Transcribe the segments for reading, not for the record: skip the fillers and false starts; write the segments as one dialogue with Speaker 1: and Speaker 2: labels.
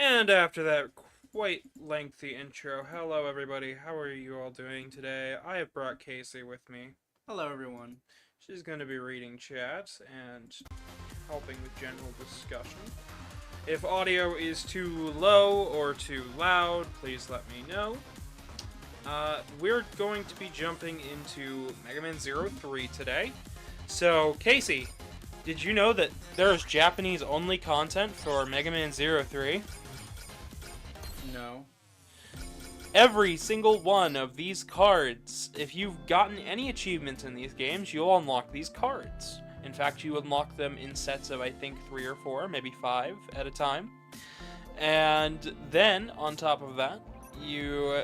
Speaker 1: And after that quite lengthy intro, hello everybody, how are you all doing today? I have brought Casey with me.
Speaker 2: Hello, everyone.
Speaker 1: She's going to be reading chat and helping with general discussion. If audio is too low or too loud, please let me know. We're going to be jumping into Mega Man 03 today. So, Casey, did you know that there's Japanese-only content for Mega Man 03?
Speaker 2: No.
Speaker 1: Every single one of these cards, if you've gotten any achievements in these games, you'll unlock these cards. In fact, you unlock them in sets of, I think, 3 or 4, maybe 5 at a time. And then, on top of that, you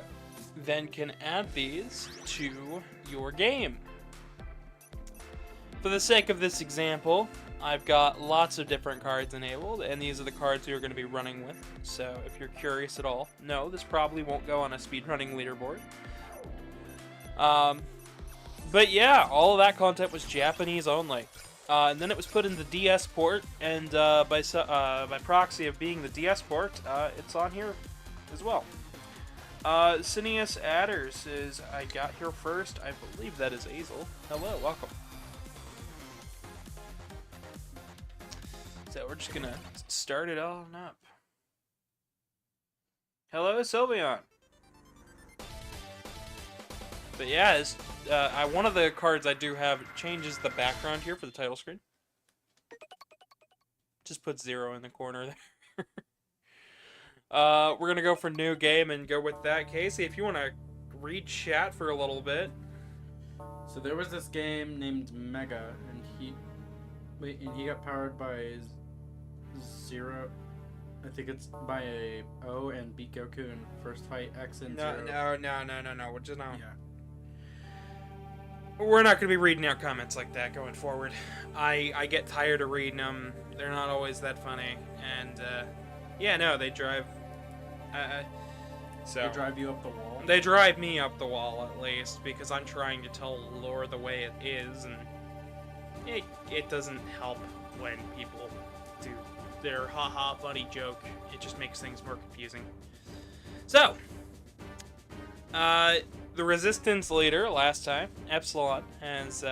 Speaker 1: then can add these to your game. For the sake of this example, I've got lots of different cards enabled, and these are the cards you're going to be running with. So if you're curious at all, no, this probably won't go on a speedrunning leaderboard. But yeah, all of that content was Japanese only. And then it was put in the DS port, and by proxy of being the DS port, it's on here as well. Cineas Adders says, I got here first. I believe that is Azel. Hello, welcome. So we're just gonna start it all up. Hello, Sylveon. But yeah, one of the cards I do have changes the background here for the title screen. Just put 0 in the corner there. We're gonna go for new game and go with that. Casey, if you want to read chat for a little bit.
Speaker 2: So there was this game named Mega, and he got powered by Zero. I think it's by a O, and beat Goku in first fight X and Zero.
Speaker 1: No. We're just not.
Speaker 2: Yeah.
Speaker 1: We're not gonna be reading out comments like that going forward. I get tired of reading them. They're not always that funny, and yeah, no, they drive. So
Speaker 2: They drive you up the wall.
Speaker 1: They drive me up the wall, at least, because I'm trying to tell lore the way it is, and it doesn't help when people do their haha funny joke. It just makes things more confusing. So, the Resistance leader last time, Epsilon, has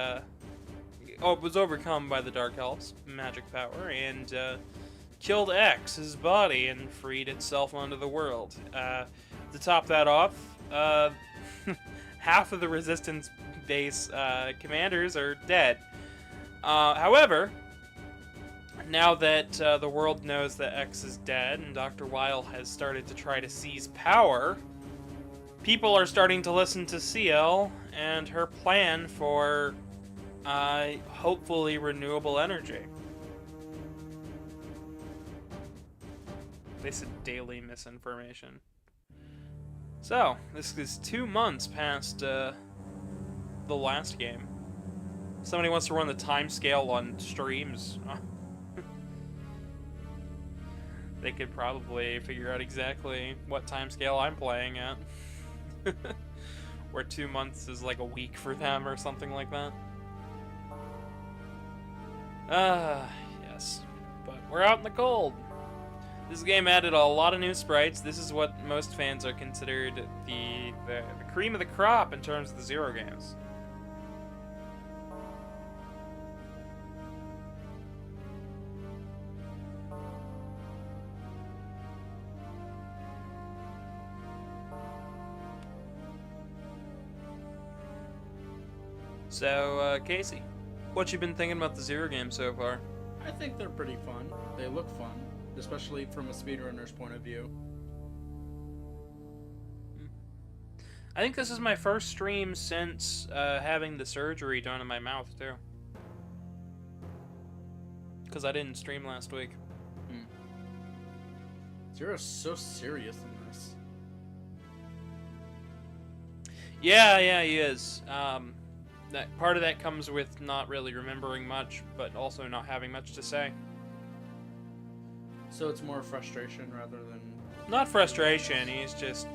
Speaker 1: was overcome by the Dark Elves' magic power and killed X, his body, and freed itself onto the world. To top that off, half of the Resistance base commanders are dead. However, now that the world knows that X is dead and Dr. Weil has started to try to seize power, people are starting to listen to CL and her plan for hopefully renewable energy. They said daily misinformation. So, this is 2 months past the last game. Somebody wants to run the time scale on streams. They could probably figure out exactly what time scale I'm playing at. Where 2 months is like a week for them or something like that. Yes. But we're out in the cold. This game added a lot of new sprites. This is what most fans are considered the cream of the crop in terms of the Zero games. So, Casey, what you been thinking about the Zero game so far?
Speaker 2: I think they're pretty fun. They look fun, especially from a speedrunner's point of view.
Speaker 1: I think this is my first stream since having the surgery done in my mouth, too. Because I didn't stream last week.
Speaker 2: Zero's so serious in this.
Speaker 1: Yeah, he is. That part of that comes with not really remembering much, but also not having much to say.
Speaker 2: So it's more frustration rather than...
Speaker 1: Not frustration, he's just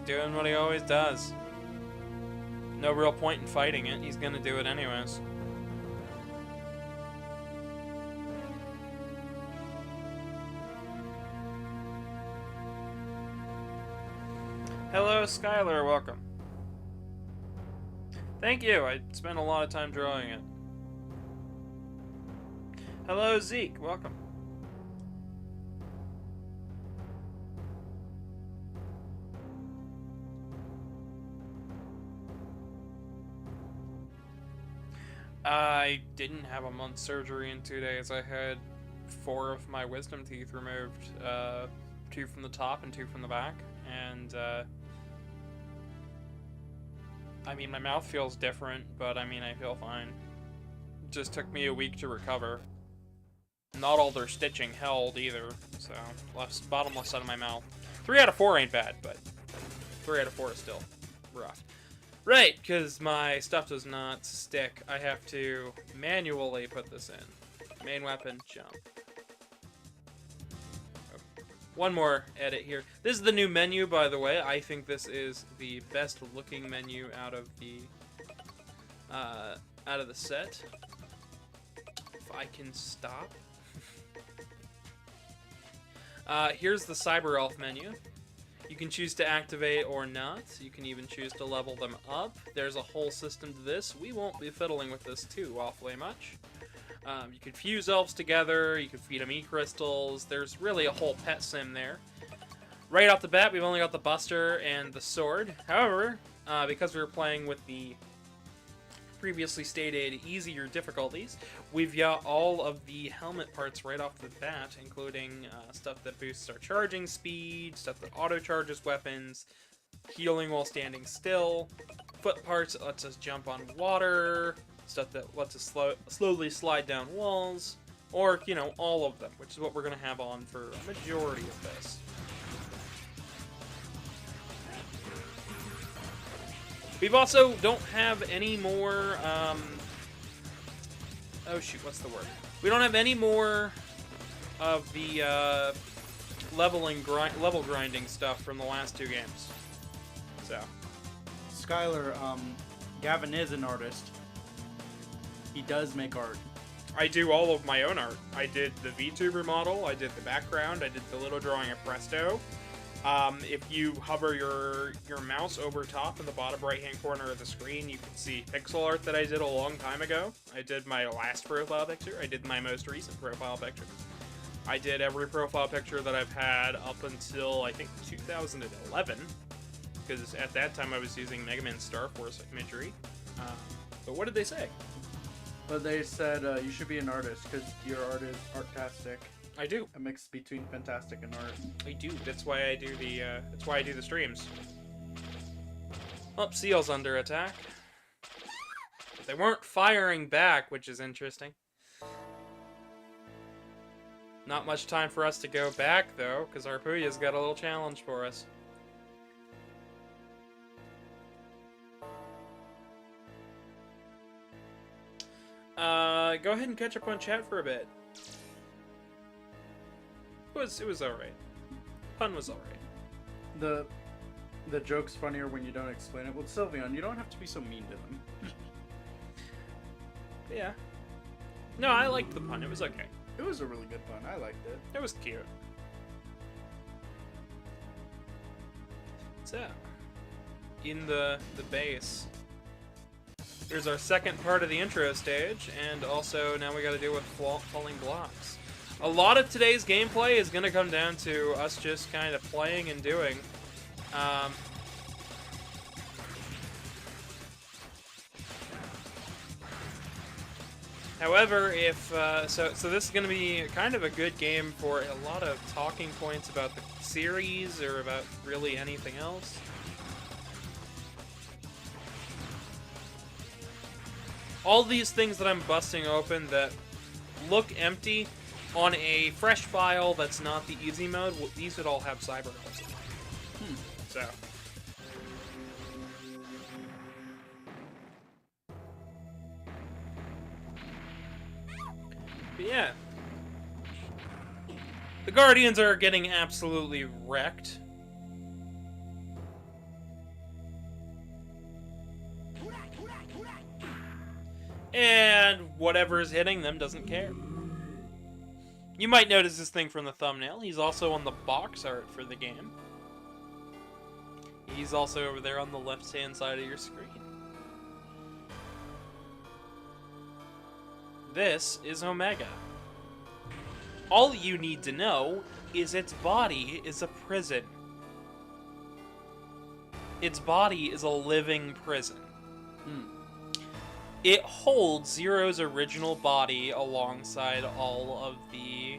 Speaker 1: doing what he always does. No real point in fighting it, he's gonna do it anyways. Hello, Skylar, welcome. Thank you, I spent a lot of time drawing it. Hello, Zeke, welcome. I didn't have a month's surgery in 2 days. I had 4 of my wisdom teeth removed. 2 from the top and 2 from the back. And, I mean, my mouth feels different, but I mean, I feel fine. It just took me a week to recover. Not all their stitching held either, so bottom left side of my mouth. 3 out of 4 ain't bad, but 3 out of 4 is still rough. Right, because my stuff does not stick. I have to manually put this in. Main weapon, jump. Oh. One more edit here. This is the new menu, by the way. I think this is the best looking menu out of the set. If I can stop. Here's the Cyber Elf menu. You can choose to activate or not. You can even choose to level them up. There's a whole system to this. We won't be fiddling with this too awfully much. You can fuse elves together. You can feed them E-crystals. There's really a whole pet sim there. Right off the bat, we've only got the Buster and the Sword. However, because we were playing with the previously stated easier difficulties, we've got all of the helmet parts right off the bat, including stuff that boosts our charging speed, stuff that auto-charges weapons, healing while standing still, foot parts that lets us jump on water, stuff that lets us slowly slide down walls, or, you know, all of them, which is what we're going to have on for a majority of this. We've also don't have any more, oh shoot, what's the word? We don't have any more of the, level grinding stuff from the last 2 games. So.
Speaker 2: Skylar, Gavin is an artist. He does make art.
Speaker 1: I do all of my own art. I did the VTuber model, I did the background, I did the little drawing of Presto. If you hover your mouse over top in the bottom right-hand corner of the screen, you can see pixel art that I did a long time ago. I did my last profile picture. I did my most recent profile picture. I did every profile picture that I've had up until, I think, 2011. Because at that time I was using Mega Man Star Force imagery. But what did they say?
Speaker 2: Well, they said you should be an artist because your art is artastic.
Speaker 1: I do.
Speaker 2: A mix between fantastic and art.
Speaker 1: I do. That's why I do the streams. Oh, Seal's under attack. But they weren't firing back, which is interesting. Not much time for us to go back, though, because our Puya's got a little challenge for us. Go ahead and catch up on chat for a bit. It was alright. Pun was alright.
Speaker 2: The joke's funnier when you don't explain it. Well, Sylveon, you don't have to be so mean to them.
Speaker 1: Yeah. No, I liked the pun. It was okay.
Speaker 2: It was a really good pun. I liked it.
Speaker 1: It was cute. So, in the base, here's our second part of the intro stage, and also now we gotta deal with falling blocks. A lot of today's gameplay is gonna come down to us just kind of playing and doing. However, if so this is going to be kind of a good game for a lot of talking points about the series or about really anything else. All these things that I'm busting open that look empty on a fresh file that's not the easy mode, these would all have cyber elves. So. But yeah. The Guardians are getting absolutely wrecked. And whatever is hitting them doesn't care. You might notice this thing from the thumbnail. He's also on the box art for the game. He's also over there on the left-hand side of your screen. This is Omega. All you need to know is its body is a prison. Its body is a living prison. It holds Zero's original body alongside all of the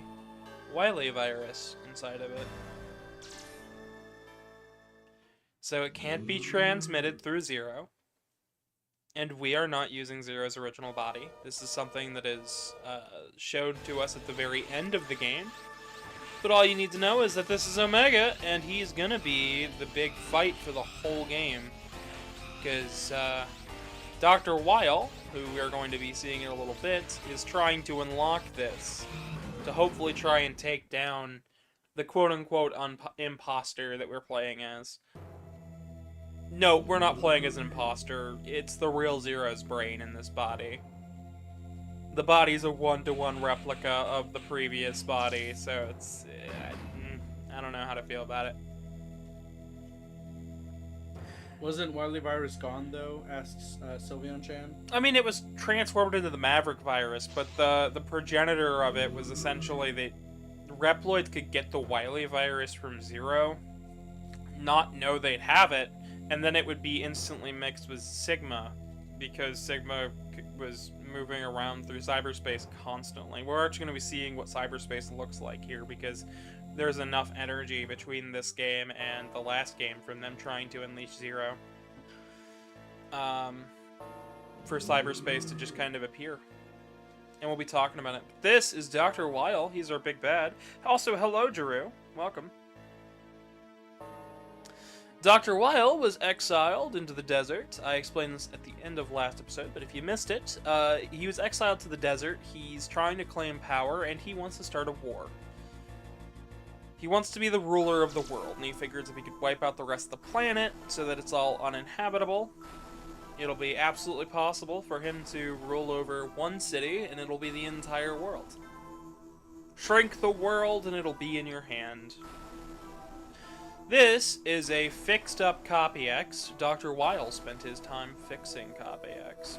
Speaker 1: Wily virus inside of it. So it can't be transmitted through Zero. And we are not using Zero's original body. This is something that is showed to us at the very end of the game. But all you need to know is that this is Omega, and he's gonna be the big fight for the whole game. Because Dr. Weil, who we are going to be seeing in a little bit, is trying to unlock this. To hopefully try and take down the quote-unquote imposter that we're playing as. No, we're not playing as an imposter. It's the real Zero's brain in this body. The body's a one-to-one replica of the previous body, so it's... I don't know how to feel about it.
Speaker 2: Wasn't Wily virus gone, though? Asks Sylveon-chan.
Speaker 1: I mean, it was transformed into the Maverick virus, but the progenitor of it was essentially that Reploids could get the Wily virus from Zero, not know they'd have it, and then it would be instantly mixed with Sigma, because Sigma was moving around through cyberspace constantly. We're actually going to be seeing what cyberspace looks like here, because there's enough energy between this game and the last game from them trying to unleash Zero. For cyberspace to just kind of appear. And we'll be talking about it. This is Dr. Weil. He's our big bad. Also, hello, Drew. Welcome. Dr. Weil was exiled into the desert. I explained this at the end of last episode, but if you missed it, he was exiled to the desert. He's trying to claim power, and he wants to start a war. He wants to be the ruler of the world, and he figures if he could wipe out the rest of the planet so that it's all uninhabitable, it'll be absolutely possible for him to rule over one city, and it'll be the entire world. Shrink the world, and it'll be in your hand. This is a fixed-up Copy X. Dr. Weil spent his time fixing Copy X.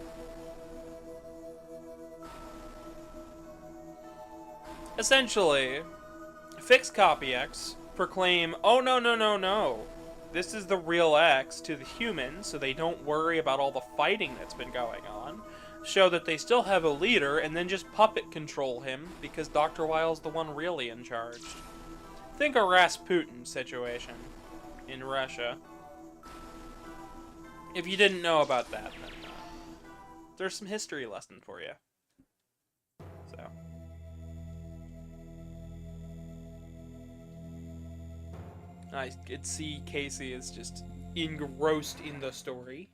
Speaker 1: Essentially, fixed Copy X proclaim, oh no, no, no, no. This is the real X to the humans, so they don't worry about all the fighting that's been going on. Show that they still have a leader, and then just puppet control him, because Dr. Weil's the one really in charge. Think a Rasputin situation in Russia. If you didn't know about that, then there's some history lesson for you. So. I could see Casey is just engrossed in the story,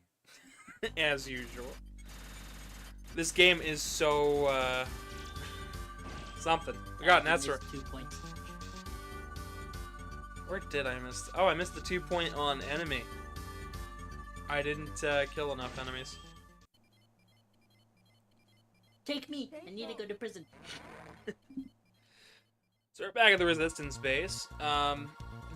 Speaker 1: as usual. This game is so, something. I got Nezra.
Speaker 3: 2 points.
Speaker 1: Where did I miss? Oh, I missed the 2-point on enemy. I didn't kill enough enemies.
Speaker 3: Take me! I need to go to prison.
Speaker 1: So we're back at the Resistance base.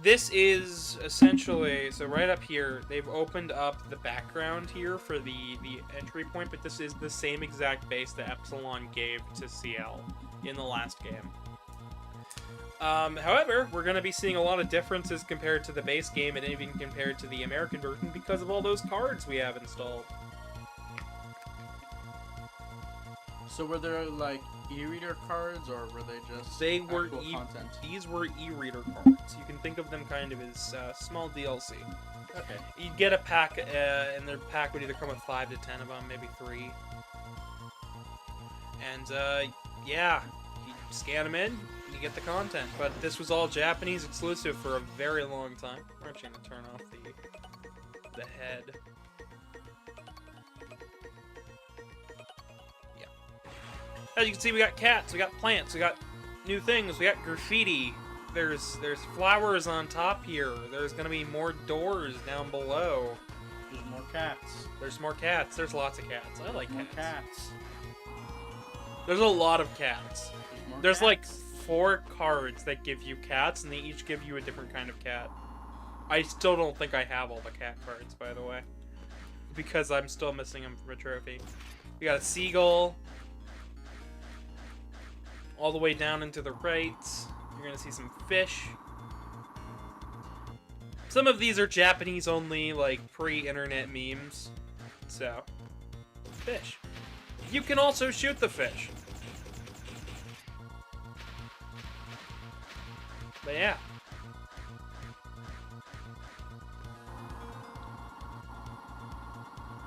Speaker 1: This is essentially, so right up here, they've opened up the background here for the entry point, but this is the same exact base that Epsilon gave to CL in the last game. However, we're going to be seeing a lot of differences compared to the base game and even compared to the American version because of all those cards we have installed.
Speaker 2: So were there, like, e-reader cards, or were they just
Speaker 1: They were
Speaker 2: content?
Speaker 1: These were e-reader cards. You can think of them kind of as small DLC.
Speaker 2: Okay.
Speaker 1: You'd get a pack, and their pack would either come with 5 to 10 of them, maybe 3. And, yeah, you scan them in, you get the content. But this was all Japanese exclusive for a very long time. We're actually going to turn off the head. Yeah. As you can see, we got cats, we got plants, we got new things, we got graffiti. There's flowers on top here. There's going to be more doors down below.
Speaker 2: There's more cats.
Speaker 1: There's more cats. There's lots of cats. I like
Speaker 2: More
Speaker 1: cats.
Speaker 2: cats.
Speaker 1: There's a lot of cats.
Speaker 2: More
Speaker 1: There's like
Speaker 2: cats.
Speaker 1: 4 cards that give you cats, and they each give you a different kind of cat. I still don't think I have all the cat cards, by the way. Because I'm still missing them from a trophy. We got a seagull. All the way down into the right. You're gonna see some fish. Some of these are Japanese only, like pre-internet memes. So, fish. You can also shoot the fish. But yeah.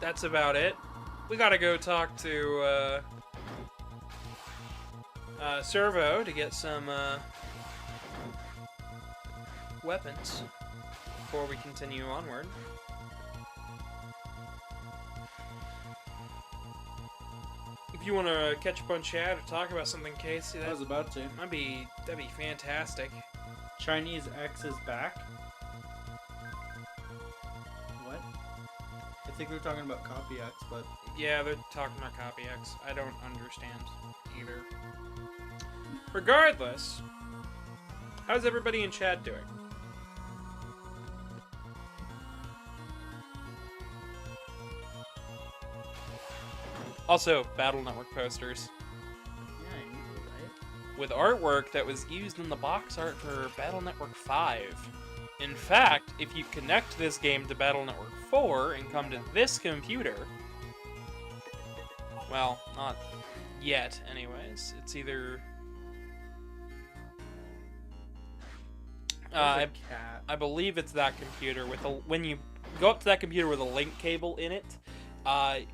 Speaker 1: That's about it. We gotta go talk to Servo to get some weapons before we continue onward. If you want to catch up on chat or talk about something, Casey,
Speaker 2: I was about to.
Speaker 1: that'd be fantastic.
Speaker 2: Chinese X is back. What? I think they're talking about Copy X, but
Speaker 1: Yeah, they're talking about Copy X. I don't understand either. Regardless, how's everybody in chat doing? Also, Battle Network posters
Speaker 3: Yeah, I knew, right?
Speaker 1: with artwork that was used in the box art for Battle Network 5. In fact, if you connect this game to Battle Network 4 and come to this computer, well, not yet anyways, it's either...
Speaker 2: there's a cat.
Speaker 1: I believe it's that computer with a, when you go up to that computer with a link cable in it,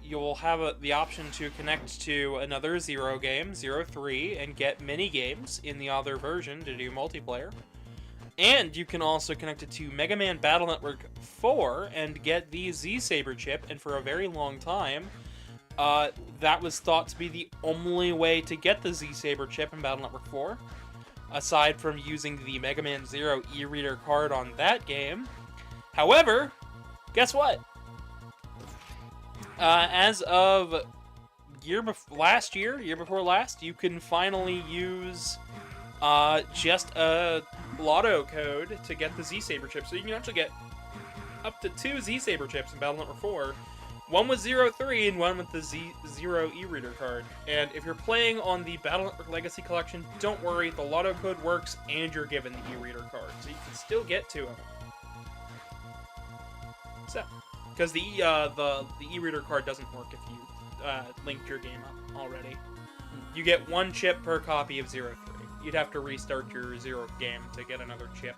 Speaker 1: you'll have the option to connect to another Zero game, Zero 3, and get mini games in the other version to do multiplayer. And you can also connect it to Mega Man Battle Network 4 and get the Z-Saber chip, and for a very long time, that was thought to be the only way to get the Z-Saber chip in Battle Network 4. Aside from using the Mega Man Zero e-reader card on that game. However, guess what? As of year before last, you can finally use just a lotto code to get the Z-Saber chip. So you can actually get up to 2 Z-Saber chips in Battle Network 4. One with Zero 3 and one with the Zero e-reader card. And if you're playing on the Battle Network Legacy Collection, don't worry, the lotto code works and you're given the e-reader card. So you can still get 2 of them. So, because the e-reader card doesn't work if you linked your game up already. You get 1 chip per copy of Zero 3. You'd have to restart your Zero game to get another chip.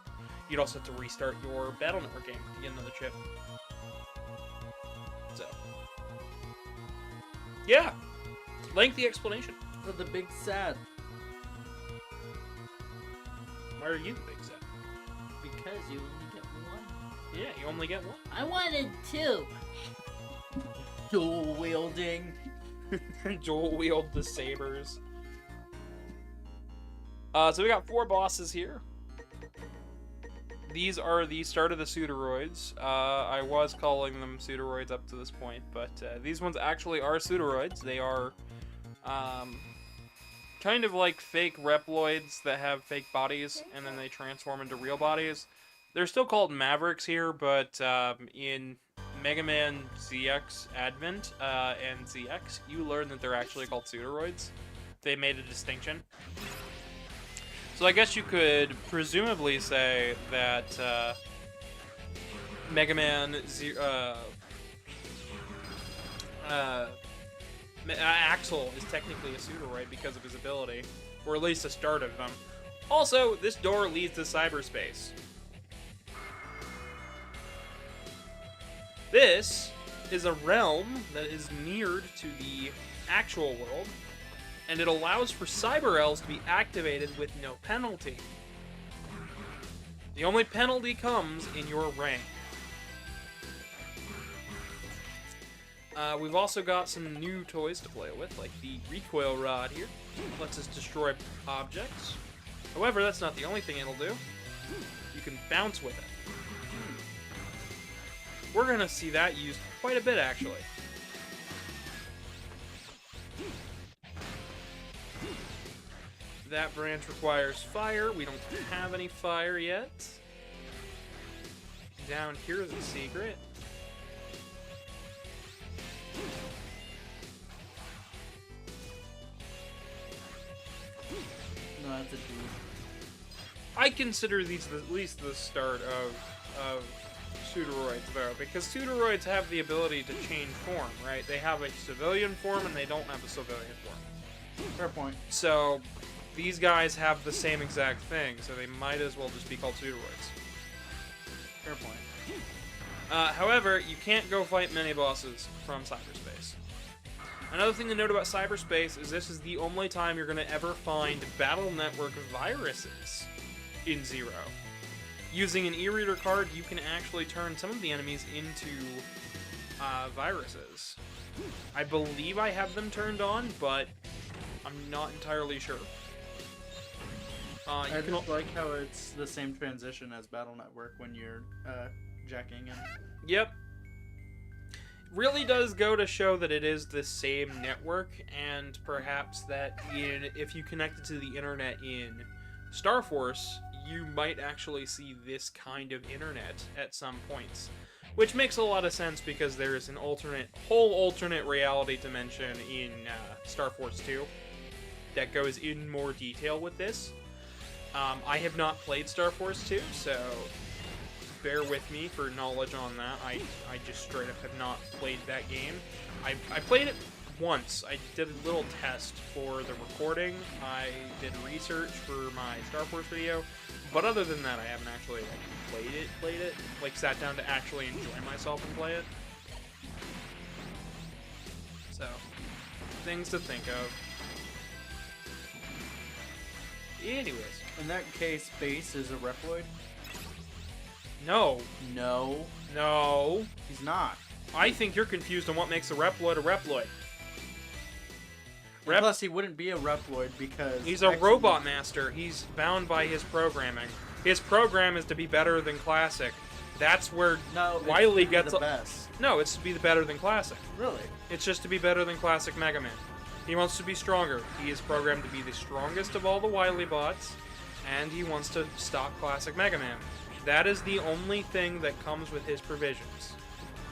Speaker 1: You'd also have to restart your Battle Network game to get another chip. So, yeah, lengthy explanation.
Speaker 2: So the big sad.
Speaker 1: Why are you the big set?
Speaker 3: Because you only get one.
Speaker 1: Yeah, you only get one.
Speaker 3: I wanted 2. Dual wielding.
Speaker 1: Joel wield the sabers. So we got 4 bosses here. These are the start of the Pseudoroids. I was calling them Pseudoroids up to this point, but these ones actually are Pseudoroids. They are kind of like fake Reploids that have fake bodies, and then they transform into real bodies. They're still called Mavericks here, but in Mega Man ZX Advent and ZX, you learn that they're actually called Pseudoroids. They made a distinction. So I guess you could presumably say that Mega Man Axel is technically a Pseudoroid because of his ability, or at least the start of them. Also, this door leads to cyberspace. This is a realm that is mirrored to the actual world, and it allows for Cyber Elves to be activated with no penalty. The only penalty comes in your rank. We've also got some new toys to play with, like the recoil rod here. Lets us destroy objects. However, that's not the only thing it'll do. You can bounce with it. We're gonna see that used quite a bit, actually. That branch requires fire. We don't have any fire yet. down here is a secret.
Speaker 2: No, that's a dude.
Speaker 1: I consider these at least the start of Pseudoroids, though, because Pseudoroids have the ability to change form, right? They have a civilian form, and they don't have a civilian form.
Speaker 2: Fair point.
Speaker 1: So, these guys have the same exact thing, so they might as well just be called Pseudoroids.
Speaker 2: Fair point.
Speaker 1: However, you can't go fight mini-bosses from cyberspace. Another thing to note about cyberspace is this is the only time you're going to ever find Battle Network viruses in Zero. Using an e-reader card, you can actually turn some of the enemies into viruses. I believe I have them turned on, but I'm not entirely sure.
Speaker 2: I just like how it's the same transition as Battle Network when you're jacking in.
Speaker 1: Yep. Really does go to show that it is the same network, and perhaps that if you connect it to the internet in Star Force, you might actually see this kind of internet at some points. Which makes a lot of sense because there is an whole alternate reality dimension in Star Force 2 that goes in more detail with this. I have not played Star Force 2, so bear with me for knowledge on that. I just straight up have not played that game. I played it once. I did a little test for the recording. I did research for my Star Force video, but other than that, I haven't actually played it, like sat down to actually enjoy myself and play it. So, things to think of. Anyways.
Speaker 2: In that case, Base is a Reploid?
Speaker 1: No.
Speaker 2: No.
Speaker 1: No.
Speaker 2: He's not.
Speaker 1: I think you're confused on what makes a Reploid a Reploid.
Speaker 2: Plus, he wouldn't be a Reploid because...
Speaker 1: He's a robot master. He's bound by his programming. His program is to be better than Classic. That's where Wily gets...
Speaker 2: the best.
Speaker 1: No, it's to be better than Classic.
Speaker 2: Really?
Speaker 1: It's just to be better than Classic Mega Man. He wants to be stronger. He is programmed to be the strongest of all the Wily bots, and he wants to stop Classic Mega Man. That is the only thing that comes with his provisions.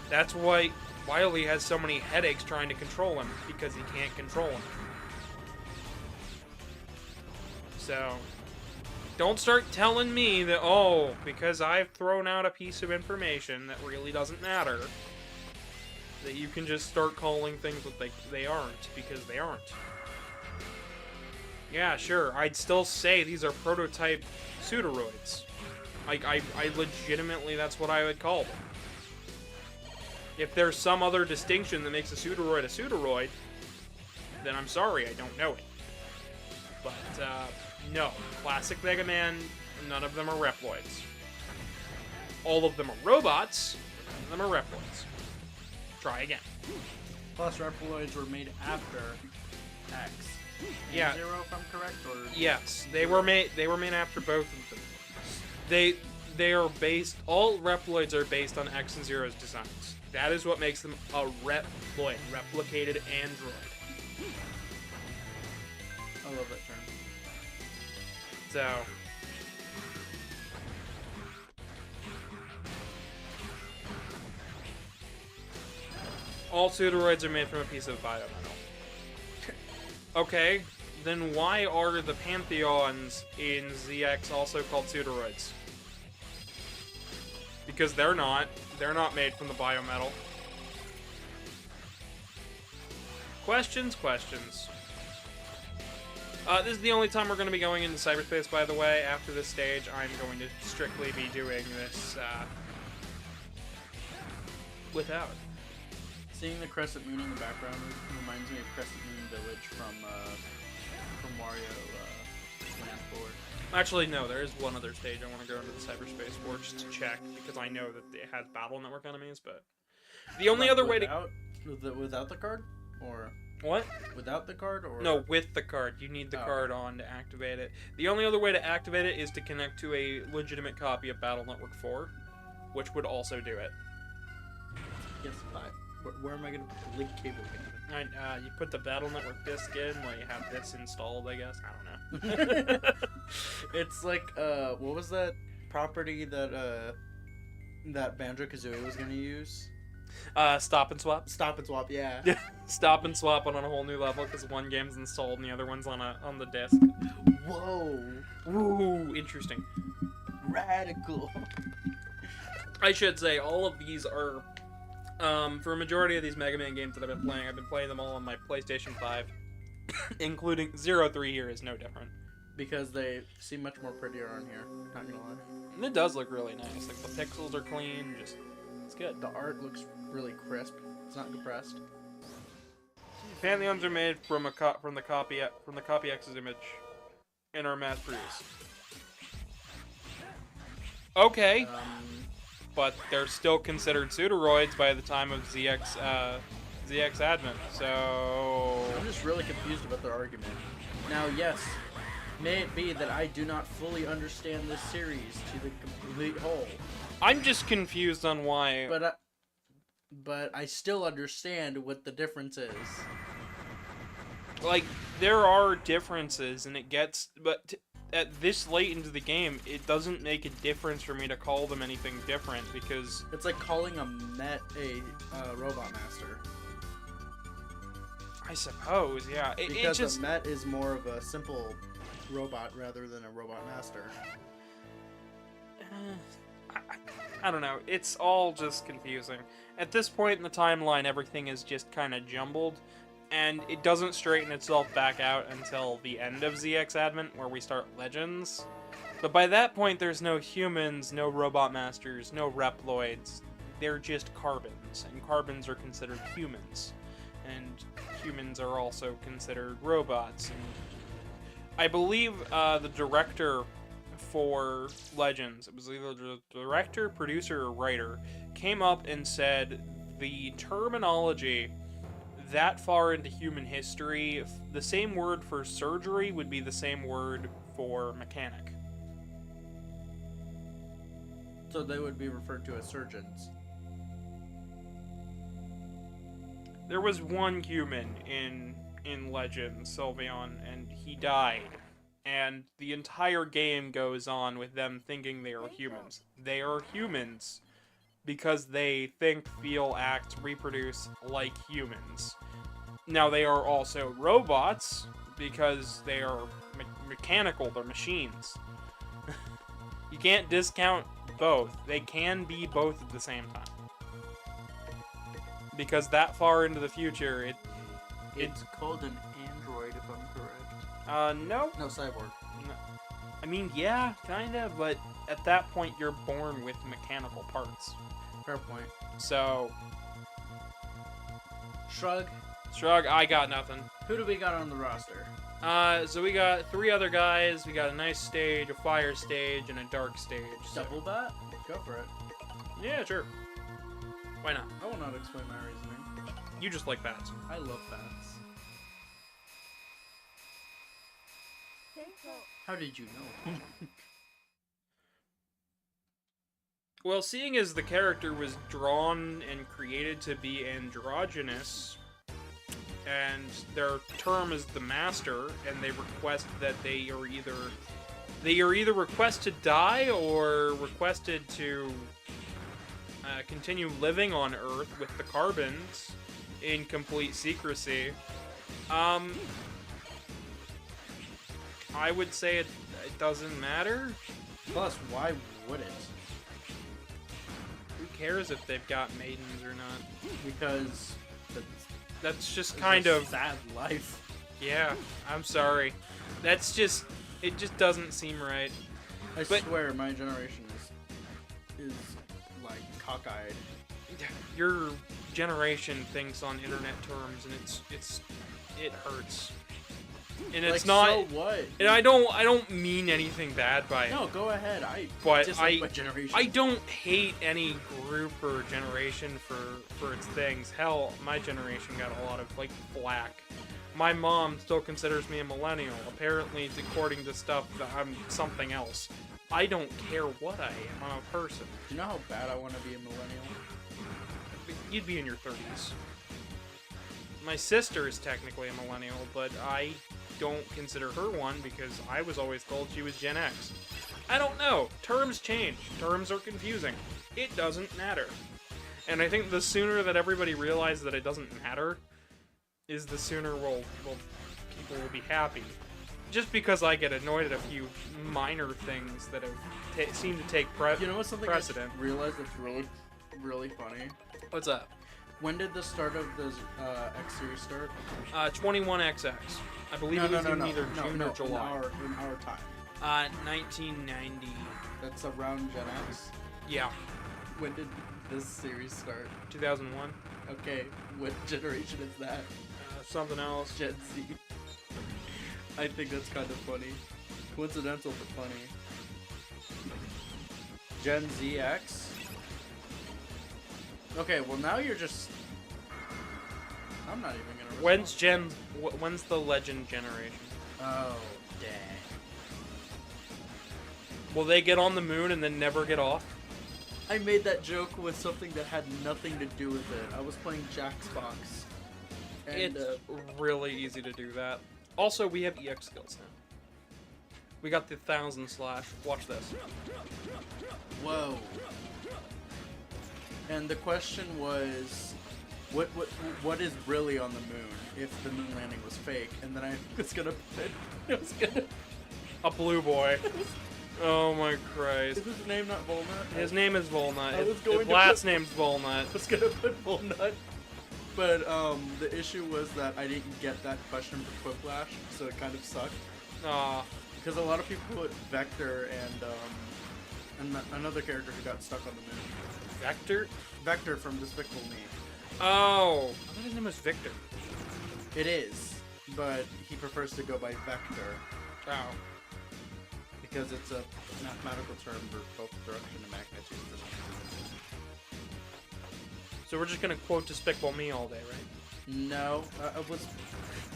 Speaker 1: That's why Wily has so many headaches trying to control him, because he can't control him. So, don't start telling me that, oh, because I've thrown out a piece of information that really doesn't matter, that you can just start calling things what they aren't, because they aren't. Yeah, sure, I'd still say these are prototype Pseudoroids. Like, I legitimately, that's what I would call them. If there's some other distinction that makes a Pseudoroid, then I'm sorry, I don't know it. But, no. Classic Mega Man, none of them are Reploids. All of them are robots, none of them are Reploids. Try again.
Speaker 2: Plus, Reploids were made after X.
Speaker 1: Yeah.
Speaker 2: Zero, if I'm correct, or...
Speaker 1: Yes, they were made after both of them. They are based... All Reploids are based on X and Zero's designs. That is what makes them a Reploid, replicated android.
Speaker 2: I love that term.
Speaker 1: So... All Pseudoroids are made from a piece of biometal. Okay, then why are the Pantheons in ZX also called Pseudoroids? Because they're not. They're not made from the biometal. Questions, questions. This is the only time we're going to be going into cyberspace, by the way. After this stage, I'm going to strictly be doing this, without.
Speaker 2: Seeing the Crescent Moon in the background reminds me of Crescent Moon Village from Mario Land 4.
Speaker 1: Actually, no, there is one other stage I want to go into the cyberspace for just to check, because I know that it has Battle Network enemies, but... The only other way to...
Speaker 2: Without the card? Or...
Speaker 1: What?
Speaker 2: Without the card, or...?
Speaker 1: No, with the card. You need the card on to activate it. The only other way to activate it is to connect to a legitimate copy of Battle Network 4, which would also do it.
Speaker 2: Yes, 5. Where am I going to put the link cable?
Speaker 1: You put the Battle Network disc in while you have this installed, I guess. I don't know.
Speaker 2: It's like, what was that property that that Banjo-Kazooie was gonna use?
Speaker 1: Stop and swap.
Speaker 2: Stop and swap, yeah.
Speaker 1: Stop and swap on a whole new level because one game's installed and the other one's on the disc.
Speaker 2: Whoa.
Speaker 1: Ooh, interesting.
Speaker 2: Radical.
Speaker 1: I should say all of these are, for a majority of these Mega Man games that I've been playing them all on my PlayStation 5, including 03 here is no different.
Speaker 2: Because they seem much more prettier on here, not gonna lie.
Speaker 1: And it does look really nice. Like the pixels are clean, just it's good.
Speaker 2: The art looks really crisp. It's not compressed.
Speaker 1: Pantheons are made from the copy X's image and are mass produced. Okay, but they're still considered pseudoroids by the time of ZX admin. So
Speaker 2: I'm just really confused about their argument. Now, yes, may it be that I do not fully understand this series to the complete whole.
Speaker 1: I'm just confused on why.
Speaker 2: But I still understand what the difference is.
Speaker 1: Like, there are differences, and it gets, but at this late into the game, it doesn't make a difference for me to call them anything different, because
Speaker 2: it's like calling a Met a robot master.
Speaker 1: I suppose, yeah.
Speaker 2: Because a Met is more of a simple robot rather than a robot master.
Speaker 1: I don't know. It's all just confusing. At this point in the timeline, everything is just kind of jumbled, and it doesn't straighten itself back out until the end of ZX Advent, where we start Legends. But by that point, there's no humans, no robot masters, no Reploids. They're just carbons, and carbons are considered humans. And humans are also considered robots. And I believe the director for Legends, it was either the director, producer, or writer, came up and said the terminology that far into human history, the same word for surgery would be the same word for mechanic.
Speaker 2: So they would be referred to as surgeons.
Speaker 1: There was one human in Legends, Sylveon, and he died. And the entire game goes on with them thinking they are humans. They are humans because they think, feel, act, reproduce like humans. Now, they are also robots because they are mechanical, they're machines. You can't discount both. They can be both at the same time. Because that far into the future,
Speaker 3: it's called an android, if I'm correct.
Speaker 1: No.
Speaker 2: No, cyborg.
Speaker 1: No. I mean, yeah, kinda, but at that point, you're born with mechanical parts.
Speaker 2: Fair point.
Speaker 1: So...
Speaker 2: Shrug,
Speaker 1: I got nothing.
Speaker 2: who do we got on the roster?
Speaker 1: So we got 3 other guys. We got a nice stage, a fire stage, and a dark stage. So.
Speaker 2: Double bat? Go for it.
Speaker 1: Yeah, sure. Why not?
Speaker 2: I will not explain my reasoning.
Speaker 1: You just like bats.
Speaker 2: I love bats. How did you know?
Speaker 1: Well, seeing as the character was drawn and created to be androgynous, and their term is the master, and they request that they are either requested to die or requested to continue living on Earth with the carbons in complete secrecy. I would say it doesn't matter.
Speaker 2: Plus, why would it?
Speaker 1: Who cares if they've got maidens or not?
Speaker 2: Because
Speaker 1: that's just kind of
Speaker 2: sad life.
Speaker 1: Yeah, I'm sorry. That's just it just doesn't seem right.
Speaker 2: I swear my generation is like cockeyed.
Speaker 1: Your generation thinks on internet terms, and it hurts. And it's
Speaker 2: like,
Speaker 1: not.
Speaker 2: So what?
Speaker 1: And I don't mean anything bad by it.
Speaker 2: No, go ahead.
Speaker 1: But
Speaker 2: dislike my generation.
Speaker 1: I don't hate any group or generation for its things. Hell, my generation got a lot of like flack. My mom still considers me a millennial. Apparently, it's according to stuff that I'm something else. I don't care what I am. I'm a person.
Speaker 2: Do you know how bad I want to be a millennial?
Speaker 1: You'd be in your 30s. My sister is technically a millennial, but I don't consider her one because I was always told she was Gen X. I don't know. Terms change. Terms are confusing. It doesn't matter. And I think the sooner that everybody realizes that it doesn't matter, is the sooner people will be happy. Just because I get annoyed at a few minor things that have seem to take
Speaker 2: You know what's something
Speaker 1: precedent.
Speaker 2: I realized that's really, really funny?
Speaker 1: What's up?
Speaker 2: When did the start of the X series start?
Speaker 1: 21XX. I believe it was in either June or July.
Speaker 2: In our time.
Speaker 1: 1990.
Speaker 2: That's around Gen X.
Speaker 1: Yeah.
Speaker 2: When did this series start?
Speaker 1: 2001.
Speaker 2: Okay, what generation is that?
Speaker 1: Something else.
Speaker 2: Gen Z. I think that's kind of funny. Coincidental but funny. Gen ZX? Okay, well now you're just... I'm not even gonna respond.
Speaker 1: When's the Legend generation?
Speaker 2: Oh, dang.
Speaker 1: Will they get on the moon and then never get off?
Speaker 2: I made that joke with something that had nothing to do with it. I was playing Jackbox. And,
Speaker 1: It's really easy to do that. Also, we have EX skills now. We got the 1000/. Watch this.
Speaker 2: whoa. And the question was, what is really on the moon if the moon landing was fake? And then I was gonna put,
Speaker 1: A blue boy. Oh my Christ.
Speaker 2: Is his name not Volnut?
Speaker 1: His name is Volnut.
Speaker 2: I was
Speaker 1: His
Speaker 2: going to
Speaker 1: last
Speaker 2: put-
Speaker 1: name's Volnut.
Speaker 2: I was gonna put Volnut. But the issue was that I didn't get that question for Quiplash, so it kind of sucked.
Speaker 1: Aw.
Speaker 2: Because a lot of people put Vector and another character who got stuck on the moon.
Speaker 1: Vector?
Speaker 2: Vector from Despicable Me.
Speaker 1: Oh. I thought his name was Victor.
Speaker 2: It is, but he prefers to go by Vector
Speaker 1: Oh.
Speaker 2: because it's a mathematical term for both direction and magnitude.
Speaker 1: So we're just gonna quote Despicable Me all day, right?
Speaker 2: No,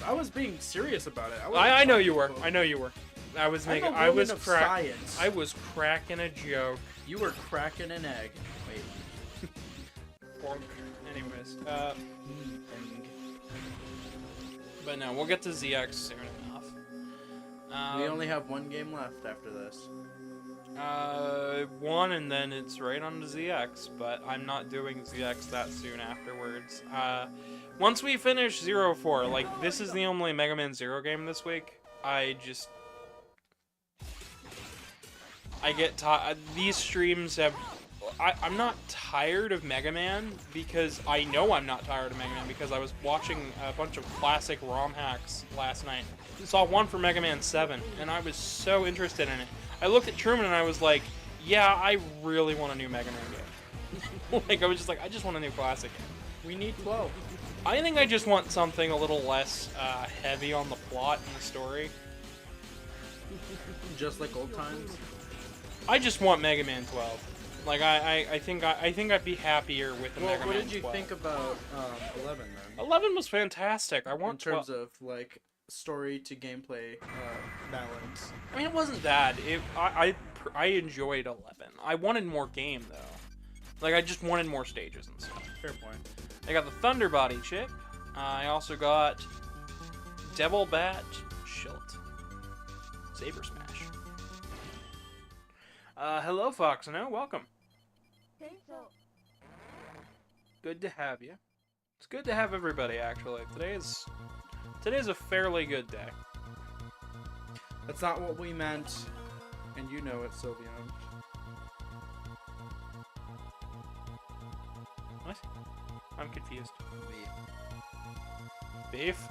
Speaker 2: I was being serious about it.
Speaker 1: I know you were. I know you were. I was
Speaker 2: I'm a
Speaker 1: making.
Speaker 2: woman of science.
Speaker 1: I was cracking a joke.
Speaker 2: You were cracking an egg. Wait.
Speaker 1: Or, anyways, but no, we'll get to ZX soon enough.
Speaker 2: We only have one game left after this.
Speaker 1: One, and then it's right on to ZX, but I'm not doing ZX that soon afterwards. Once we finish 04, like, this is the only Mega Man Zero game this week, I get tired. These streams have... I'm not tired of Mega Man, because I know I'm not tired of Mega Man, because I was watching a bunch of classic ROM hacks last night. I saw one for Mega Man 7, and I was so interested in it. I looked at Truman and I was like, yeah, I really want a new Mega Man game. Like, I was just like, I just want a new classic game.
Speaker 2: We need 12.
Speaker 1: I think I just want something a little less heavy on the plot and the story.
Speaker 2: Just like old times.
Speaker 1: I just want Mega Man 12. Like, I think I'd be happier with the Mega Man 12.
Speaker 2: What did you think about 11 then?
Speaker 1: 11 was fantastic. I want
Speaker 2: in terms of like story to gameplay balance.
Speaker 1: I mean, it wasn't bad. I enjoyed 11. I wanted more game though. Like, I just wanted more stages and stuff.
Speaker 2: Fair point.
Speaker 1: I got the Thunder Body chip. I also got Devil Bat Shilt. Saber Smash. Hello, Fox. No, welcome. Good to have you. It's good to have everybody, actually. Today's a fairly good day.
Speaker 2: That's not what we meant, and you know it, Sylvian.
Speaker 1: What? I'm confused. Beef?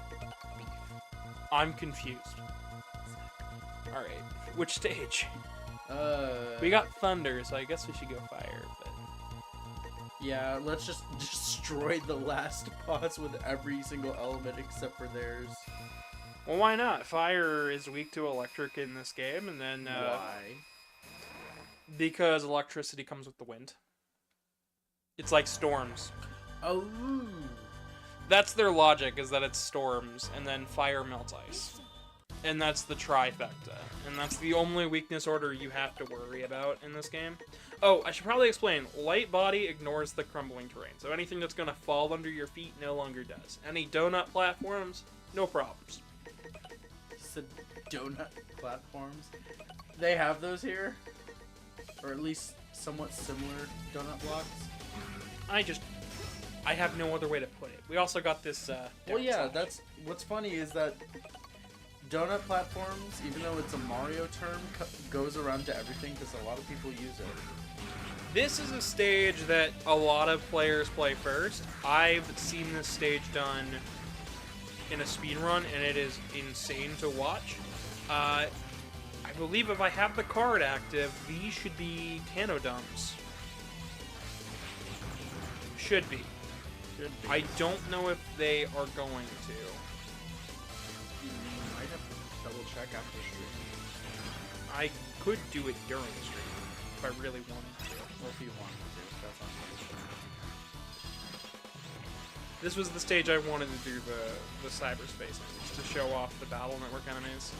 Speaker 1: I'm confused. Alright. Which stage? We got thunder, so I guess we should go fire, but...
Speaker 2: Yeah, let's just destroy the last boss with every single element except for theirs.
Speaker 1: Well, why not? Fire is weak to electric in this game, and then...
Speaker 2: Why?
Speaker 1: Because electricity comes with the wind. It's like storms.
Speaker 2: Oh!
Speaker 1: That's their logic, is that it's storms, and then fire melts ice. And that's the trifecta. And that's the only weakness order you have to worry about in this game. Oh, I should probably explain. Light body ignores the crumbling terrain. So anything that's going to fall under your feet no longer does. Any donut platforms, no problems.
Speaker 2: You said donut platforms? They have those here? or at least somewhat similar donut blocks.
Speaker 1: I have no other way to put it. We also got this.
Speaker 2: Well, yeah,
Speaker 1: downside.
Speaker 2: that's what's funny is that donut platforms, even though it's a Mario term, goes around to everything because a lot of people use it.
Speaker 1: This is a stage that a lot of players play first. I've seen this stage done in a speedrun, and it is insane to watch. I believe if I have the card active, these should be Tanodums. Should be. I don't know if they are going to.
Speaker 2: You might have to double check after stream.
Speaker 1: I could do it during stream if I really wanted to.
Speaker 2: Or if you want to, that's on the stream.
Speaker 1: This was the stage I wanted to do the cyberspace enemies, to show off the Battle Network enemies.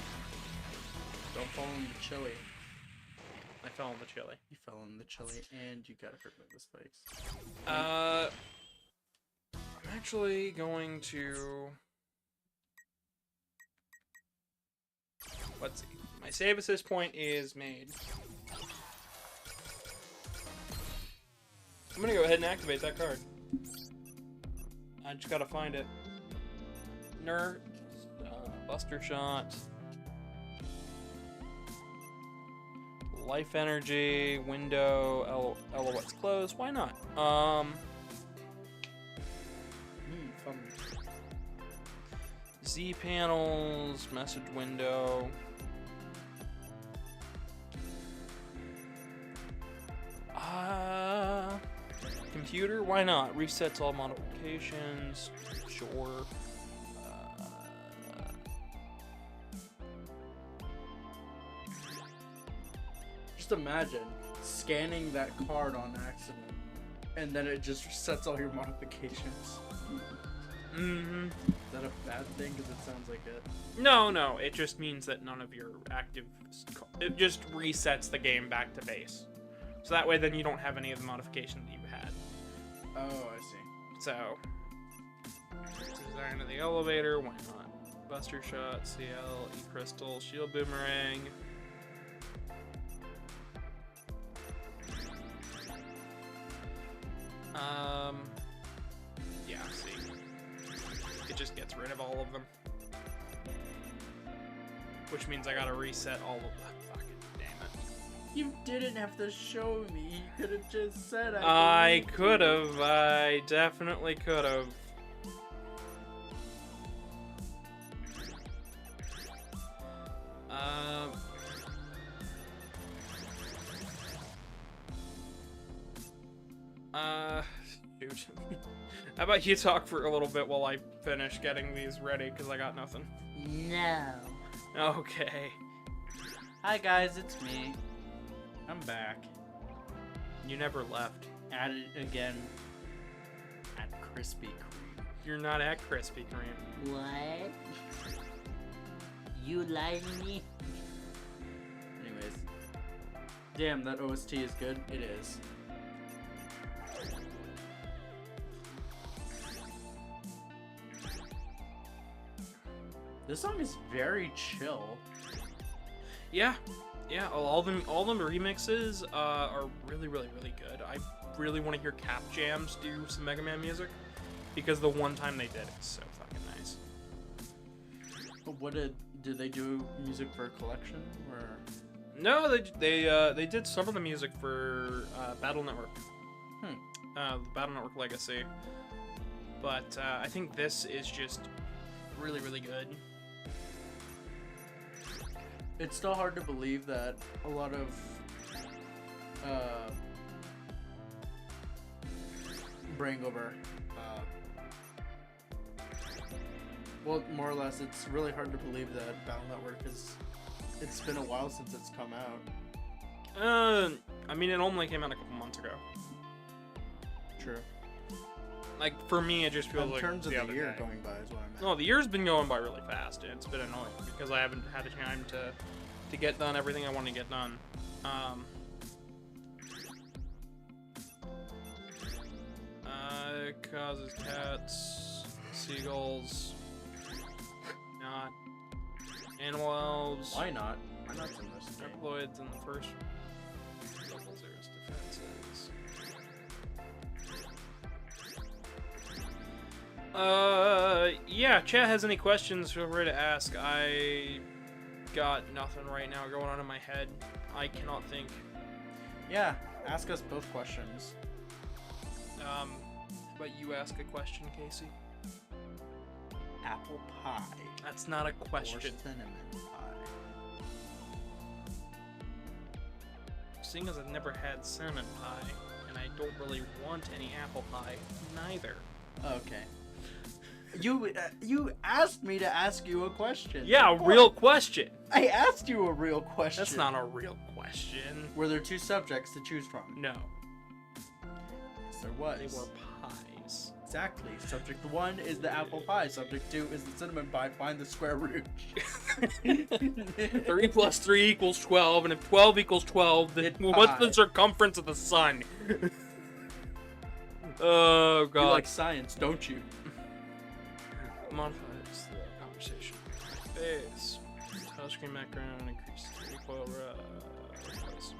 Speaker 2: Don't fall in the chili.
Speaker 1: I fell in the chili.
Speaker 2: You fell in the chili and you got hurt by the spikes.
Speaker 1: I'm actually going to... Let's see. My save assist point is made. I'm gonna go ahead and activate that card. I just gotta find it. Buster Shot. Life Energy, window, LOS closed. Why not?
Speaker 2: Fun.
Speaker 1: Z panels, message window. Computer, why not? Resets all modifications. Sure.
Speaker 2: Just imagine scanning that card on accident, and then it just resets all your modifications.
Speaker 1: Mm-hmm.
Speaker 2: Is that a bad thing? Because it sounds like it.
Speaker 1: No, it just means that none of your active... It just resets the game back to base. So that way then you don't have any of the modifications that you had.
Speaker 2: Oh, I see.
Speaker 1: So... Design of the elevator, why not? Buster Shot, CL, E-Crystal, Shield Boomerang... Yeah, see. It just gets rid of all of them. Which means I gotta reset all of them. Fucking damn it.
Speaker 2: You didn't have to show me. You could have just said
Speaker 1: I could have. I definitely could have. Shoot. How about you talk for a little bit while I finish getting these ready, because I got nothing.
Speaker 3: No.
Speaker 1: Okay.
Speaker 3: Hi guys, it's me. I'm back.
Speaker 1: You never left.
Speaker 3: At it again. At Krispy Kreme.
Speaker 1: You're not at Krispy Kreme.
Speaker 3: What? You lied to me?
Speaker 2: Anyways. Damn, that OST is good. It is. This song is very chill.
Speaker 1: Yeah, all them remixes are really good. I really want to hear Cap Jams do some Mega Man music, because the one time they did, it's so fucking nice.
Speaker 2: But what did they do music for a collection or?
Speaker 1: No, they did some of the music for Battle Network. Battle Network Legacy. But I think this is just really good.
Speaker 2: It's still hard to believe that a lot of bring over well, more or less, it's really hard to believe that Battle Network it's been a while since it's come out.
Speaker 1: I mean, it only came out a couple months ago.
Speaker 2: True.
Speaker 1: Like, for me, it just feels like
Speaker 2: in terms of
Speaker 1: the
Speaker 2: the
Speaker 1: other
Speaker 2: year
Speaker 1: day.
Speaker 2: going by is what I meant.
Speaker 1: No, the year's been going by really fast, and it's been annoying because I haven't had a time to get done everything I want to get done. Causes cats, seagulls, not animal elves.
Speaker 2: Why not? Why not from this game?
Speaker 1: Reploids in the first levels. Yeah, chat has any questions, feel free to ask. I got nothing right now going on in my head. I cannot think.
Speaker 2: Yeah, ask us both questions.
Speaker 1: But you ask a question, Casey?
Speaker 2: Apple pie.
Speaker 1: That's not a
Speaker 2: Or
Speaker 1: question.
Speaker 2: cinnamon pie.
Speaker 1: Seeing as I've never had cinnamon pie, and I don't really want any apple pie, neither.
Speaker 2: Okay. You asked me to ask you a question.
Speaker 1: Yeah, a real question.
Speaker 2: I asked you a real question.
Speaker 1: That's not a real question.
Speaker 2: Were there two subjects to choose from?
Speaker 1: No.
Speaker 2: Yes, there was.
Speaker 1: They were pies.
Speaker 2: Exactly. Subject 1 is the apple pie. Subject 2 is the cinnamon pie. Find the square root.
Speaker 1: 3 plus 3 equals 12, and if 12 equals 12, then what's the circumference of the sun? Oh, God.
Speaker 2: You like science, don't you?
Speaker 1: Modifies the conversation. Phase. Touchscreen background increases the recoil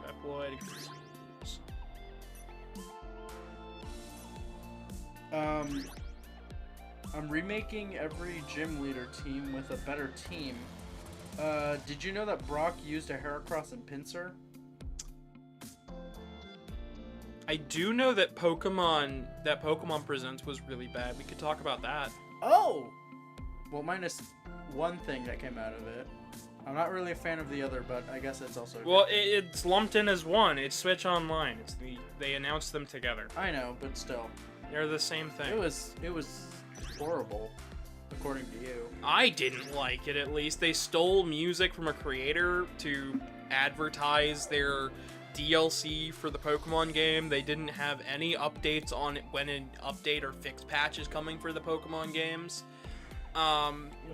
Speaker 1: Aploid increases.
Speaker 2: I'm remaking every gym leader team with a better team. Did you know that Brock used a Heracross and Pinsir?
Speaker 1: I do know that Pokemon Presents was really bad. We could talk about that.
Speaker 2: Oh! Well, minus one thing that came out of it. I'm not really a fan of the other, but I guess it's also...
Speaker 1: Well, it's lumped in as one. It's Switch Online. They announced them together.
Speaker 2: I know, but still.
Speaker 1: They're the same thing.
Speaker 2: It was horrible, according to you.
Speaker 1: I didn't like it, at least. They stole music from a creator to advertise their DLC for the Pokemon game. They didn't have any updates on when an update or fixed patch is coming for the Pokemon games.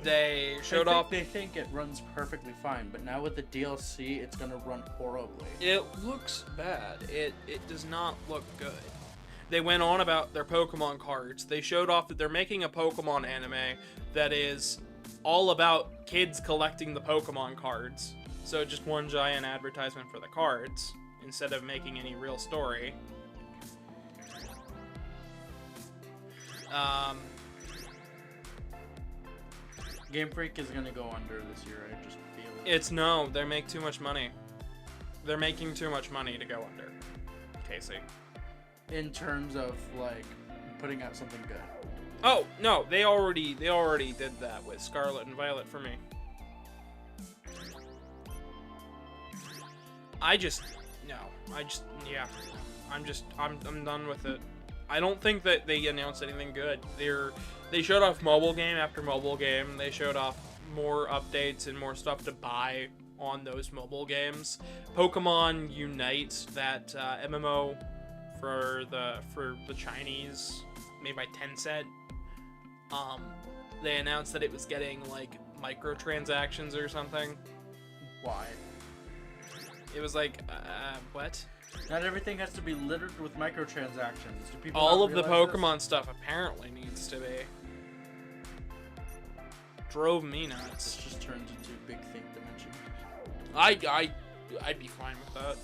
Speaker 1: They showed off...
Speaker 2: They think it runs perfectly fine, but now with the DLC, it's gonna run horribly.
Speaker 1: It looks bad. It does not look good. They went on about their Pokemon cards. They showed off that they're making a Pokemon anime that is all about kids collecting the Pokemon cards. So just one giant advertisement for the cards, instead of making any real story.
Speaker 2: Game Freak is gonna go under this year, I just feel it.
Speaker 1: No, they make too much money. They're making too much money to go under, Casey.
Speaker 2: In terms of, like, putting out something good.
Speaker 1: Oh, no, they already did that with Scarlet and Violet for me. I'm done with it. I don't think that they announced anything good. They showed off mobile game after mobile game. They showed off more updates and more stuff to buy on those mobile games. Pokemon Unite, that MMO for the Chinese, made by Tencent. They announced that it was getting like microtransactions or something.
Speaker 2: Why?
Speaker 1: It was like, what?
Speaker 2: Not everything has to be littered with microtransactions. Do people
Speaker 1: All
Speaker 2: not
Speaker 1: of the
Speaker 2: realize
Speaker 1: Pokemon
Speaker 2: this?
Speaker 1: stuff apparently needs to be. Drove me
Speaker 2: This
Speaker 1: nuts.
Speaker 2: just turns into Big Think Dimension.
Speaker 1: I'd be fine with that.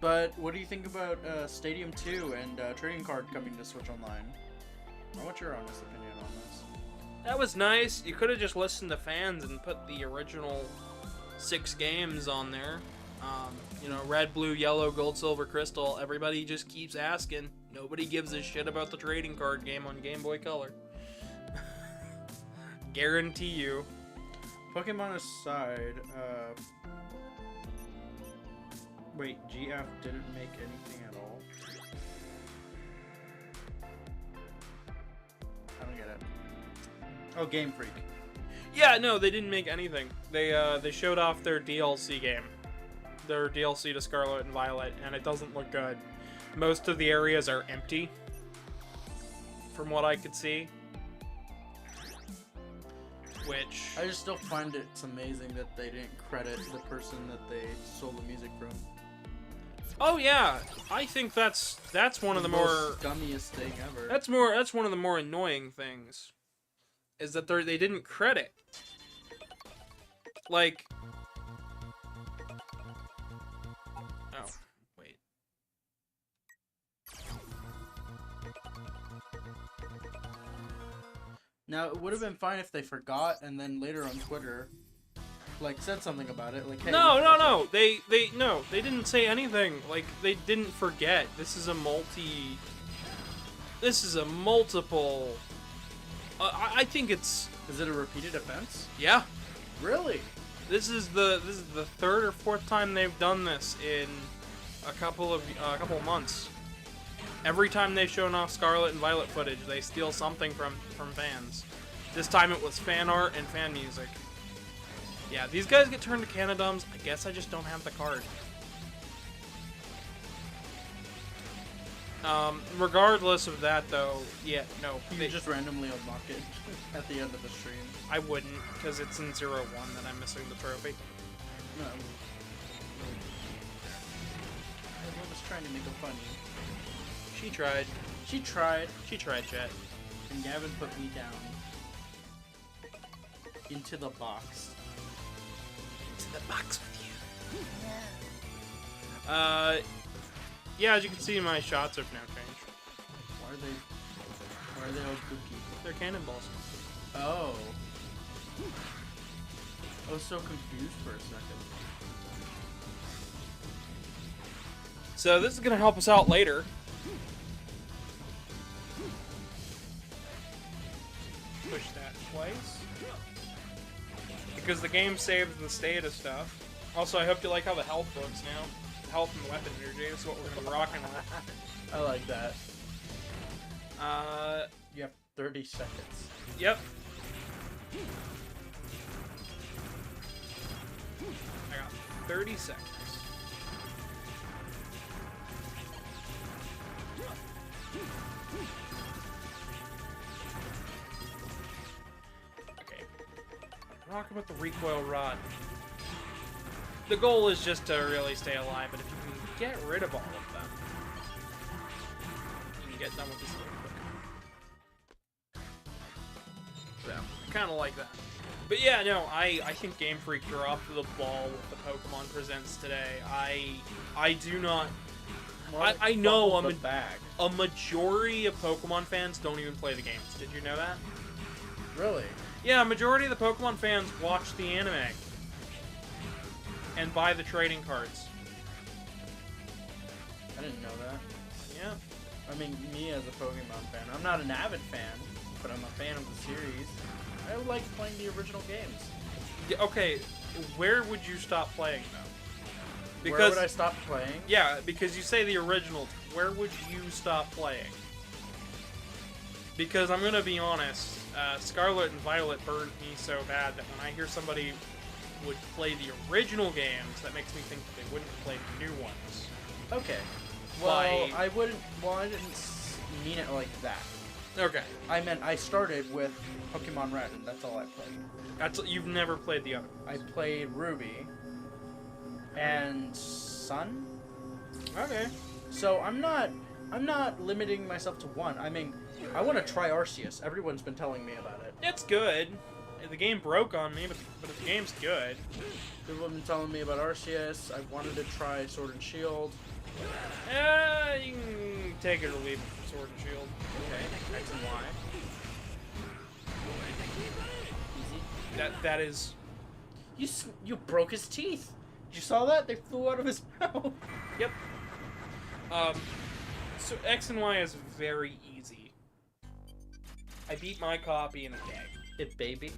Speaker 2: But what do you think about Stadium 2 and Trading Card coming to Switch Online? I want your honest opinion on this.
Speaker 1: That was nice. You could have just listened to fans and put the original 6 games on there. You know, red, blue, yellow, gold, silver, crystal. Everybody just keeps asking. Nobody gives a shit about the trading card game on Game Boy Color. Guarantee you.
Speaker 2: Pokemon aside, wait, GF didn't make anything at all? I don't get it. Oh, Game Freak.
Speaker 1: Yeah, no, they didn't make anything. They showed off their DLC game. Their DLC to Scarlet and Violet, and it doesn't look good. Most of the areas are empty, from what I could see. Which...
Speaker 2: I just still find it's amazing that they didn't credit the person that they stole the music from.
Speaker 1: Oh yeah, I think that's one of the more
Speaker 2: scummiest thing ever.
Speaker 1: that's one of the more annoying things, is that they didn't credit. Like, oh wait,
Speaker 2: Now, it would have been fine if they forgot and then later on Twitter, like, said something about it. Like, hey,
Speaker 1: No. They didn't say anything. Like, they didn't forget. This is a multiple. I think it's.
Speaker 2: Is it a repeated offense?
Speaker 1: Yeah.
Speaker 2: Really?
Speaker 1: This is the third or fourth time they've done this in a couple of months. Every time they've shown off Scarlet and Violet footage, they steal something from fans. This time it was fan art and fan music. Yeah, these guys get turned to Canadums. I guess I just don't have the card. Regardless of that, though, yeah, no.
Speaker 2: You just randomly unlock it at the end of the stream.
Speaker 1: I wouldn't, because it's in 0-1 that I'm missing the trophy.
Speaker 2: No. I was trying to make it funny.
Speaker 1: She tried.
Speaker 2: She tried.
Speaker 1: She tried, chat.
Speaker 2: And Gavin put me down. Into the box.
Speaker 1: Into the box with you. Yeah, as you can see, my shots have now changed.
Speaker 2: Why are they all kooky?
Speaker 1: They're cannonballs.
Speaker 2: Oh. I was so confused for a second.
Speaker 1: So this is gonna help us out later. Push that twice. Because the game saves the state of stuff. Also, I hope you like how the health looks now. Health and weapon energy is what we're gonna be rocking with.
Speaker 2: I like that. You have 30 seconds.
Speaker 1: Yep. I got 30 seconds. Okay. Talk about the recoil rod. The goal is just to really stay alive, but if you can get rid of all of them, you can get done with this really quick. So, I kind of like that. But yeah, no, I think Game Freak dropped the ball with the Pokemon Presents today. I do not... I know a majority of Pokemon fans don't even play the games. Did you know that?
Speaker 2: Really?
Speaker 1: Yeah, a majority of the Pokemon fans watch the anime. And buy the trading cards.
Speaker 2: I didn't know that.
Speaker 1: Yeah.
Speaker 2: I mean, me as a Pokemon fan, I'm not an avid fan, but I'm a fan of the series. I like playing the original games.
Speaker 1: Yeah, okay, where would you stop playing, though?
Speaker 2: Where would I stop playing?
Speaker 1: Yeah, because you say the original. Where would you stop playing? Because I'm gonna be honest, Scarlet and Violet burned me so bad that when I hear somebody would play the original games, that makes me think that they wouldn't play the new ones.
Speaker 2: Okay. Well, I wouldn't. Well, I didn't mean it like that.
Speaker 1: Okay.
Speaker 2: I meant I started with Pokemon Red, and that's all I played.
Speaker 1: You've never played the other
Speaker 2: I played Ruby and Sun.
Speaker 1: Okay.
Speaker 2: So I'm not limiting myself to one. I mean, I want to try Arceus. Everyone's been telling me about it.
Speaker 1: It's good. The game broke on me, but the game's good.
Speaker 2: People have been telling me about Arceus. I wanted to try Sword and Shield.
Speaker 1: You can take it or leave it from Sword and Shield.
Speaker 2: Okay, X and Y. Easy.
Speaker 1: That is...
Speaker 2: You broke his teeth. You saw that? They flew out of his mouth.
Speaker 1: Yep. So X and Y is very easy. I beat my copy in a day.
Speaker 2: Hit baby?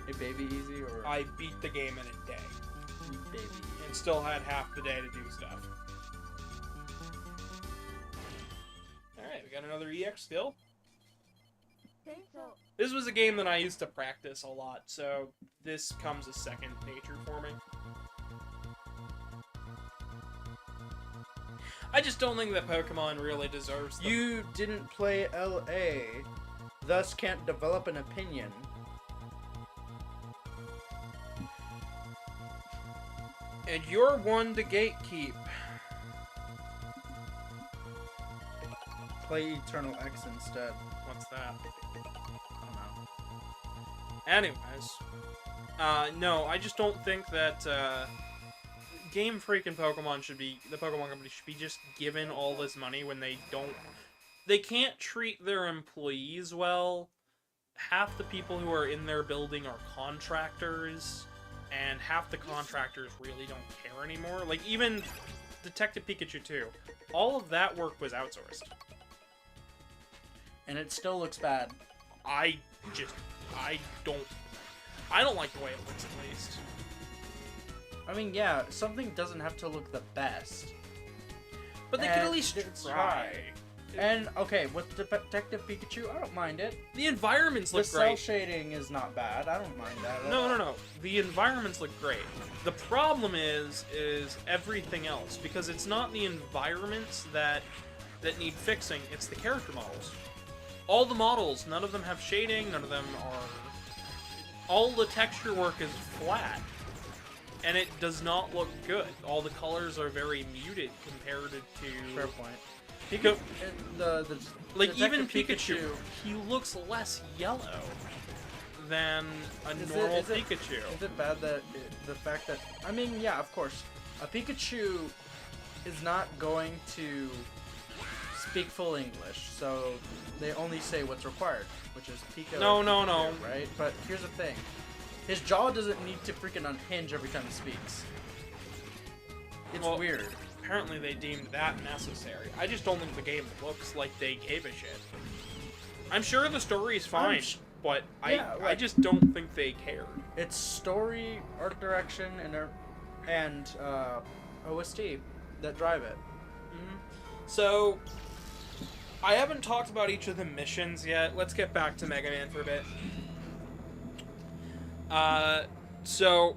Speaker 2: Hit baby easy, or...?
Speaker 1: I beat the game in a day.
Speaker 2: Baby.
Speaker 1: And still had half the day to do stuff. Alright, we got another EX still. This was a game that I used to practice a lot, so this comes as second nature for me. I just don't think that Pokemon really deserves them.
Speaker 2: You didn't play LA, thus can't develop an opinion.
Speaker 1: And you're one to gatekeep.
Speaker 2: Play Eternal X instead.
Speaker 1: What's that?
Speaker 2: I don't know.
Speaker 1: Anyways. No, I just don't think that, Game Freak and Pokemon should be, the Pokemon Company should be just given all this money when they don't, they can't treat their employees well, half the people who are in their building are contractors, and half the contractors really don't care anymore. Like, even Detective Pikachu 2, all of that work was outsourced.
Speaker 2: And it still looks bad.
Speaker 1: I don't like the way it looks, at least.
Speaker 2: I mean, yeah, something doesn't have to look the best.
Speaker 1: But they can at least try.
Speaker 2: And, okay, with Detective Pikachu, I don't mind it.
Speaker 1: The environments look
Speaker 2: great. The cell shading is not bad. I don't mind that.
Speaker 1: No. The environments look great. The problem is everything else. Because it's not the environments that need fixing, it's the character models. All the models, none of them have shading, none of them are... All the texture work is flat. And it does not look good. All the colors are very muted compared to...
Speaker 2: Fair point.
Speaker 1: Like, even Pikachu, he looks less yellow than a normal Pikachu.
Speaker 2: Is it bad that the fact that... I mean, yeah, of course. A Pikachu is not going to speak full English, so they only say what's required, which is Pika.
Speaker 1: No.
Speaker 2: Right? But here's the thing. His jaw doesn't need to freaking unhinge every time he speaks. It's weird.
Speaker 1: Apparently they deemed that necessary. I just don't think the game looks like they gave a shit. I'm sure the story is fine, but I just don't think they cared.
Speaker 2: It's story, art direction, and OST that drive it.
Speaker 1: Mm-hmm. So, I haven't talked about each of the missions yet. Let's get back to Mega Man for a bit. So,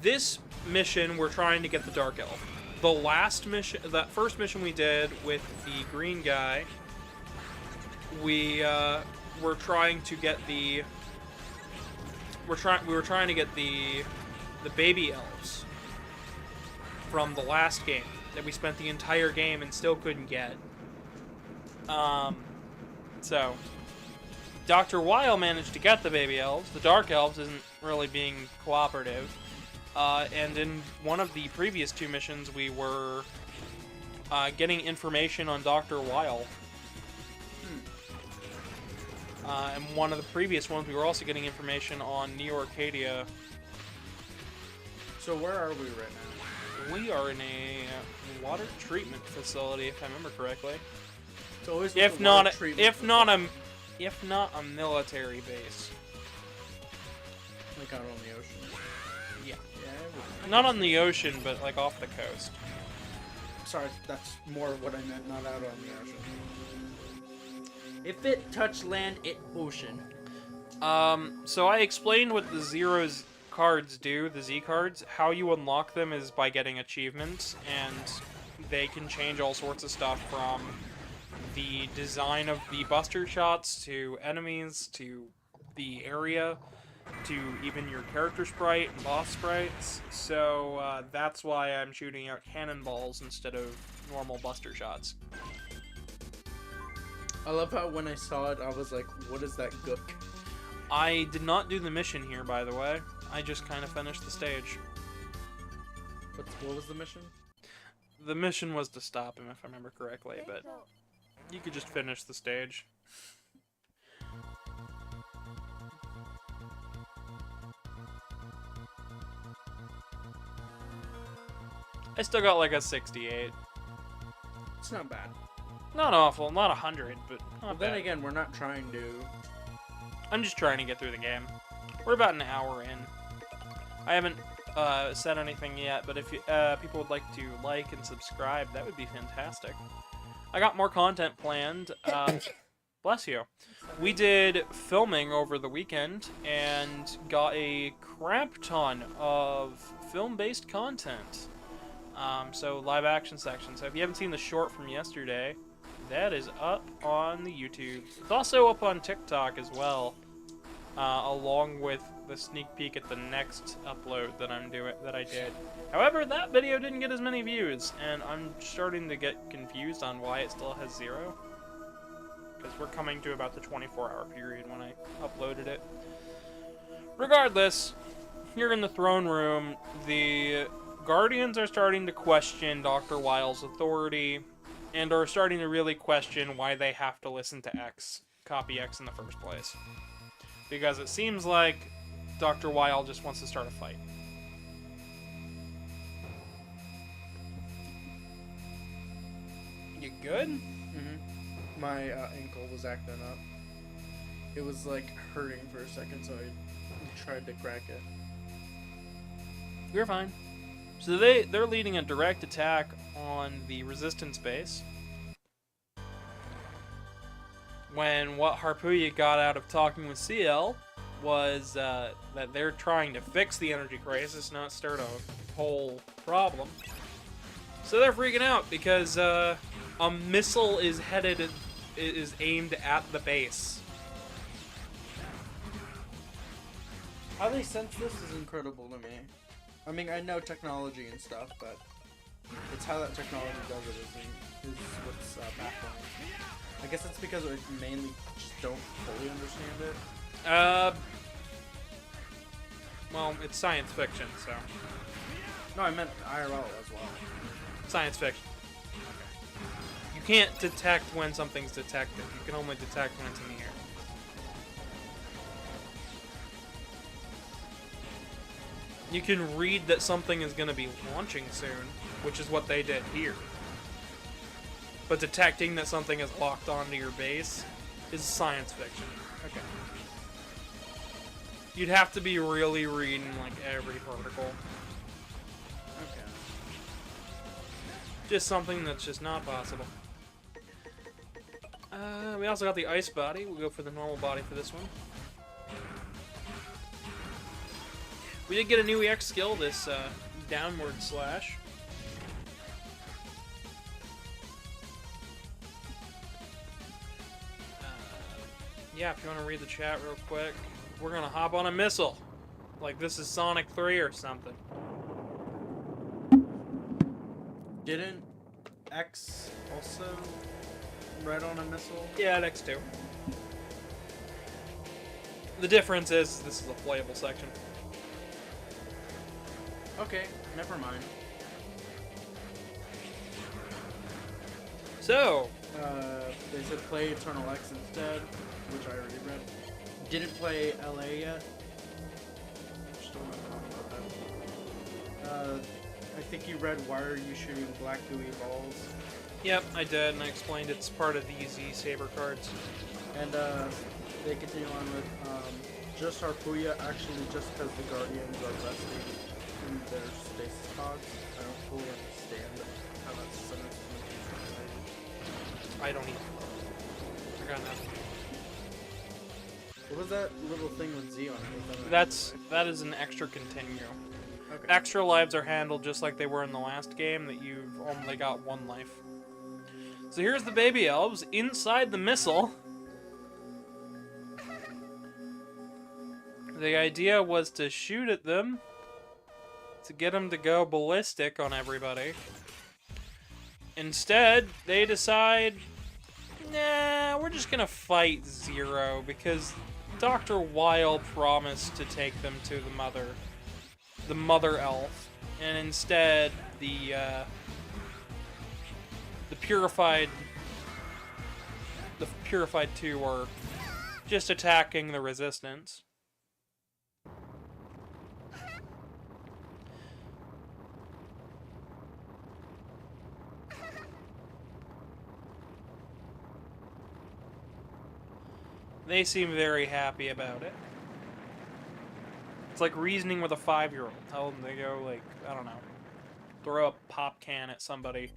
Speaker 1: this mission, we're trying to get the Dark Elf. The last mission, that first mission we did with the green guy, we were trying to get the... we were trying to get the baby elves from the last game that we spent the entire game and still couldn't get. So, Dr. Weil managed to get the baby elves. The Dark Elves isn't really being cooperative. And in one of the previous two missions, we were getting information on Dr. Weil. And one of the previous ones, we were also getting information on Neo Arcadia.
Speaker 2: So where are we right now?
Speaker 1: We are in a water treatment facility, if I remember correctly.
Speaker 2: It's always
Speaker 1: if not a military base.
Speaker 2: Like out on the ocean.
Speaker 1: Yeah. Not on the ocean, but like off the coast.
Speaker 2: Sorry, that's more what I meant, not out on the ocean. If it touched land, it ocean.
Speaker 1: So I explained what the Zero's cards do, the Z cards. How you unlock them is by getting achievements, and they can change all sorts of stuff from the design of the buster shots, to enemies, to the area, to even your character sprite and boss sprites. So that's why I'm shooting out cannonballs instead of normal buster shots.
Speaker 2: I love how when I saw it, I was like, what is that gook?
Speaker 1: I did not do the mission here, by the way. I just kind of finished the stage.
Speaker 2: What was the mission?
Speaker 1: The mission was to stop him, if I remember correctly, but you could just finish the stage. I still got like a 68.
Speaker 2: It's not bad.
Speaker 1: Not awful, not 100, but not bad.
Speaker 2: Then again, we're not trying to...
Speaker 1: I'm just trying to get through the game. We're about an hour in. I haven't said anything yet, but if people would like to like and subscribe, that would be fantastic. I got more content planned. Bless you. We did filming over the weekend and got a crap ton of film-based content. So live action section. So if you haven't seen the short from yesterday, that is up on the YouTube. It's also up on TikTok as well, along with the sneak peek at the next upload that I did. However, that video didn't get as many views, and I'm starting to get confused on why it still has 0. Because we're coming to about the 24-hour period when I uploaded it. Regardless, here in the throne room, the Guardians are starting to question Dr. Weil's authority, and are starting to really question why they have to listen to X, copy X in the first place. because it seems like Dr. Weil just wants to start a fight. You good?
Speaker 2: Mm-hmm. My ankle was acting up. It was like hurting for a second, so I tried to crack it.
Speaker 1: You're fine. So they're leading a direct attack on the resistance base. When what Harpuya got out of talking with CL was that they're trying to fix the energy crisis, not start a whole problem. So they're freaking out because a missile is aimed at the base.
Speaker 2: How they sense this is incredible to me. I mean, I know technology and stuff, but it's how that technology does it is what's baffling. I guess it's because we mainly just don't fully understand it.
Speaker 1: Well, it's science fiction, so.
Speaker 2: No, I meant IRL as well.
Speaker 1: Science fiction. You can't detect when something's detected. You can only detect when it's in the air. You can read that something is going to be launching soon, which is what they did here. But detecting that something is locked onto your base is science fiction.
Speaker 2: Okay.
Speaker 1: You'd have to be really reading, like, every particle.
Speaker 2: Okay.
Speaker 1: Just something that's just not possible. We also got the ice body. We'll go for the normal body for this one. We did get a new EX skill, this downward slash. Yeah, if you want to read the chat real quick, we're going to hop on a missile. Like this is Sonic 3 or something.
Speaker 2: Didn't X also ride on a missile?
Speaker 1: Yeah, X 2. The difference is this is a playable section.
Speaker 2: Okay, never mind.
Speaker 1: So,
Speaker 2: they said play Eternal X instead, which I already read. Didn't play LA yet. Still not talking about that. I think you read Why Are You Shooting Black Gooey Balls?
Speaker 1: yep, I did, and I explained it's part of the Z Saber cards.
Speaker 2: And they continue on with just Harpuya, actually just because the Guardians are resting in their stasis pods. I don't fully understand how that's sentence
Speaker 1: I don't even. I got nothing.
Speaker 2: What was that little thing with Z on it?
Speaker 1: That is an extra continue.
Speaker 2: Okay.
Speaker 1: Extra lives are handled just like they were in the last game, that you've only got one life. So here's the baby elves inside the missile. The idea was to shoot at them to get them to go ballistic on everybody. Instead, they decide, nah, we're just gonna fight Zero because Dr. Weil promised to take them to the mother elf, and instead the purified 2 are just attacking the resistance. They seem very happy about it. It's like reasoning with a 5-year-old. Tell them to go, like, I don't know, throw a pop can at somebody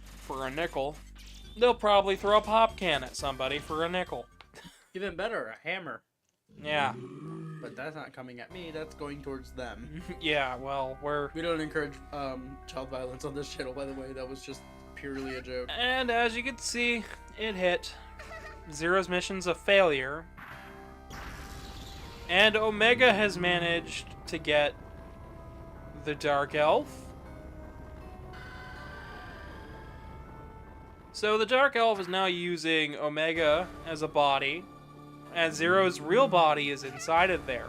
Speaker 1: for a nickel. They'll probably throw a pop can at somebody for a nickel.
Speaker 2: Even better, a hammer.
Speaker 1: Yeah.
Speaker 2: But that's not coming at me, that's going towards them.
Speaker 1: Yeah, well,
Speaker 2: We don't encourage child violence on this channel, by the way. That was just purely a joke.
Speaker 1: And as you can see, it hit. Zero's mission's a failure. And Omega has managed to get the Dark Elf. So the Dark Elf is now using Omega as a body, as Zero's real body is inside of there.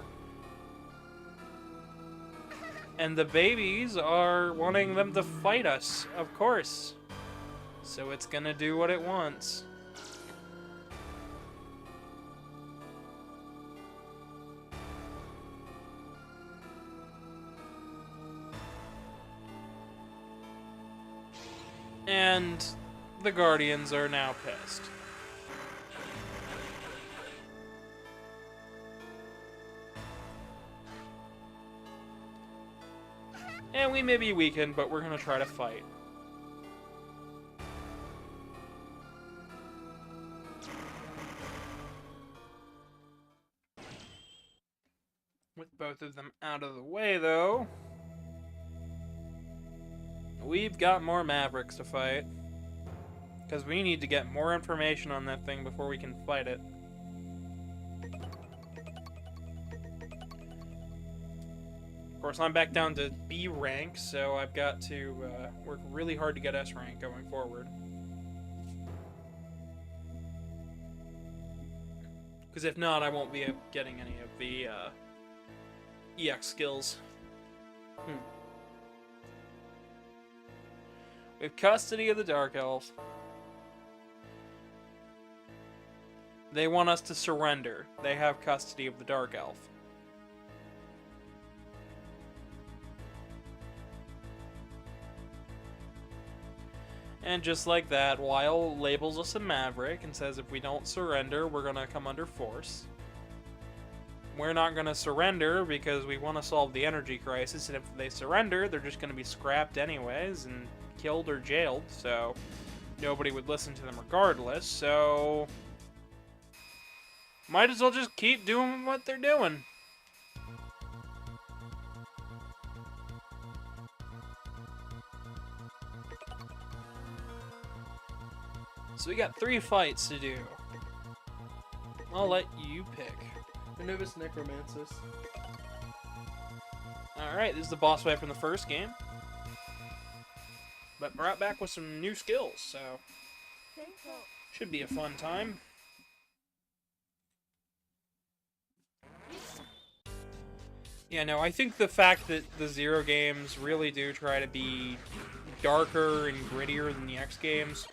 Speaker 1: And the babies are wanting them to fight us, of course. So it's gonna do what it wants. And the Guardians are now pissed. And we may be weakened, but we're gonna try to fight. With both of them out of the way, though, we've got more Mavericks to fight. Because we need to get more information on that thing before we can fight it. Of course, I'm back down to B rank, so I've got to work really hard to get S rank going forward. Because if not, I won't be getting any of the EX skills. We have custody of the Dark Elves. They want us to surrender. They have custody of the Dark Elf. And just like that, Weil labels us a Maverick and says if we don't surrender, we're gonna come under force. We're not gonna surrender because we want to solve the energy crisis, and if they surrender, they're just gonna be scrapped anyways and killed or jailed, so nobody would listen to them regardless, so might as well just keep doing what they're doing. So we got 3 fights to do. I'll let you pick.
Speaker 2: Anubis Necromancis.
Speaker 1: Alright, this is the boss fight from the first game. But brought back with some new skills, so should be a fun time. Yeah, no, I think the fact that the Zero games really do try to be darker and grittier than the X games,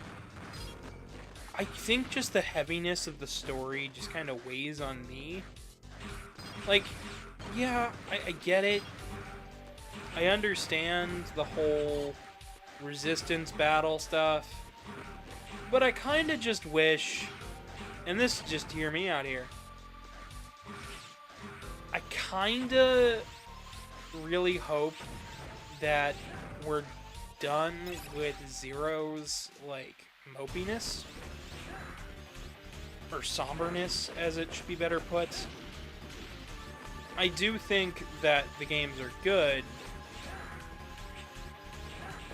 Speaker 1: I think just the heaviness of the story just kind of weighs on me. Like, yeah, I get it. I understand the whole resistance battle stuff. But I kind of just wish, and this, just hear me out here, I kind of really hope that we're done with Zero's, like, mopiness. Or somberness, as it should be better put. I do think that the games are good,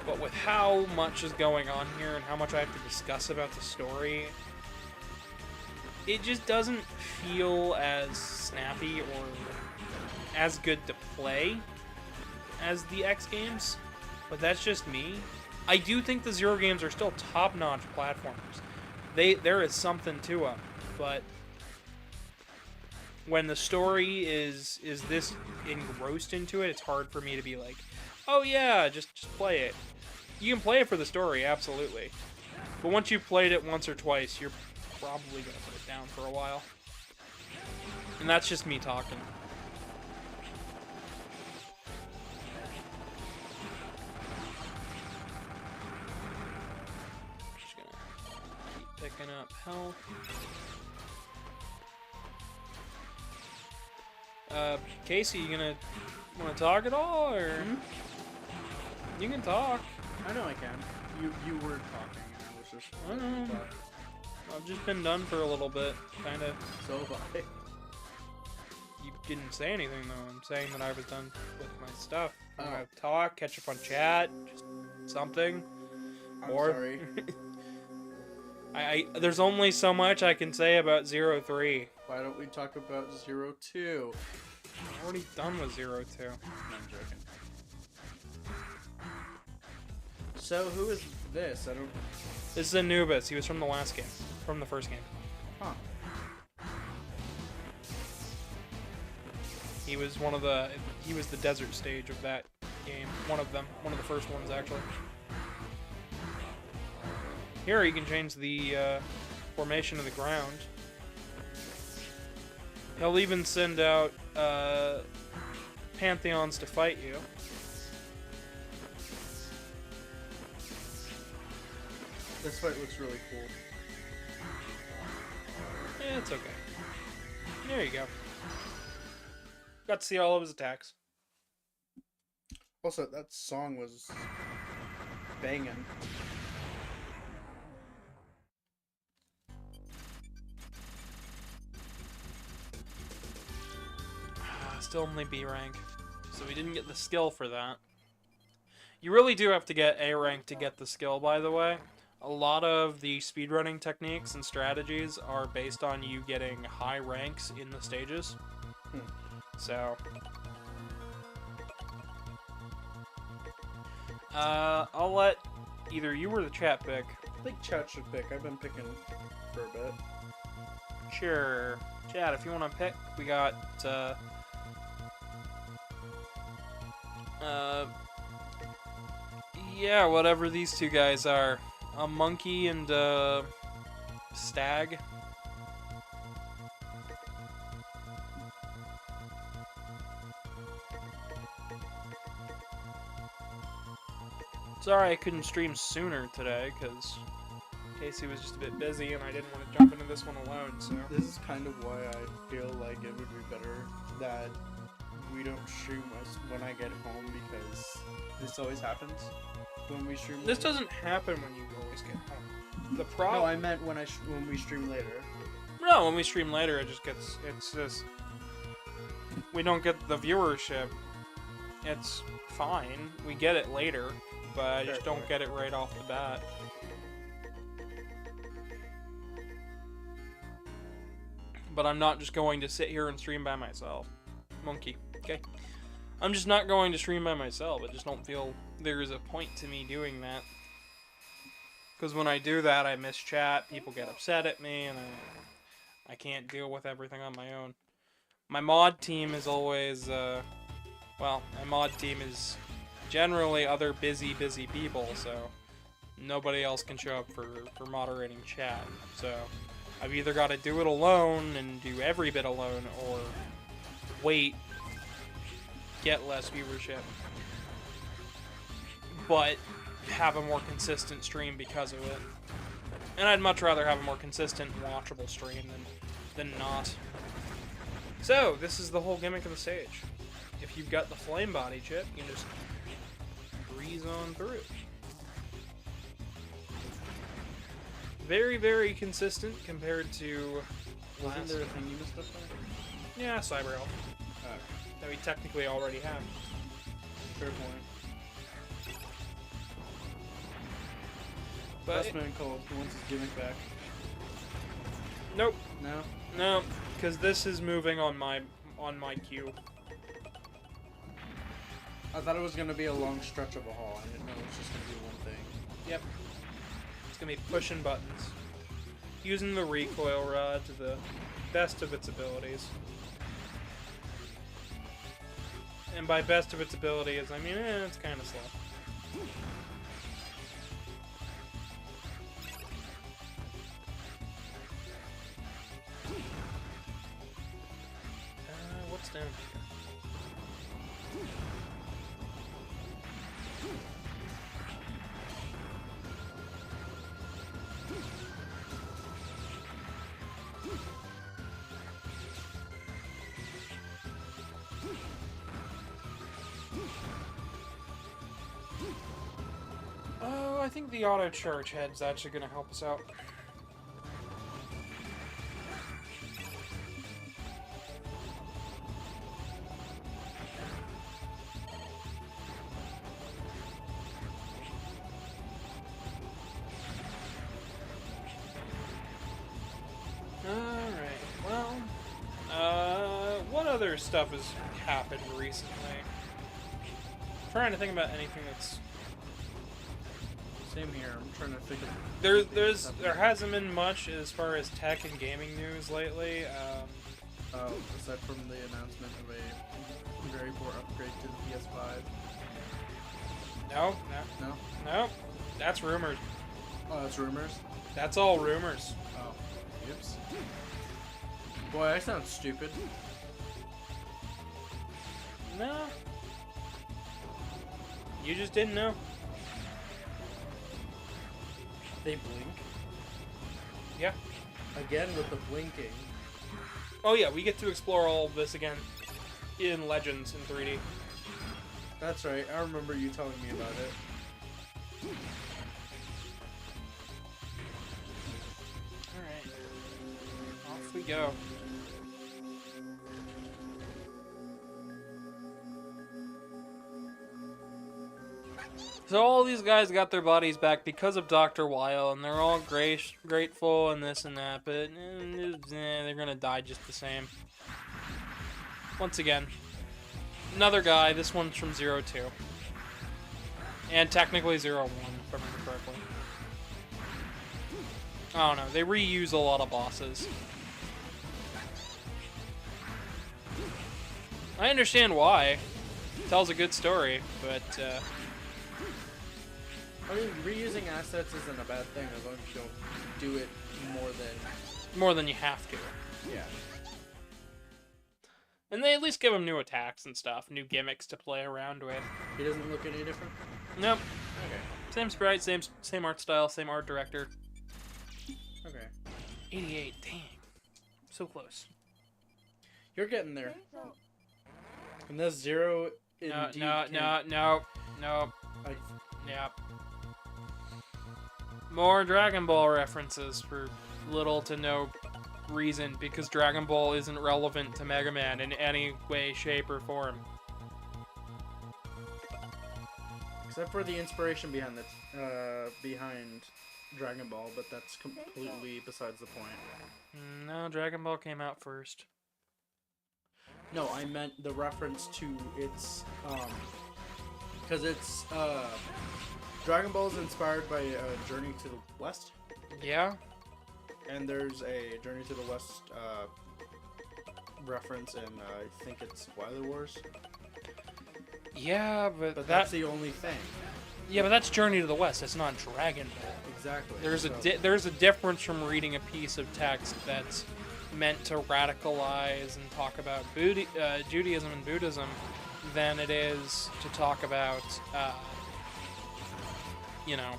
Speaker 1: but with how much is going on here and how much I have to discuss about the story, it just doesn't feel as snappy or as good to play as the X games, but that's just me. I do think the Zero games are still top-notch platformers. There is something to them, but when the story is this engrossed into it, it's hard for me to be like, oh yeah, just play it. You can play it for the story, absolutely. But once you've played it once or twice, you're probably going to put it down for a while. And that's just me talking. Just going to keep picking up health. Casey, you want to talk at all, or you can talk?
Speaker 2: I know I can. You were talking, and I was just.
Speaker 1: I don't know. I've just been done for a little bit, kind of.
Speaker 2: So have I.
Speaker 1: You didn't say anything though. I'm saying that I was done with my stuff.
Speaker 2: Oh.
Speaker 1: I'm gonna talk, catch up on chat, just something.
Speaker 2: I'm
Speaker 1: Or
Speaker 2: sorry.
Speaker 1: There's only so much I can say about 03.
Speaker 2: Why don't we talk about 02?
Speaker 1: I'm already done with 02.
Speaker 2: No, I'm joking. So who is this? I don't.
Speaker 1: This is Anubis. He was from the last game, from the first game.
Speaker 2: Huh.
Speaker 1: He was he was the desert stage of that game. One of them. One of the first ones, actually. Here you can change the formation of the ground. He'll even send out Pantheons to fight you.
Speaker 2: This fight looks really cool.
Speaker 1: Yeah, it's okay. There you go. Got to see all of his attacks.
Speaker 2: Also, that song was banging.
Speaker 1: Still only B rank. So we didn't get the skill for that. You really do have to get A rank to get the skill, by the way. A lot of the speedrunning techniques and strategies are based on you getting high ranks in the stages. So... I'll let either you or the chat pick.
Speaker 2: I think chat should pick. I've been picking for a bit.
Speaker 1: Sure. Chat, if you want to pick, we got, yeah, whatever these two guys are. A monkey and a stag. Sorry I couldn't stream sooner today, because Casey was just a bit busy and I didn't want to jump into this one alone, so...
Speaker 2: This is kind of why I feel like it would be better that we don't stream us when I get home, because this always happens when we stream.
Speaker 1: This doesn't happen when you always get home. The
Speaker 2: No,
Speaker 1: problem...
Speaker 2: I meant when we stream later.
Speaker 1: No, when we stream later, it just gets... It's just... We don't get the viewership. It's fine. We get it later, but I just don't get it right off the bat. But I'm not just going to sit here and stream by myself. Monkey, okay? I'm just not going to stream by myself. I just don't feel there's a point to me doing that. Because when I do that, I miss chat, people get upset at me, and I can't deal with everything on my own. My mod team is always, well, my mod team is generally other busy people, so nobody else can show up for moderating chat. So I've either got to do it alone and do every bit alone, or wait, get less viewership, but have a more consistent stream because of it. And I'd much rather have a more consistent and watchable stream than not. So, this is the whole gimmick of the stage. If you've got the flame body chip, you can just breeze on through. Very, very consistent compared to
Speaker 2: Wasn't
Speaker 1: last.
Speaker 2: there a thing you missed up on?
Speaker 1: Yeah, Cyber Elf. That we technically already have.
Speaker 2: Fair point.
Speaker 1: But
Speaker 2: Freshman called. He wants his gimmick back.
Speaker 1: nope,
Speaker 2: No?
Speaker 1: no, because this is moving on my queue.
Speaker 2: I thought it was gonna be a long stretch of a haul. I didn't know it was just gonna be one thing.
Speaker 1: Yep. It's gonna be pushing buttons. Using the recoil rod to the best of its abilities. And by best of its abilities, I mean, it's kind of slow. What's down here? Oh, I think the auto charge head's actually going to help us out. Alright, well, what other stuff has happened recently? I'm trying to think about anything that's...
Speaker 2: Same here. I'm trying to think of...
Speaker 1: There hasn't been much as far as tech and gaming news lately.
Speaker 2: Aside from the announcement of a very poor upgrade to the PS5.
Speaker 1: No. That's rumors.
Speaker 2: Oh, that's rumors?
Speaker 1: That's all rumors.
Speaker 2: Oh. Oops. Boy, that sounds stupid.
Speaker 1: No. You just didn't know.
Speaker 2: They blink.
Speaker 1: Yeah.
Speaker 2: Again with the blinking.
Speaker 1: Oh yeah, we get to explore all of this again in Legends in 3D.
Speaker 2: That's right. I remember you telling me about it.
Speaker 1: Alright. Off we go. So all these guys got their bodies back because of Dr. Weil, and they're all grateful and this and that, but they're gonna die just the same. Once again, another guy. This one's from 02. And technically 01, if I remember correctly. I don't know. They reuse a lot of bosses. I understand why. It tells a good story, but
Speaker 2: I mean, reusing assets isn't a bad thing as long as you don't do it
Speaker 1: more than you have to.
Speaker 2: Yeah.
Speaker 1: And they at least give him new attacks and stuff, new gimmicks to play around with.
Speaker 2: He doesn't look any different?
Speaker 1: Nope.
Speaker 2: Okay.
Speaker 1: Same sprite, same art style, same art director.
Speaker 2: Okay.
Speaker 1: 88, dang. So close.
Speaker 2: You're getting there. And that's 0 in
Speaker 1: No.
Speaker 2: I,
Speaker 1: Yep. More Dragon Ball references for little to no reason, because Dragon Ball isn't relevant to Mega Man in any way, shape, or form.
Speaker 2: except for the inspiration behind behind Dragon Ball, but that's completely besides the point.
Speaker 1: No, Dragon Ball came out first.
Speaker 2: No, I meant the reference to its, because it's, Dragon Ball is inspired by Journey to the West.
Speaker 1: Yeah?
Speaker 2: And there's a Journey to the West, reference in, I think it's Twilight Wars.
Speaker 1: Yeah, but
Speaker 2: That's the only thing.
Speaker 1: Yeah, but that's Journey to the West. It's not Dragon Ball.
Speaker 2: Exactly.
Speaker 1: There's a difference from reading a piece of text that's meant to radicalize and talk about Judaism and Buddhism than it is to talk about, you know,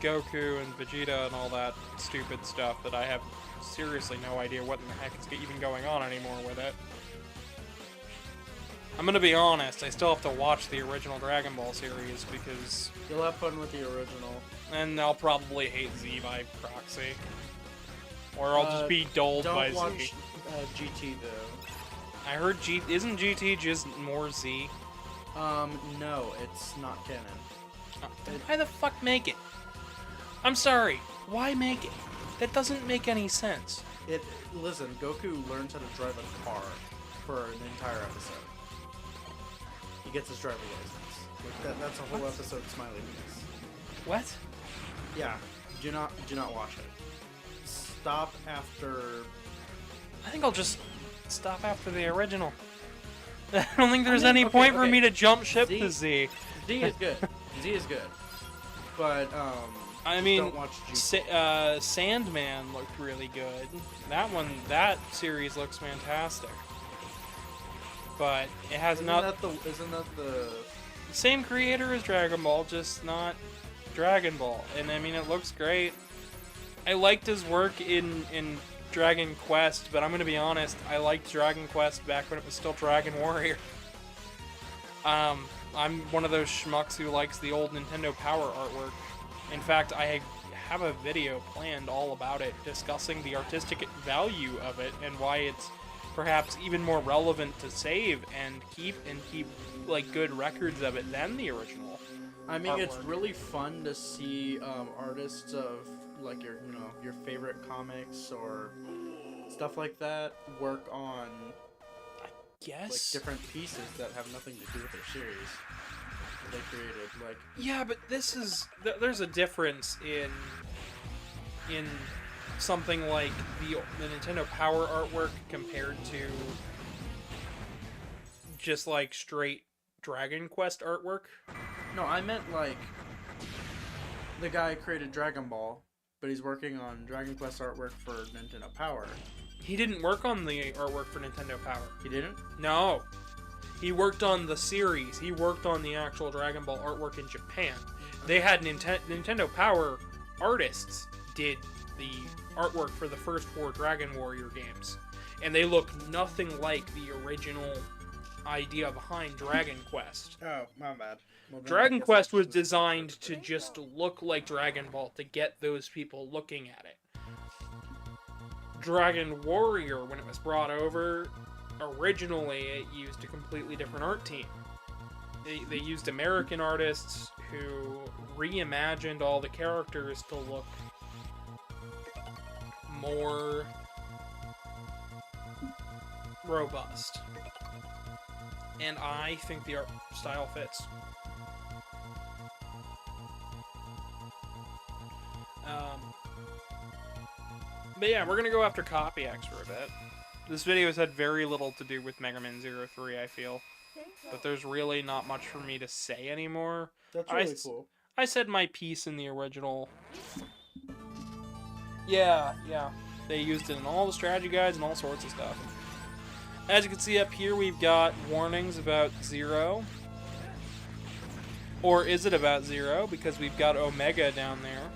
Speaker 1: Goku and Vegeta and all that stupid stuff that I have seriously no idea what in the heck is even going on anymore with it. I'm gonna be honest, I still have to watch the original Dragon Ball series because...
Speaker 2: You'll have fun with the original.
Speaker 1: And I'll probably hate Z by proxy. Or I'll just be dulled by
Speaker 2: Don't watch
Speaker 1: Z.
Speaker 2: GT, though.
Speaker 1: I heard isn't GT just more Z?
Speaker 2: No, it's not canon.
Speaker 1: Why the fuck make it? I'm sorry, why make it? That doesn't make any sense.
Speaker 2: Listen, Goku learns how to drive a car for an entire episode. He gets his driver's license. Like that's a whole episode of Smiley Face.
Speaker 1: What?
Speaker 2: Yeah, do not watch it. Stop after...
Speaker 1: I think I'll just stop after the original. I don't think there's any point for me to jump ship to Z.
Speaker 2: Z is good. Z is good. But,
Speaker 1: I mean,
Speaker 2: don't watch GT.
Speaker 1: Sandman looked really good. That series looks fantastic. But it has
Speaker 2: Isn't that the
Speaker 1: same creator as Dragon Ball, just not Dragon Ball. And I mean, it looks great. I liked his work in Dragon Quest, but I'm gonna be honest, I liked Dragon Quest back when it was still Dragon Warrior. I'm one of those schmucks who likes the old Nintendo Power artwork. In fact, I have a video planned all about it, discussing the artistic value of it and why it's perhaps even more relevant to save and keep like good records of it than the original.
Speaker 2: I mean,
Speaker 1: artwork.
Speaker 2: It's really fun to see artists of like your favorite comics or stuff like that work on like different pieces that have nothing to do with their series that they created. Like,
Speaker 1: yeah, but there's a difference in something like the Nintendo Power artwork compared to just like straight Dragon Quest artwork.
Speaker 2: no, I meant like the guy who created Dragon Ball, but he's working on Dragon Quest artwork for Nintendo Power.
Speaker 1: He didn't work on the artwork for Nintendo Power.
Speaker 2: He didn't?
Speaker 1: No. He worked on the series. He worked on the actual Dragon Ball artwork in Japan. they had Nintendo Power artists did the artwork for the first 4 Dragon Warrior games, and they look nothing like the original idea behind Dragon Quest.
Speaker 2: Oh, my bad. Well, then I
Speaker 1: Dragon
Speaker 2: guess
Speaker 1: Quest
Speaker 2: I
Speaker 1: was
Speaker 2: should-
Speaker 1: designed to just look like Dragon Ball to get those people looking at it. Dragon Warrior, when it was brought over, originally it used a completely different art team. They used American artists who reimagined all the characters to look more robust. And I think the art style fits. But yeah, we're gonna go after Copy X for a bit. This video has had very little to do with Mega Man 03, I feel. But there's really not much for me to say anymore.
Speaker 2: That's
Speaker 1: I
Speaker 2: really
Speaker 1: s-
Speaker 2: cool.
Speaker 1: I said my piece in the original. Yeah. They used it in all the strategy guides and all sorts of stuff. As you can see up here, we've got warnings about Zero. Or is it about Zero? Because we've got Omega down there.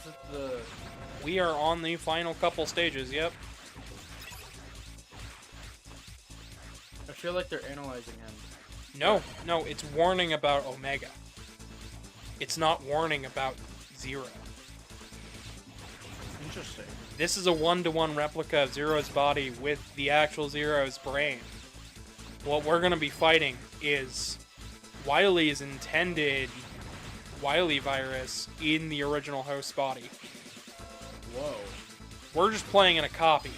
Speaker 2: Is it the...
Speaker 1: We are on the final couple stages, yep.
Speaker 2: I feel like they're analyzing him.
Speaker 1: No, it's warning about Omega. It's not warning about Zero.
Speaker 2: Interesting.
Speaker 1: This is a 1-to-1 replica of Zero's body with the actual Zero's brain. What we're going to be fighting is Wily's intended Wily virus in the original host's body.
Speaker 2: Whoa.
Speaker 1: We're just playing in a copy.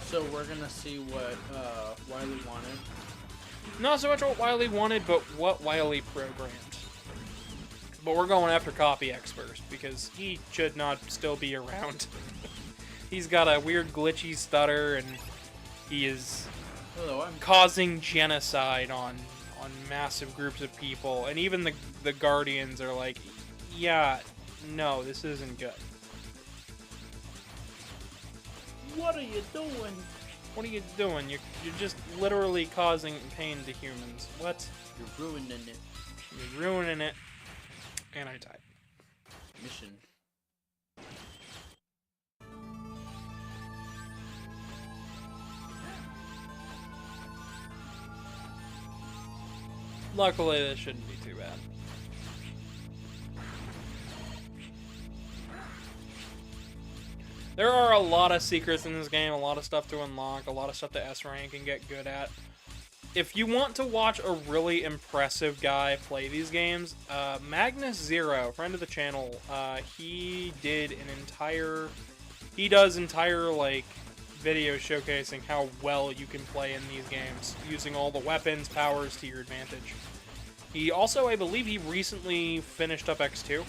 Speaker 2: So we're gonna see what Wily wanted.
Speaker 1: Not so much what Wily wanted, but what Wily programmed. But we're going after Copy X first, because he should not still be around. He's got a weird glitchy stutter, and he is
Speaker 2: Hello, I'm...
Speaker 1: causing genocide on massive groups of people. And even the Guardians are like, yeah, no, this isn't good.
Speaker 2: What are you doing?
Speaker 1: What are you doing? You're just literally causing pain to humans. What?
Speaker 2: You're ruining it.
Speaker 1: You're ruining it. And I died.
Speaker 2: Mission.
Speaker 1: Luckily, this shouldn't be too bad. There are a lot of secrets in this game, a lot of stuff to unlock, a lot of stuff to S rank and get good at. If you want to watch a really impressive guy play these games, Magnus Zero, friend of the channel, he does entire like videos showcasing how well you can play in these games, using all the weapons, powers to your advantage. He also, I believe, he recently finished up X2.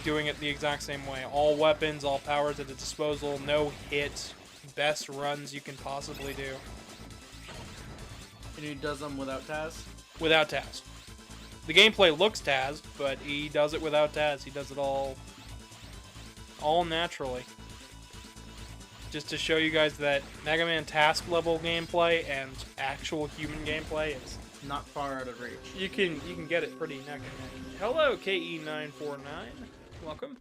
Speaker 1: Doing it the exact same way. All weapons, all powers at his disposal, no hit, best runs you can possibly do.
Speaker 2: And he does them without Taz?
Speaker 1: Without Taz. The gameplay looks Taz, but he does it without Taz. He does it all naturally. Just to show you guys that Mega Man task level gameplay and actual human gameplay is
Speaker 2: Not far out of reach.
Speaker 1: you can get it pretty neck and neck. Hello, KE949. Welcome.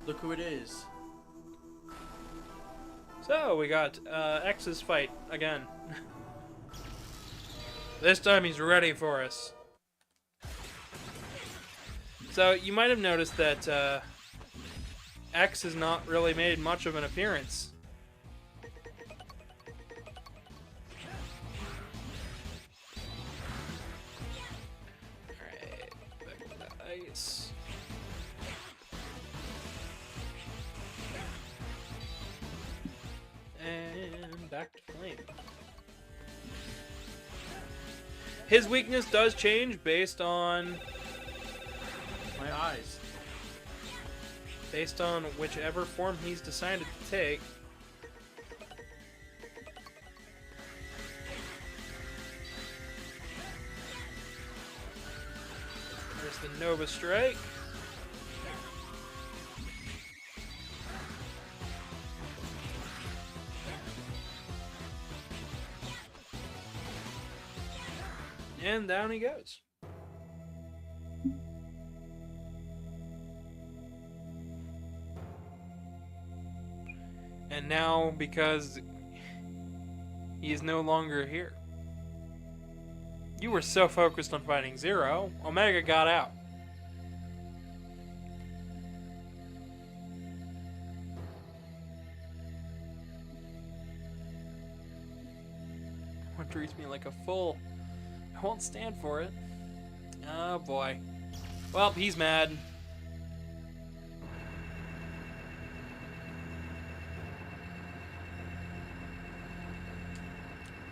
Speaker 2: Look who it is.
Speaker 1: So, we got X's fight again. This time he's ready for us. So, you might have noticed that X has not really made much of an appearance. Alright, back to the ice. And back to flame. His weakness does change based on
Speaker 2: My eyes.
Speaker 1: whichever form he's decided to take. There's the Nova Strike. And down he goes. And now, because he is no longer here. You were so focused on fighting Zero, Omega got out. One treats me like a fool. I won't stand for it. Oh boy. Well, he's mad.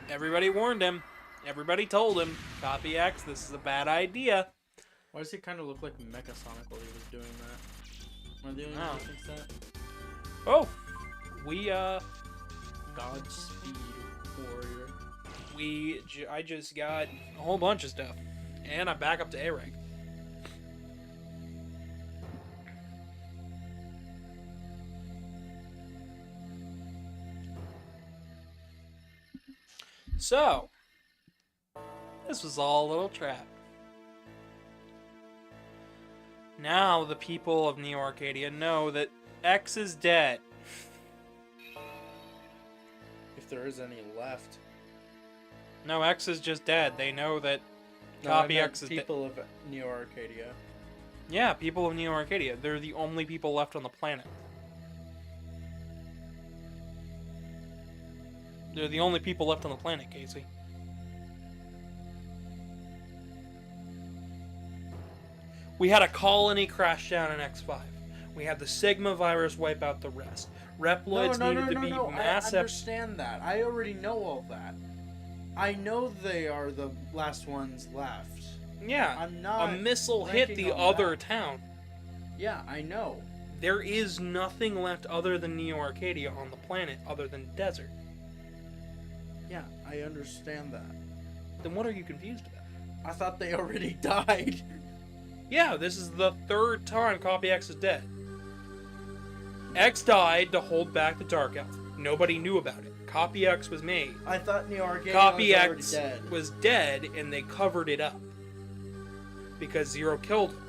Speaker 1: Everybody warned him. Everybody told him. Copy X, this is a bad idea.
Speaker 2: Why does he kind of look like Mecha Sonic while he was doing that? Am I the only one who thinks that?
Speaker 1: Oh!
Speaker 2: Godspeed, warrior.
Speaker 1: I just got a whole bunch of stuff. And I'm back up to A rank. So, this was all a little trap. Now the people of Neo Arcadia know that X is dead.
Speaker 2: If there is any left.
Speaker 1: No, X is just dead. They know that
Speaker 2: No,
Speaker 1: Copy
Speaker 2: I meant
Speaker 1: X is dead.
Speaker 2: people of Neo Arcadia.
Speaker 1: Yeah, people of Neo Arcadia. They're the only people left on the planet. They're the only people left on the planet, Casey. We had a colony crash down in X5. We had the Sigma virus wipe out the rest. Reploids needed to be mass.
Speaker 2: I understand that. I already know all that. I know they are the last ones left.
Speaker 1: Yeah,
Speaker 2: I'm not.
Speaker 1: a missile hit
Speaker 2: ranking
Speaker 1: the
Speaker 2: on
Speaker 1: other
Speaker 2: that.
Speaker 1: town.
Speaker 2: Yeah, I know.
Speaker 1: There is nothing left other than Neo Arcadia on the planet other than desert.
Speaker 2: Yeah, I understand that.
Speaker 1: Then what are you confused about?
Speaker 2: I thought they already died.
Speaker 1: Yeah, this is the third time Copy X is dead. X died to hold back the Dark Elf. Nobody knew about it. Copy X was made.
Speaker 2: I thought Neo Arcadia
Speaker 1: Copy
Speaker 2: was already
Speaker 1: X
Speaker 2: dead.
Speaker 1: was dead, and they covered it up. Because Zero killed him.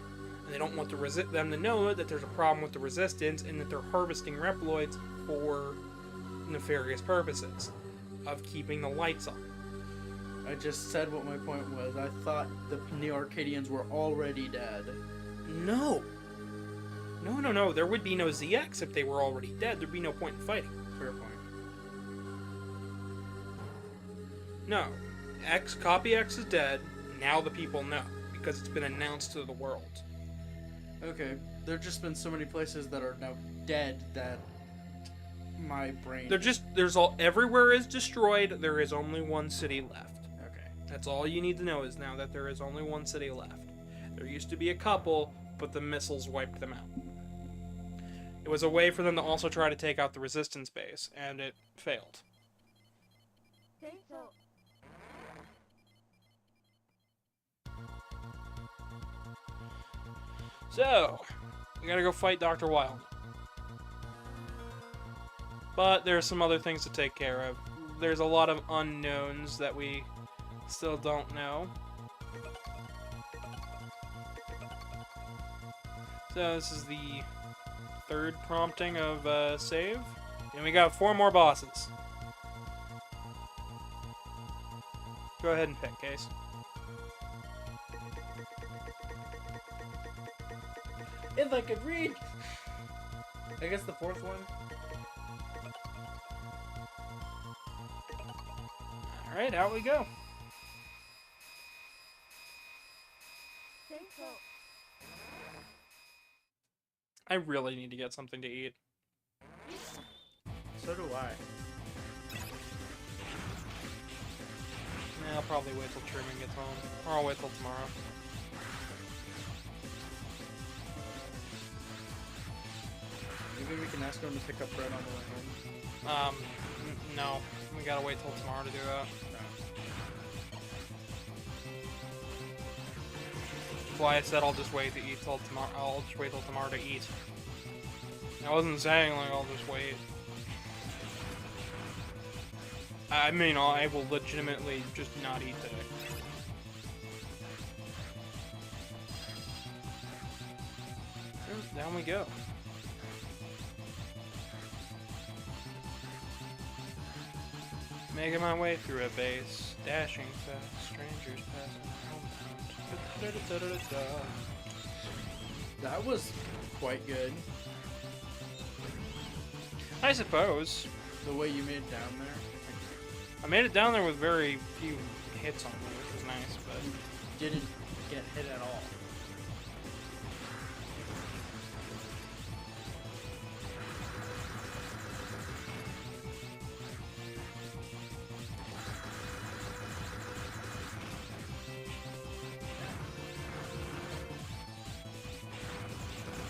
Speaker 1: And they don't want them to know that there's a problem with the Resistance, and that they're harvesting Reploids for nefarious purposes. Of keeping the lights on.
Speaker 2: I just said what my point was. I thought the Neo Arcadians were already dead.
Speaker 1: No. No. There would be no ZX if they were already dead. There'd be no point in fighting.
Speaker 2: Fair point.
Speaker 1: No. Copy X is dead. Now the people know. Because it's been announced to the world.
Speaker 2: Okay. There've just been so many places that are now dead that my brain...
Speaker 1: Everywhere is destroyed. There is only one city left.
Speaker 2: Okay.
Speaker 1: That's all you need to know is now that there is only one city left. There used to be a couple, but the missiles wiped them out. It was a way for them to also try to take out the Resistance base, and it failed. So, we gotta go fight Dr. Wild. But there's some other things to take care of. There's a lot of unknowns that we still don't know. So this is the third prompting of save. And we got 4 more bosses. Go ahead and pick, Case.
Speaker 2: If I could read! I guess the fourth one?
Speaker 1: Alright, out we go. I really need to get something to eat.
Speaker 2: So do I.
Speaker 1: I'll probably wait till Truman gets home. Or I'll wait till tomorrow.
Speaker 2: Maybe we can ask him to pick up bread on the way home.
Speaker 1: No. We gotta wait till tomorrow to do that. Why I said I'll just wait to eat till tomorrow. I'll just wait till tomorrow to eat. I wasn't saying like I'll just wait. I mean, I will legitimately just not eat today. down we go. Making my way through a base, dashing fast, strangers passing compound.
Speaker 2: That was quite good.
Speaker 1: I suppose.
Speaker 2: The way you made it down there.
Speaker 1: I made it down there with very few hits on me, which was nice, but...
Speaker 2: Didn't get hit at all.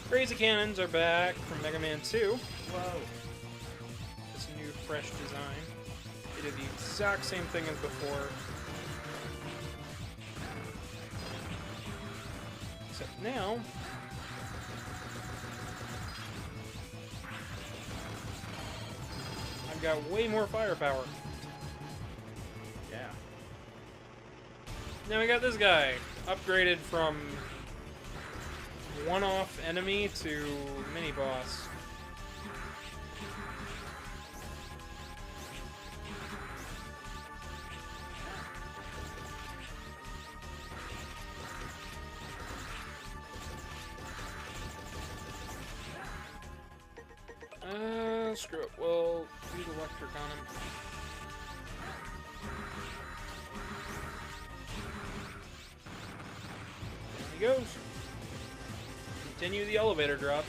Speaker 1: Crazy Cannons are back from Mega Man 2.
Speaker 2: Whoa.
Speaker 1: This new, fresh design. They did the exact same thing as before. Except now... I've got way more firepower.
Speaker 2: Yeah.
Speaker 1: Now we got this guy, upgraded from one-off enemy to mini-boss. Screw it. We'll use electric on him. There he goes. Continue the elevator drop.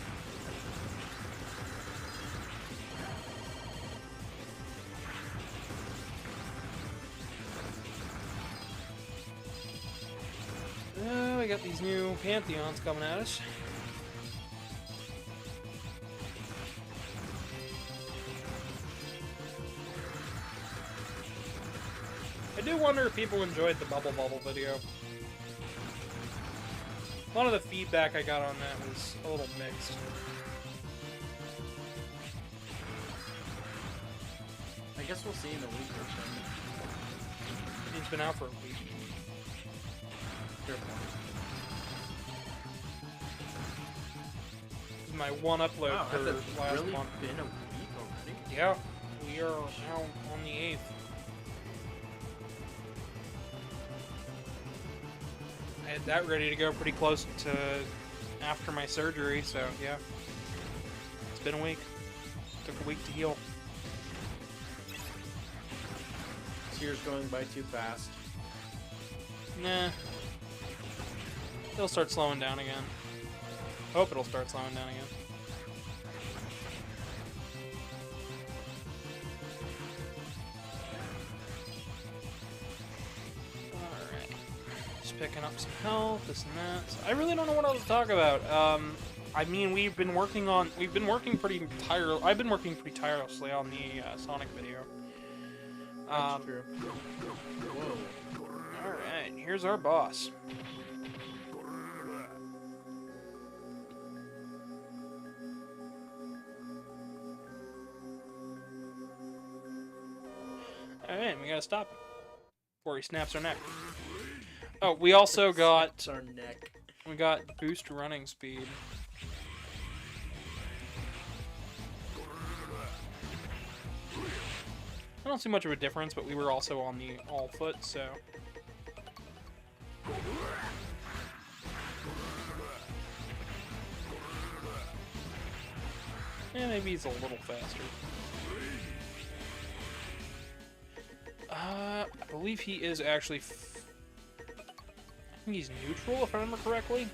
Speaker 1: We got these new Pantheons coming at us. I do wonder if people enjoyed the Bubble Bubble video. A lot of the feedback I got on that was a little mixed.
Speaker 2: I guess we'll see in a week or so.
Speaker 1: It's been out for a week.
Speaker 2: Fair point.
Speaker 1: This is my one upload
Speaker 2: Wow,
Speaker 1: for
Speaker 2: has it
Speaker 1: last
Speaker 2: really
Speaker 1: month.
Speaker 2: been a week already?
Speaker 1: Yeah, we are now on the 8th. I had that ready to go pretty close to after my surgery, so yeah. It's been a week. Took a week to heal.
Speaker 2: This year's going by too fast.
Speaker 1: Nah. It'll start slowing down again. Hope it'll start slowing down again. Alright. Just picking up some health, this and that. So I really don't know what else to talk about. I mean, I've been working pretty tirelessly on the Sonic video.
Speaker 2: That's true. Whoa.
Speaker 1: Alright, here's our boss. Alright, we gotta stop him before he snaps our neck. Oh, we also got
Speaker 2: It's our neck.
Speaker 1: we got boost running speed. I don't see much of a difference, but we were also on the all foot, so. Yeah, maybe he's a little faster. I believe he is actually. I think he's neutral, if I remember correctly.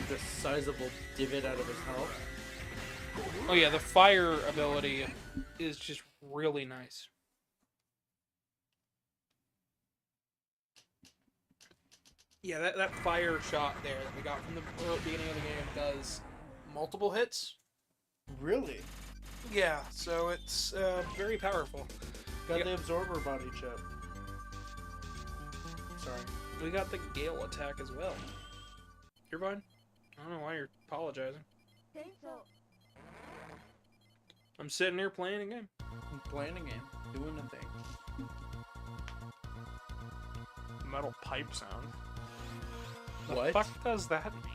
Speaker 2: The sizable divot out of his health.
Speaker 1: Oh yeah, the fire ability is just really nice. Yeah, that fire shot there that we got from the beginning of the game does multiple hits.
Speaker 2: Really?
Speaker 1: Yeah, so it's very powerful.
Speaker 2: Got
Speaker 1: Yeah.
Speaker 2: the absorber body chip. Sorry.
Speaker 1: We got the Gale attack as well. You're fine. I don't know why you're apologizing. I'm sitting here playing a game.
Speaker 2: I'm playing a game, doing a thing.
Speaker 1: metal pipe sound. The
Speaker 2: What?
Speaker 1: fuck does that mean?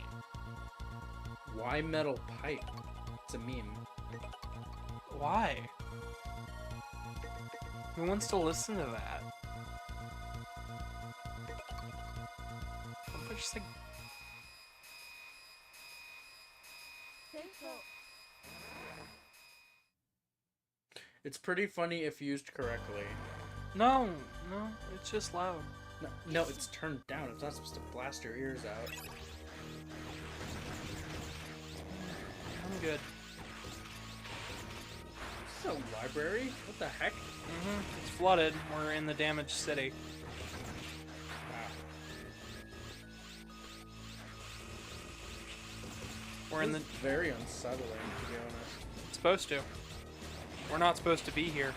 Speaker 2: Why metal pipe? It's a meme.
Speaker 1: Why? Who wants to listen to that? I'm just like...
Speaker 2: It's pretty funny if used correctly.
Speaker 1: No, it's just loud.
Speaker 2: No, it's turned down. It's not supposed to blast your ears out.
Speaker 1: I'm good.
Speaker 2: This is a library? What the heck?
Speaker 1: It's flooded. We're in the damaged city.
Speaker 2: Wow.
Speaker 1: We're in the...
Speaker 2: Very unsettling, to be honest.
Speaker 1: It's supposed to. We're not supposed to be here.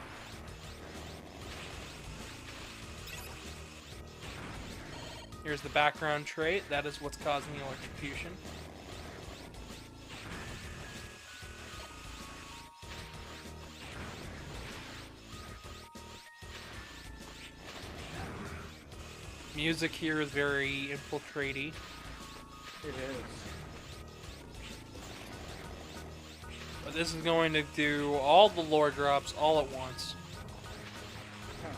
Speaker 1: Here's the background trait. That is what's causing the electrocution. Music here is very infiltrate-y.
Speaker 2: It is.
Speaker 1: But this is going to do all the lore drops all at once.
Speaker 2: Huh.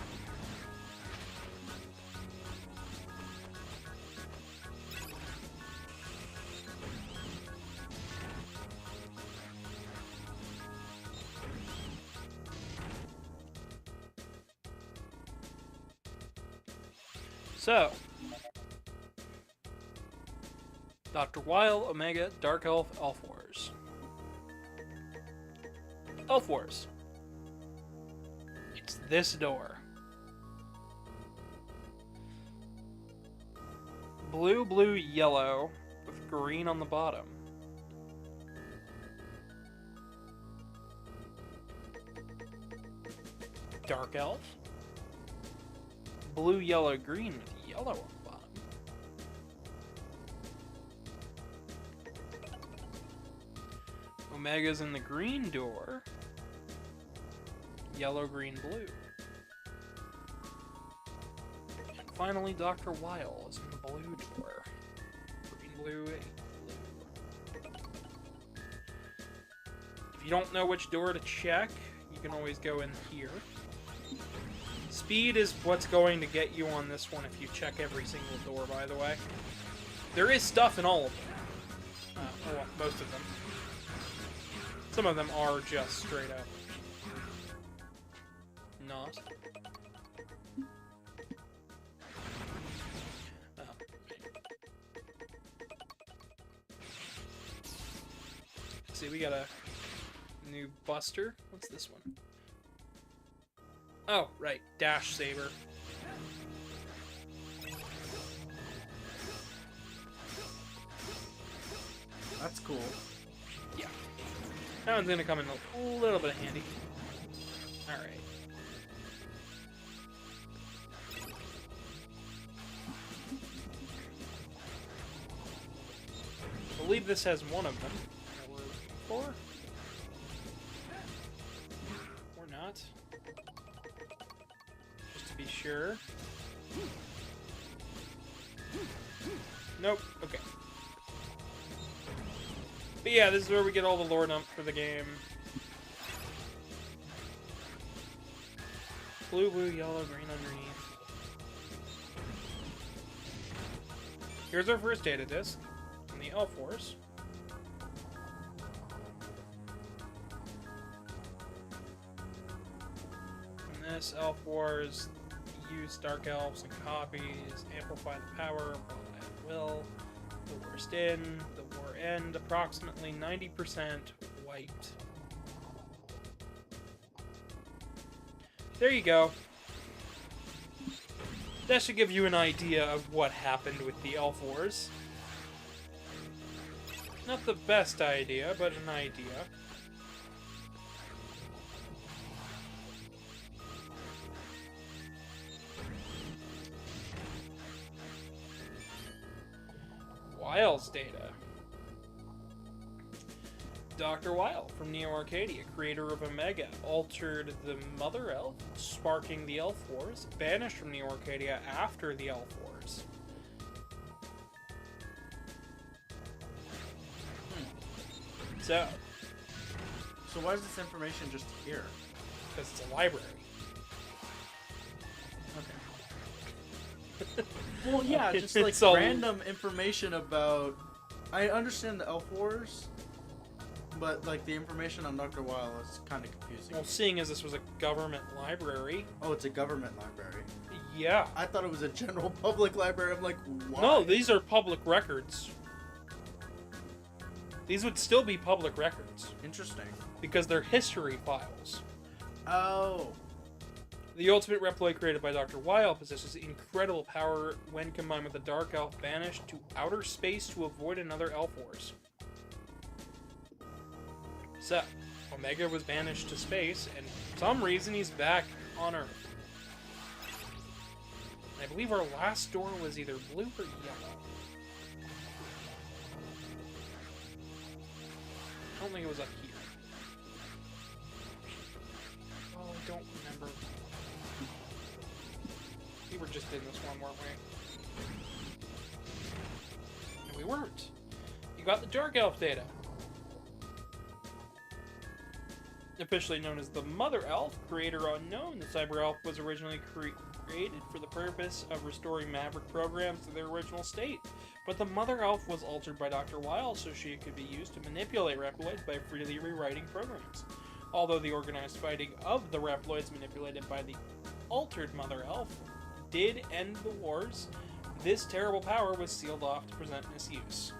Speaker 1: So, Dr. Weil, Omega, Dark Elf, Elf Wars. Elf Wars. It's this door. Blue, blue, yellow, with green on the bottom. Dark Elf. Blue, yellow, green with yellow on the bottom. Omega's in the green door. Yellow, green, blue. And finally, Dr. Weil is in the blue door. Green, blue, blue. If you don't know which door to check, you can always go in here. Speed is what's going to get you on this one if you check every single door, by the way. There is stuff in all of them. Well, most of them. Some of them are just straight up not. See, we got a new Buster. What's this one? Oh, right. Dash Saber.
Speaker 2: That's cool.
Speaker 1: Yeah. That one's gonna come in a little bit handy. Alright. I believe this has one of them that we're looking for. Or not. Just to be sure. Nope. Okay. But yeah, this is where we get all the lore dump for the game. Blue, blue, yellow, green underneath. Here's our first data disc from the Elf Wars. In this Elf Wars, use Dark Elves and copies, amplify the power, at will. The worst in, the war end, approximately 90% wiped. There you go. That should give you an idea of what happened with the Elf Wars. Not the best idea, but an idea. Weil's data. Dr. Weil from Neo Arcadia, creator of Omega, altered the Mother Elf, sparking the Elf Wars, banished from Neo Arcadia after the Elf Wars. Wars. So,
Speaker 2: why is this information just here?
Speaker 1: because it's a library.
Speaker 2: Okay. Well, yeah, just like
Speaker 1: It's all-
Speaker 2: random information about. I understand the Elf Wars, but like the information on Dr. Weil is kind of confusing.
Speaker 1: Well, seeing as this was a government library,
Speaker 2: Oh, it's a government library.
Speaker 1: yeah.
Speaker 2: I thought it was a general public library. I'm like, why?
Speaker 1: No, these are public records. These would still be public records
Speaker 2: Interesting.
Speaker 1: because they're history files.
Speaker 2: Oh.
Speaker 1: The ultimate Reploid created by Dr. Weil possesses incredible power when combined with a Dark Elf banished to outer space to avoid another Elf Wars. So, Omega was banished to space, and for some reason he's back on Earth. I believe our last door was either blue or yellow. I don't think it was up here. Oh, I don't remember. We were just in this one, weren't we? No, we weren't. You got the Dark Elf data. Officially known as the Mother Elf, creator unknown, the Cyber Elf was originally created for the purpose of restoring Maverick programs to their original state. But the Mother Elf was altered by Dr. Weil so she could be used to manipulate Reploids by freely rewriting programs. Although the organized fighting of the Reploids manipulated by the altered Mother Elf did end the wars, this terrible power was sealed off to prevent misuse.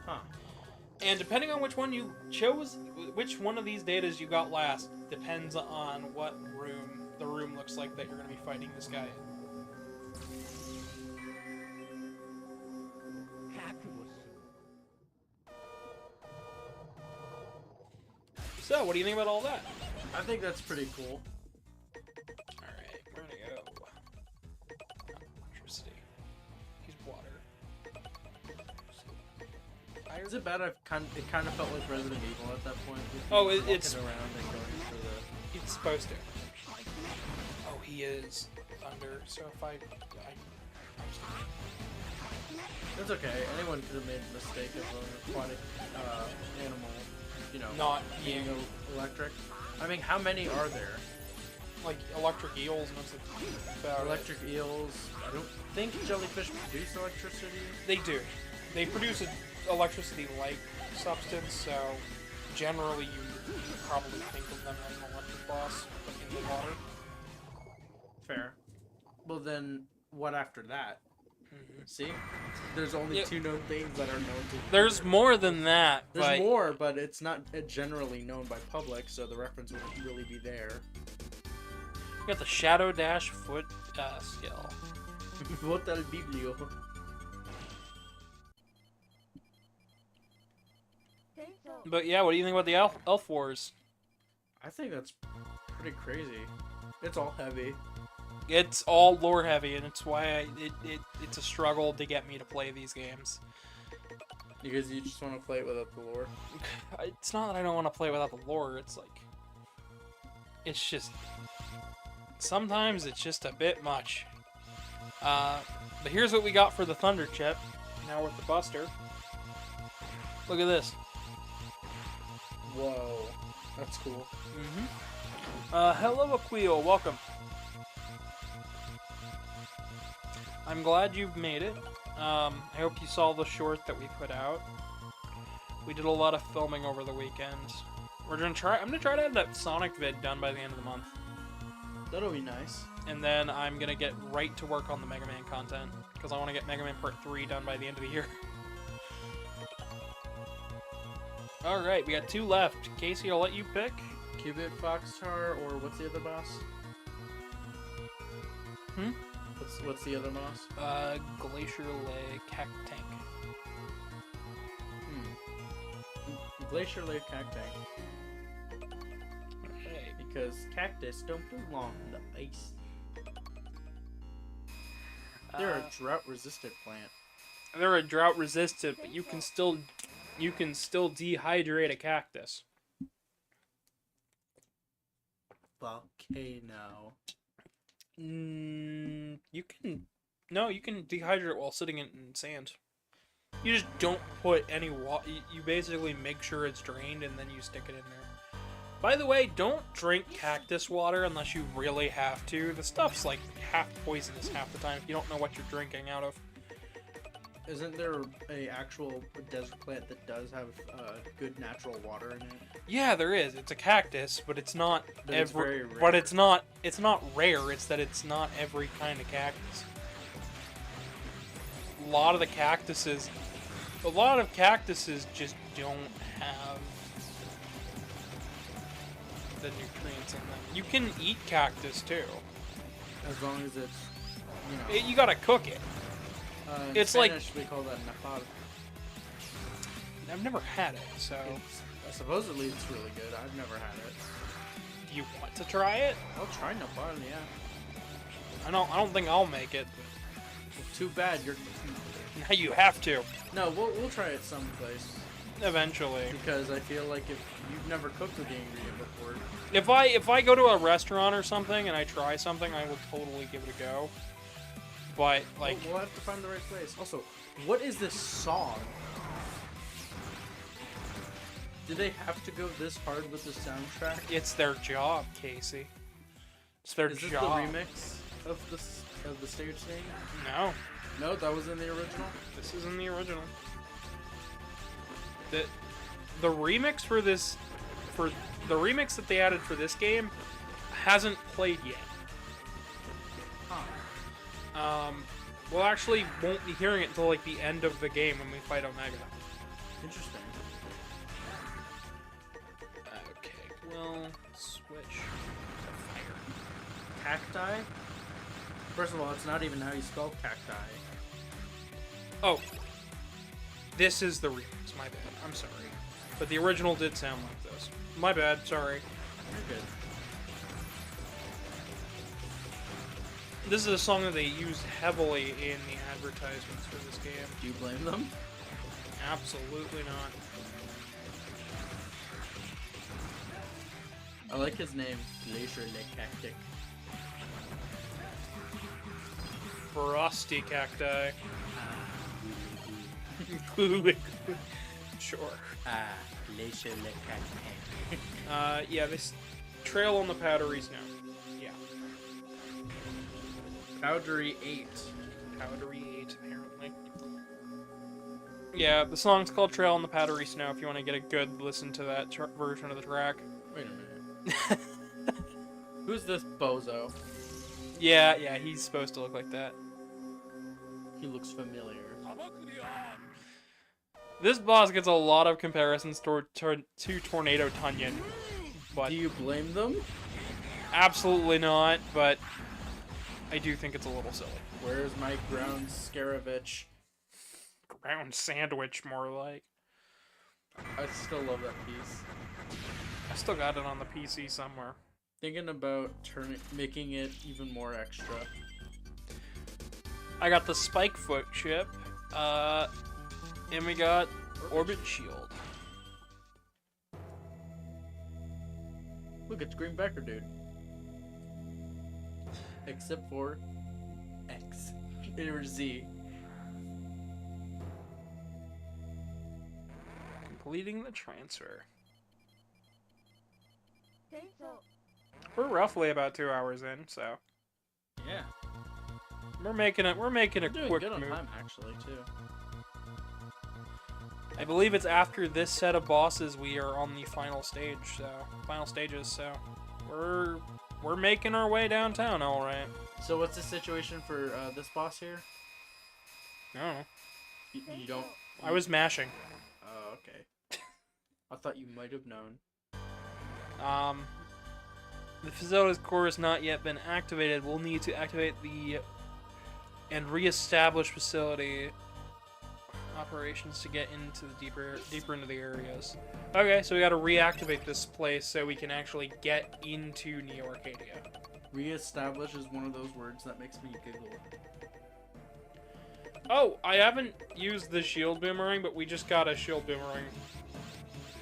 Speaker 2: Huh.
Speaker 1: And depending on which one you chose, which one of these datas you got last, depends on what room the room looks like that you're going to be fighting this guy in. So, what do you think about all that?
Speaker 2: I think that's pretty cool.
Speaker 1: Alright, we're gonna go. Electricity. Use water.
Speaker 2: Is it bad? It kind of felt like Resident Evil at that point. with
Speaker 1: Oh,
Speaker 2: people
Speaker 1: it's-
Speaker 2: walking around and going for the.
Speaker 1: It's supposed to. Oh, he is thunder, so if I'm
Speaker 2: That's okay. Anyone could have made the mistake of an aquatic animal, you know,
Speaker 1: not
Speaker 2: being
Speaker 1: being
Speaker 2: electric. I mean, how many are there?
Speaker 1: like electric eels, and that's about
Speaker 2: Electric eels. I don't think jellyfish produce electricity.
Speaker 1: They do. They produce an electricity-like substance, so generally you probably think of them as an electric boss in the water.
Speaker 2: Fair. Well, then what after that?
Speaker 1: Mm-hmm.
Speaker 2: See, there's only
Speaker 1: Yep.
Speaker 2: two known things that are known to.
Speaker 1: There's more than that.
Speaker 2: There's
Speaker 1: but
Speaker 2: more, but it's not generally known by public, so the reference wouldn't really be there.
Speaker 1: You got the Shadow Dash foot skill.
Speaker 2: Vota el biblio.
Speaker 1: But yeah, what do you think about the Elf Wars?
Speaker 2: I think that's pretty crazy. It's all heavy.
Speaker 1: It's all lore heavy, and it's why it's a struggle to get me to play these games.
Speaker 2: Because you just want to play it without the lore.
Speaker 1: It's not that I don't want to play without the lore, it's like... It's just... Sometimes it's just a bit much. But here's what we got for the Thunder Chip. Now with the Buster. Look at this.
Speaker 2: Whoa. That's cool.
Speaker 1: Hello Aquil, welcome. I'm glad you've made it. I hope you saw the short that we put out. We did a lot of filming over the weekend. I'm gonna try to have that Sonic vid done by the end of the month.
Speaker 2: That'll be nice.
Speaker 1: And then I'm gonna get right to work on the Mega Man content. Because I want to get Mega Man Part 3 done by the end of the year. Alright, we got 2 left. Casey, I'll let you pick.
Speaker 2: Cubit, Foxtar, or what's the other boss?
Speaker 1: Hmm?
Speaker 2: What's the other boss?
Speaker 1: Glacier Lake Cactank.
Speaker 2: Glacier Lake Cactank.
Speaker 1: Okay.
Speaker 2: Because cactus don't belong in the ice. They're a drought-resistant plant.
Speaker 1: They're a drought resistant, but you can still dehydrate a cactus.
Speaker 2: Well, okay now.
Speaker 1: You can... No, you can dehydrate it while sitting in sand. You just don't put any water. You basically make sure it's drained and then you stick it in there. By the way, don't drink cactus water unless you really have to. The stuff's like half poisonous half the time if you don't know what you're drinking out of.
Speaker 2: Isn't there a actual desert plant that does have good natural water in it?
Speaker 1: Yeah, there is. It's a cactus, but it's not
Speaker 2: But it's very rare.
Speaker 1: But it's not rare. It's that it's not every kind of cactus. A lot of cactuses just don't have the nutrients in them. You can eat cactus too.
Speaker 2: As long as it's, you know.
Speaker 1: You gotta cook it.
Speaker 2: In
Speaker 1: It's
Speaker 2: Spanish, we call that nopal.
Speaker 1: I've never had it, so
Speaker 2: Supposedly it's really good. I've never had it.
Speaker 1: do you want to try it?
Speaker 2: I'll try nopal, yeah.
Speaker 1: I don't think I'll make it.
Speaker 2: Well, too bad.
Speaker 1: Now you have to
Speaker 2: No, we'll try it someplace.
Speaker 1: eventually.
Speaker 2: Because I feel like if you've never cooked with the ingredient before,
Speaker 1: If I go to a restaurant or something and I try something, I will totally give it a go. But like,
Speaker 2: we'll have to find the right place. Also, what is this song? Do they have to go this hard with the soundtrack?
Speaker 1: it's their job, Casey. It's their
Speaker 2: Is this
Speaker 1: job.
Speaker 2: the remix of the stage thing?
Speaker 1: No,
Speaker 2: No, that was in the original.
Speaker 1: this isn't the original. The remix for this, for the remix that they added for this game, hasn't played yet.
Speaker 2: Huh.
Speaker 1: We'll actually won't be hearing it until like the end of the game when we fight Omega.
Speaker 2: Interesting.
Speaker 1: Okay, well, switch to fire.
Speaker 2: Cacti? First of all, it's not even how you spell cacti.
Speaker 1: Oh, this is the remix. My bad. I'm sorry, but the original did sound like this. My bad. Sorry.
Speaker 2: You're good.
Speaker 1: This is a song that they used heavily in the advertisements for this game.
Speaker 2: Do you blame them?
Speaker 1: Absolutely not.
Speaker 2: I like his name, Glacier Cactic.
Speaker 1: Frosty cacti. Sure.
Speaker 2: Glacier Cactic.
Speaker 1: Yeah, this trail on the powderies now. Yeah.
Speaker 2: Powdery 8.
Speaker 1: Powdery 8, apparently. Yeah, the song's called Trail on the Powdery Snow if you want to get a good listen to that version of the track.
Speaker 2: Wait a minute. Who's this bozo?
Speaker 1: Yeah, he's supposed to look like that.
Speaker 2: He looks familiar.
Speaker 1: This boss gets a lot of comparisons to Tornado Tunyon, but
Speaker 2: Do you blame them?
Speaker 1: absolutely not, but I do think it's a little silly.
Speaker 2: Where's my ground Scaravitch?
Speaker 1: Ground sandwich, more like.
Speaker 2: I still love that piece.
Speaker 1: I still got it on the PC somewhere.
Speaker 2: Thinking about making it even more extra.
Speaker 1: I got the Spike Foot chip, and we got Orbit Shield.
Speaker 2: Look, it's Green Becker, dude. Except for X or Z.
Speaker 1: Completing the transfer. We're roughly about 2 hours in, so
Speaker 2: Yeah.
Speaker 1: we're making a
Speaker 2: Doing
Speaker 1: quick
Speaker 2: good on
Speaker 1: move.
Speaker 2: time, actually, too.
Speaker 1: I believe it's after this set of bosses we are on the final stage, so final stages. So we're making our way downtown, all right.
Speaker 2: So what's the situation for this boss here?
Speaker 1: I don't know.
Speaker 2: You don't...
Speaker 1: I was mashing.
Speaker 2: Oh, okay. I thought you might have known.
Speaker 1: The facility's core has not yet been activated. We'll need to activate the and re-establish facility operations to get into the deeper into the areas. Okay, so we got to reactivate this place so we can actually get into Neo Arcadia.
Speaker 2: Re-establish is one of those words that makes me giggle.
Speaker 1: Oh, I haven't used the shield boomerang, but we just got a shield boomerang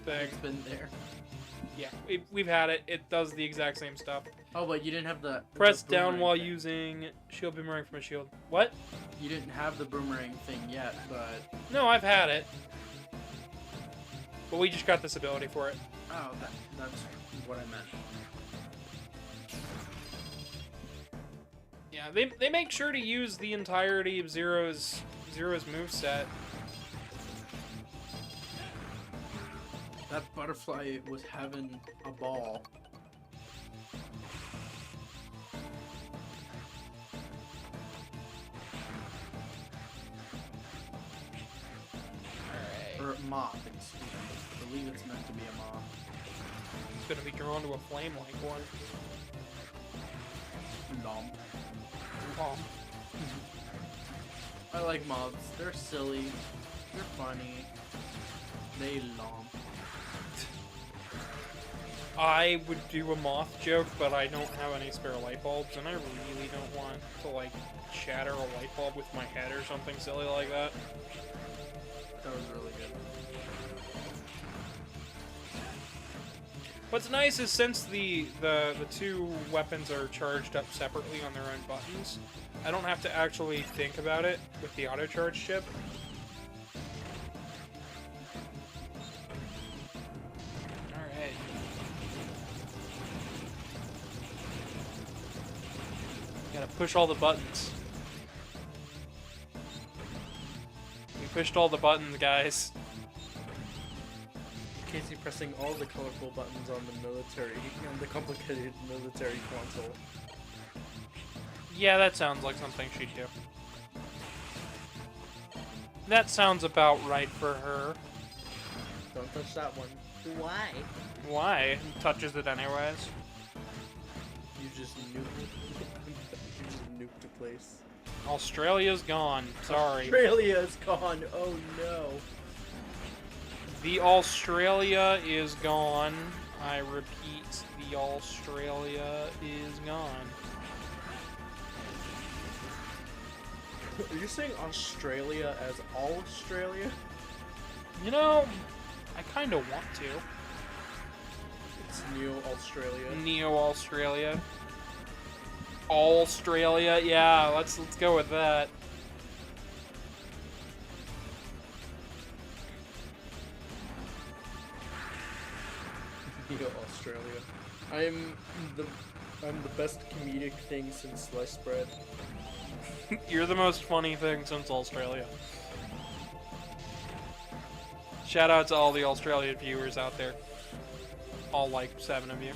Speaker 1: thing.
Speaker 2: It's been there.
Speaker 1: Yeah, we've had it. It does the exact same stuff.
Speaker 2: Oh, but you didn't have the
Speaker 1: Press
Speaker 2: the
Speaker 1: down
Speaker 2: boomerang
Speaker 1: while
Speaker 2: thing.
Speaker 1: using shield boomerang from a shield. What?
Speaker 2: You didn't have the boomerang thing yet, but
Speaker 1: No, I've had it. But we just got this ability for it.
Speaker 2: oh, that's what I meant.
Speaker 1: Yeah, they make sure to use the entirety of Zero's moveset.
Speaker 2: That butterfly was having a ball. Or moth, excuse me. I believe it's meant to be a moth.
Speaker 1: It's gonna be drawn to a flame-like one.
Speaker 2: Nom.
Speaker 1: Oh.
Speaker 2: I like moths. They're silly. They're funny. They long.
Speaker 1: I would do a moth joke, but I don't have any spare light bulbs, and I really don't want to, like, shatter a light bulb with my head or something silly like that.
Speaker 2: That was really good.
Speaker 1: What's nice is since the two weapons are charged up separately on their own buttons, I don't have to actually think about it with the auto charge chip. Alright. Gotta push all the buttons. We pushed all the buttons, guys.
Speaker 2: Casey pressing all the colorful buttons on the complicated military console.
Speaker 1: Yeah, that sounds like something she'd do. That sounds about right for her.
Speaker 2: Don't touch that one.
Speaker 3: Why?
Speaker 1: Why? Touches it anyways.
Speaker 2: You just nuked you just nuked the place.
Speaker 1: Australia's gone. Sorry.
Speaker 2: Australia's gone. Oh no.
Speaker 1: The Australia is gone. I repeat, the Australia is gone.
Speaker 2: Are you saying Australia as all Australia?
Speaker 1: You know, I kind of want to.
Speaker 2: It's Neo Australia.
Speaker 1: Neo-Australia. Australia, yeah, let's go with that.
Speaker 2: Neo Australia. I'm the best comedic thing since sliced bread.
Speaker 1: You're the most funny thing since Australia. Shout out to all the Australian viewers out there. All, like, 7 of you.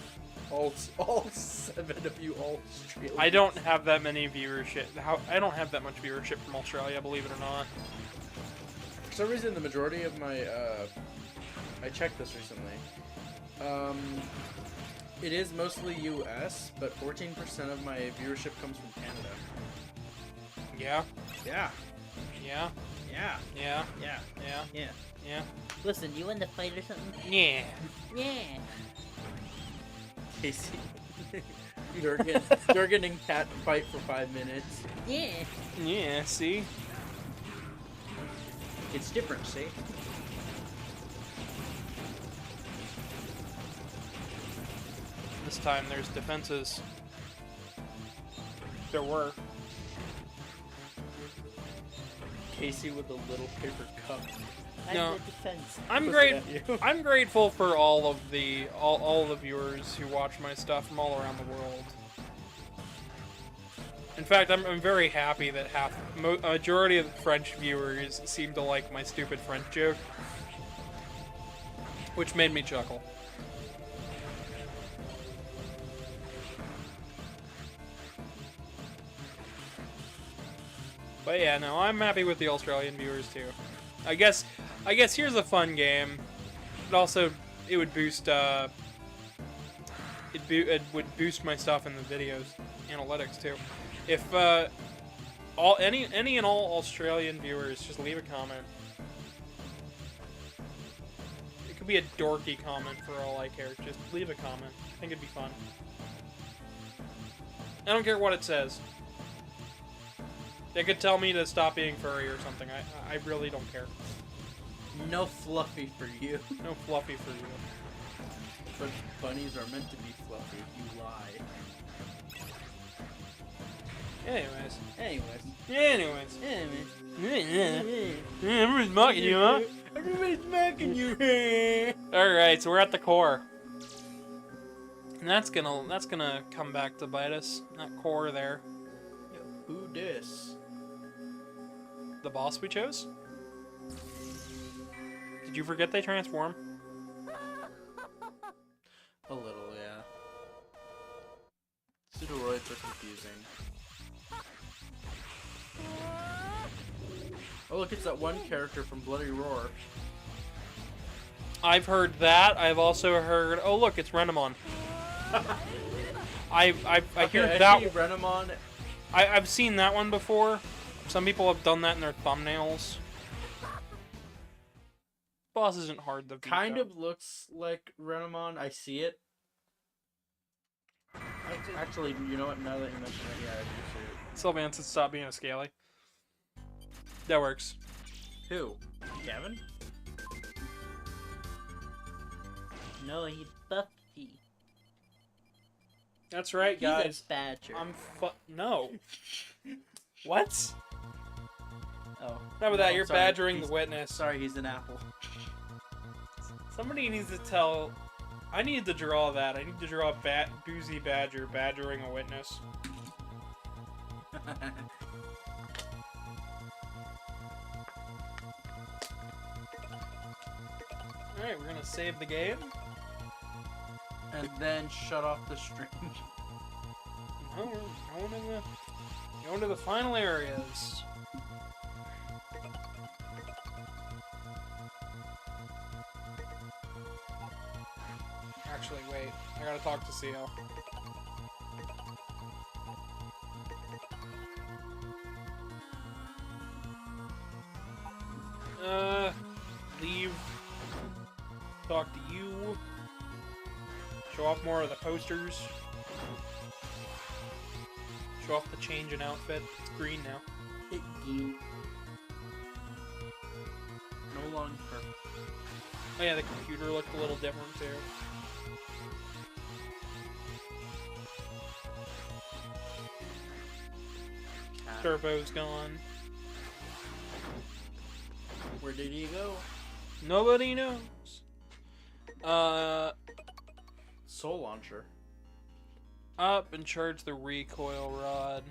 Speaker 2: All 7 of you Australians.
Speaker 1: I don't have that many viewership. I don't have that much viewership from Australia, believe it or not.
Speaker 2: For some reason, the majority of my, I checked this recently. It is mostly US, but 14% of my viewership comes from Canada.
Speaker 1: Yeah,
Speaker 2: Yeah.
Speaker 1: yeah,
Speaker 2: Yeah.
Speaker 1: yeah,
Speaker 2: Yeah.
Speaker 1: yeah,
Speaker 2: Yeah.
Speaker 1: yeah,
Speaker 3: Listen, you in the fight or something?
Speaker 1: yeah.
Speaker 3: Yeah.
Speaker 2: Casey. Durgan and Cat fight for 5 minutes.
Speaker 3: Yeah.
Speaker 1: Yeah, see?
Speaker 2: It's different, see?
Speaker 1: This time there's defenses. There were.
Speaker 2: Casey with a little paper cup.
Speaker 1: No.
Speaker 3: I'm the defense.
Speaker 1: I'm
Speaker 2: Pussing
Speaker 1: great.
Speaker 2: at you.
Speaker 1: I'm grateful for all of the viewers who watch my stuff from all around the world. In fact, I'm very happy that a majority of the French viewers seem to like my stupid French joke, which made me chuckle. But yeah, no, I'm happy with the Australian viewers too. I guess here's a fun game. It would boost it would boost my stuff in the videos analytics too. If any and all Australian viewers just leave a comment. It could be a dorky comment for all I care. Just leave a comment. I think it'd be fun. I don't care what it says. They could tell me to stop being furry or something. I really don't care.
Speaker 2: No fluffy for you.
Speaker 1: No fluffy for you.
Speaker 2: But bunnies are meant to be fluffy. You lie.
Speaker 1: Anyways.
Speaker 2: Everybody's
Speaker 1: mocking you, huh?
Speaker 2: Everybody's mocking you.
Speaker 1: Alright, so we're at the core. And that's gonna come back to bite us. That core there.
Speaker 2: Who dis?
Speaker 1: The boss we chose? Did you forget they transform?
Speaker 2: A little, yeah. Pseudoroids are confusing. Oh look, it's that one character from Bloody Roar.
Speaker 1: I've heard that. I've also heard. Oh look, it's Renamon. I hear that.
Speaker 2: Renamon.
Speaker 1: I've seen that one before. Some people have done that in their thumbnails. Boss isn't hard to beat.
Speaker 2: Kind of looks like Renamon. I see it. Actually, you know what? Now that you mention it, yeah, I do see it.
Speaker 1: Sylvan's stop being a scaly. That works.
Speaker 2: Who? Gavin?
Speaker 3: No, he's Buffy.
Speaker 1: That's right,
Speaker 3: He's
Speaker 1: guys.
Speaker 3: a badger.
Speaker 1: No. What?
Speaker 3: Oh.
Speaker 1: Not with that, you're
Speaker 2: sorry,
Speaker 1: badgering the witness.
Speaker 2: Sorry, he's an apple.
Speaker 1: Somebody needs to tell... I need to draw that. I need to draw a boozy badger badgering a witness. Alright, we're gonna save the game.
Speaker 2: And then shut off the stream.
Speaker 1: No, we're going to the final areas. Actually, wait. I gotta talk to CL. Leave. Talk to you. Show off more of the posters. Show off the change in outfit. It's green now.
Speaker 2: No longer.
Speaker 1: Oh yeah, the computer looked a little different too. Turbo's gone.
Speaker 2: Where did he go?
Speaker 1: Nobody knows.
Speaker 2: Soul Launcher.
Speaker 1: Up and charge the recoil rod.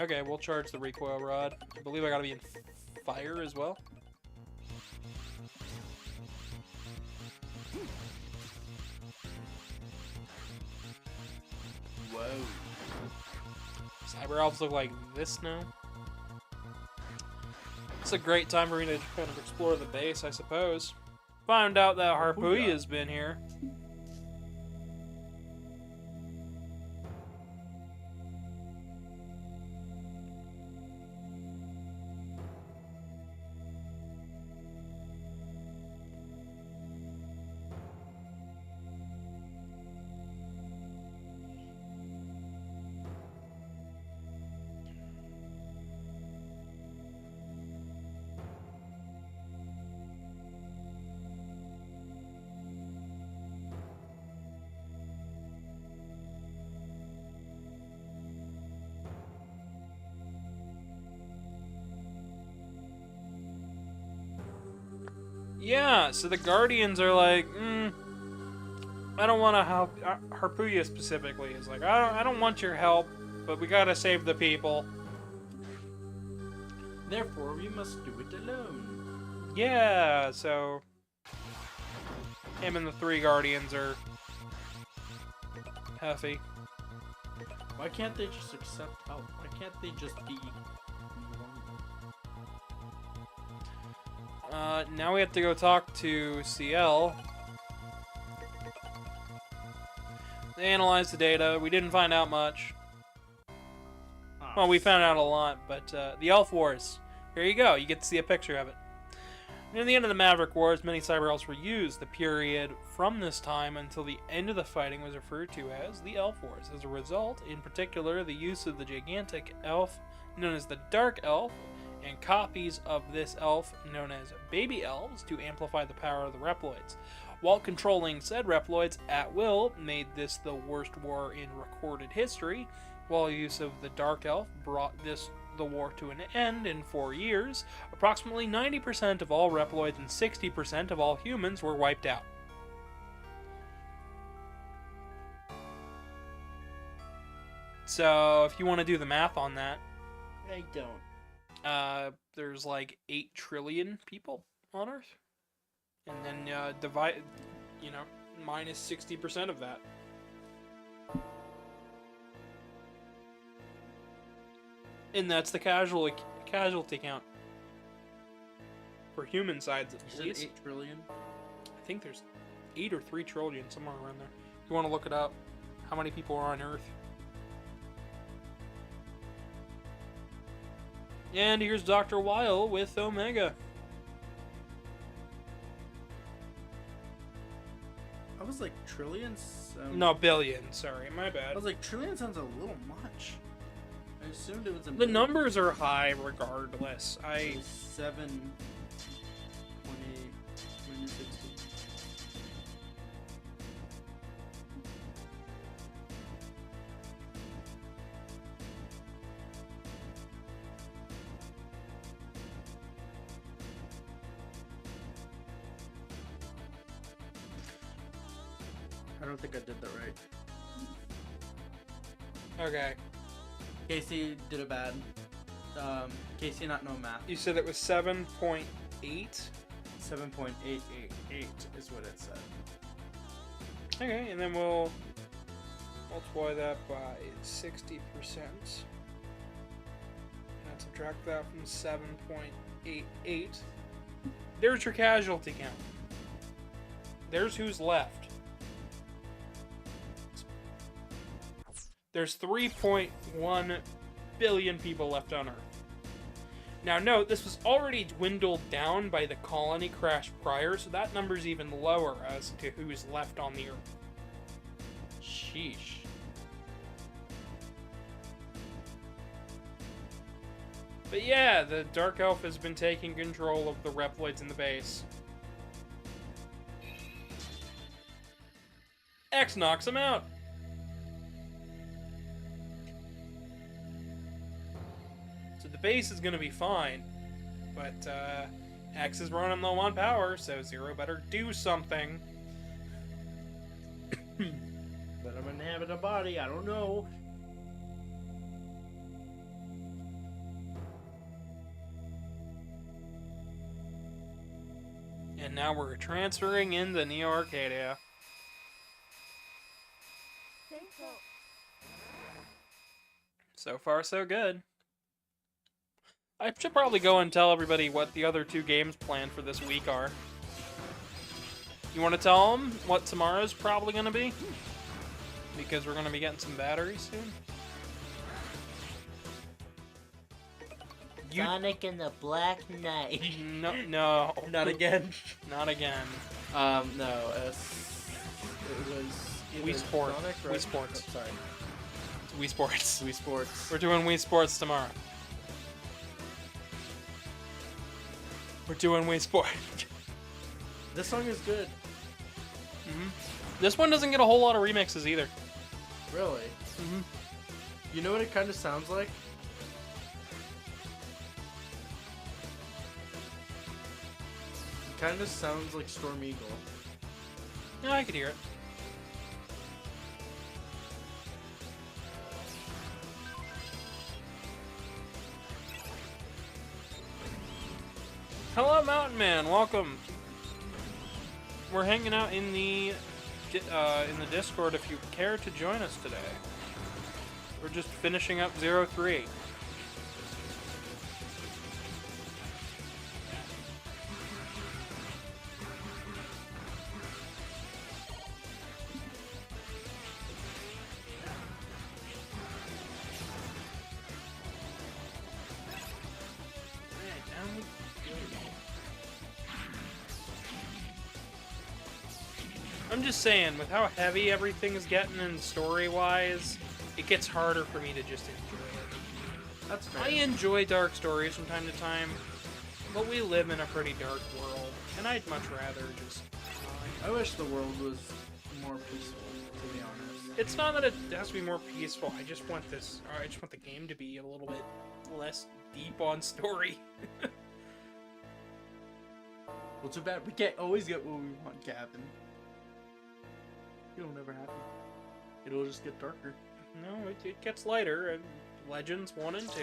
Speaker 1: Okay, we'll charge the recoil rod. I believe I gotta be in fire as well.
Speaker 2: Whoa.
Speaker 1: Cyber elves look like this now. It's a great time for me to kind of explore the base, I suppose. Found out that Harpooey has been here. Yeah, so the Guardians are like, I don't want to help. Harpooey specifically is like, I don't want your help, but we gotta save the people.
Speaker 2: Therefore, we must do it alone.
Speaker 1: Yeah, so him and the three Guardians are huffy.
Speaker 2: Why can't they just accept help? Why can't they just be normal?
Speaker 1: Now we have to go talk to CL. They analyzed the data. We didn't find out much. Well, we found out a lot, but the Elf Wars. Here you go. You get to see a picture of it. Near the end of the Maverick Wars, many cyber elves were used. The period from this time until the end of the fighting was referred to as the Elf Wars. As a result, in particular, the use of the gigantic elf known as the Dark Elf and copies of this elf, known as baby elves, to amplify the power of the Reploids. While controlling said Reploids at will made this the worst war in recorded history, while use of the Dark Elf brought the war to an end in 4 years, approximately 90% of all Reploids and 60% of all humans were wiped out. So, if you want to do the math on that,
Speaker 3: I don't.
Speaker 1: there's like 8 trillion people on Earth. And then divide, minus 60% of that. And that's the casualty count. For human sides,
Speaker 2: You
Speaker 1: at
Speaker 2: said
Speaker 1: least.
Speaker 2: 8 trillion?
Speaker 1: I think there's 8 or 3 trillion, somewhere around there. If you want to look it up, how many people are on Earth. And here's Dr. Weil with Omega.
Speaker 2: I was like, trillions?
Speaker 1: No, billion, sorry, my
Speaker 2: I
Speaker 1: bad.
Speaker 2: was like, trillion sounds a little much. I assumed it was in
Speaker 1: The numbers are high regardless.
Speaker 2: 7, 28, 60. I don't think I did that right.
Speaker 1: Okay.
Speaker 2: Casey did it bad. Casey not know math.
Speaker 1: You said it was 7.8?
Speaker 2: 7.888 is what it said.
Speaker 1: Okay, and then we'll multiply that by 60%. And subtract that from 7.88. There's your casualty count. There's who's left. There's 3.1 billion people left on Earth. Now note, this was already dwindled down by the colony crash prior, so that number's even lower as to who's left on the Earth. Sheesh. But yeah, the Dark Elf has been taking control of the Reploids in the base. X knocks him out. So the base is going to be fine, but X is running low on power, so Zero better do something.
Speaker 3: But I'm inhabit a body, I don't know.
Speaker 1: And now we're transferring in the Neo Arcadia. So far, so good. I should probably go and tell everybody what the other 2 games planned for this week are. You want to tell them what tomorrow's probably going to be? Because we're going to be getting some batteries soon.
Speaker 3: Sonic and the Black Knight.
Speaker 1: No.
Speaker 2: Not again.
Speaker 1: Not again.
Speaker 2: No. It was
Speaker 1: Wii Sports.
Speaker 2: Sonic, right?
Speaker 1: Wii Sports.
Speaker 2: Oh, sorry.
Speaker 1: Wii Sports.
Speaker 2: Wii Sports.
Speaker 1: We're doing Wii Sports tomorrow. We're doing Wii Sports.
Speaker 2: This song is good.
Speaker 1: This one doesn't get a whole lot of remixes either.
Speaker 2: Really? You know what it kind of sounds like? It kind of sounds like Storm Eagle.
Speaker 1: No, I could hear it. Hello, Mountain Man. Welcome. We're hanging out in the Discord if you care to join us today. We're just finishing up 03. I'm just saying, with how heavy everything is getting and story-wise, it gets harder for me to just enjoy it.
Speaker 2: That's fair.
Speaker 1: I enjoy dark stories from time to time, but we live in a pretty dark world, and I'd much rather just...
Speaker 2: I wish the world was more peaceful, to be honest.
Speaker 1: It's not that it has to be more peaceful. I just want this. I just want the game to be a little bit less deep on story.
Speaker 2: Well, too bad we can't always get what we want, Gavin. It'll never happen. It'll just get darker.
Speaker 1: No, it gets lighter, and Legends 1 and 2.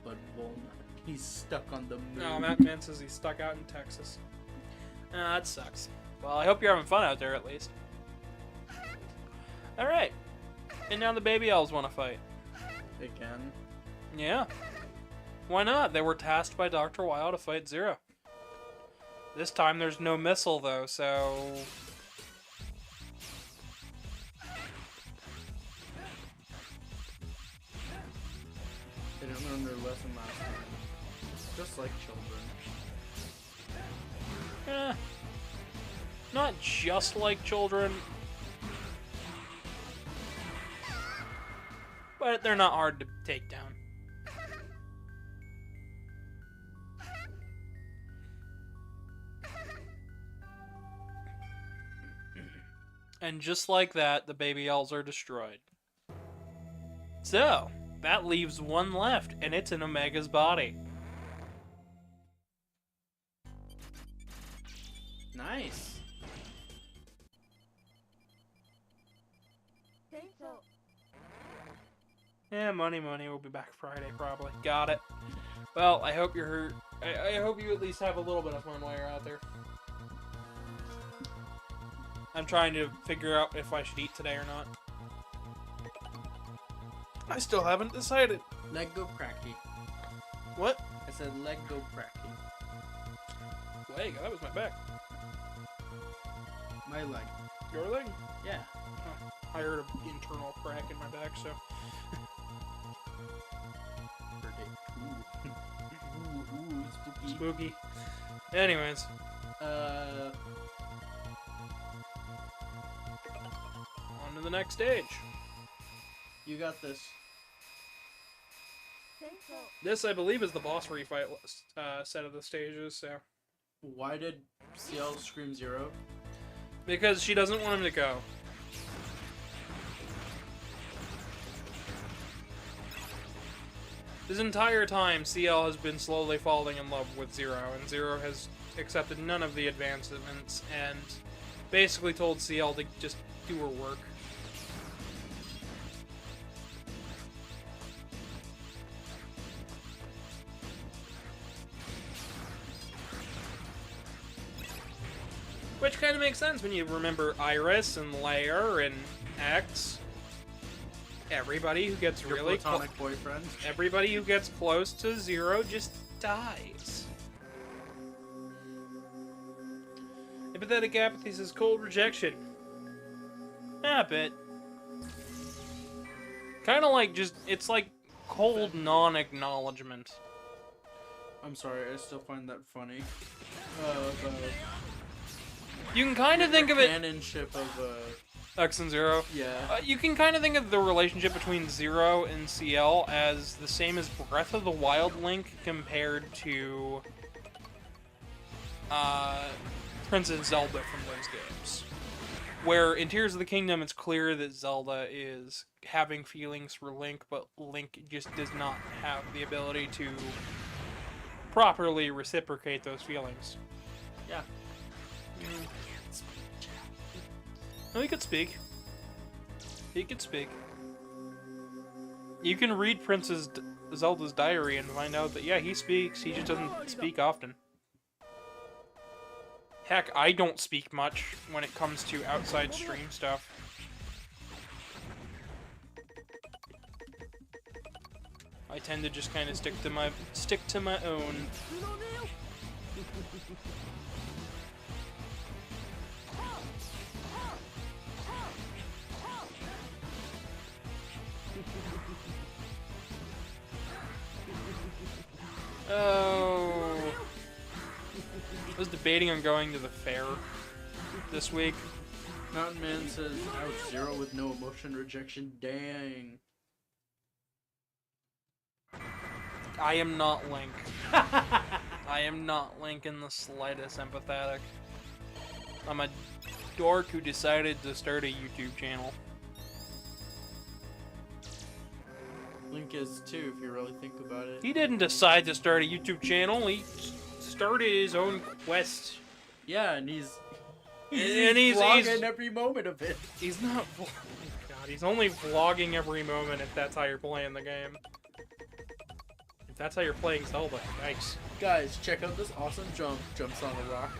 Speaker 2: But Volna, he's stuck on the moon.
Speaker 1: No, Matt Man says he's stuck out in Texas. That sucks. Well, I hope you're having fun out there at least. Alright. And now the baby elves want to fight.
Speaker 2: They can.
Speaker 1: Yeah. Why not? They were tasked by Dr. Weil to fight Zero. This time there's no missile though, so...
Speaker 2: They didn't learn their lesson last time. Just like children.
Speaker 1: Not just like children. But they're not hard to take down. And just like that, the baby elves are destroyed. So, that leaves one left, and it's in Omega's body.
Speaker 2: Nice.
Speaker 1: Yeah, money. We'll be back Friday, probably. Got it. Well, I hope you're... I hope you at least have a little bit of fun while you're out there. I'm trying to figure out if I should eat today or not. I still haven't decided.
Speaker 2: Leg go cracky.
Speaker 1: What?
Speaker 2: I said leg go cracky.
Speaker 1: Leg? That was my back.
Speaker 2: My leg.
Speaker 1: Your leg?
Speaker 2: Yeah.
Speaker 1: Oh, I heard an internal crack in my back, so...
Speaker 2: Ooh, spooky.
Speaker 1: Spooky. Anyways.
Speaker 2: Uh...
Speaker 1: On to the next stage.
Speaker 2: You got this.
Speaker 1: This, I believe, is the boss refight set of the stages, so...
Speaker 2: Why did CL scream Zero?
Speaker 1: Because she doesn't want him to go. This entire time, CL has been slowly falling in love with Zero, and Zero has accepted none of the advancements, and basically told CL to just do her work. Which kind of makes sense when you remember Iris and Lair and X. Everybody who gets
Speaker 2: Your
Speaker 1: really
Speaker 2: platonic boyfriend.
Speaker 1: everybody who gets close to Zero just dies. Empathetic apathy says cold rejection. A bit. Kind of like just, it's like cold non-acknowledgement.
Speaker 2: I'm sorry, I still find that funny.
Speaker 1: You can kind of think of it...
Speaker 2: Canonship of,
Speaker 1: X and Zero.
Speaker 2: yeah.
Speaker 1: You can kind of think of the relationship between Zero and CL as the same as Breath of the Wild Link compared to Princess Zelda from those games. Where in Tears of the Kingdom, it's clear that Zelda is having feelings for Link, but Link just does not have the ability to properly reciprocate those feelings.
Speaker 2: Yeah.
Speaker 1: No, he could speak. He could speak. You can read Princess Zelda's diary and find out that, yeah, he speaks. He just doesn't speak often. Heck, I don't speak much when it comes to outside stream stuff. I tend to just kind of stick to my own. Oh. I was debating on going to the fair this week.
Speaker 2: Mountain Man says, ouch, Zero with no emotion rejection. Dang.
Speaker 1: I am not Link. I am not Link in the slightest empathetic. I'm a dork who decided to start a YouTube channel.
Speaker 2: Link is too, if you really think about it.
Speaker 1: He didn't decide to start a YouTube channel. He started his own quest.
Speaker 2: Yeah, and he's
Speaker 1: vlogging
Speaker 2: every moment of it.
Speaker 1: He's not. Oh my God, he's only vlogging every moment if that's how you're playing the game. If that's how you're playing Zelda, yikes.
Speaker 2: Guys, check out this awesome jump. Jumps on a rock.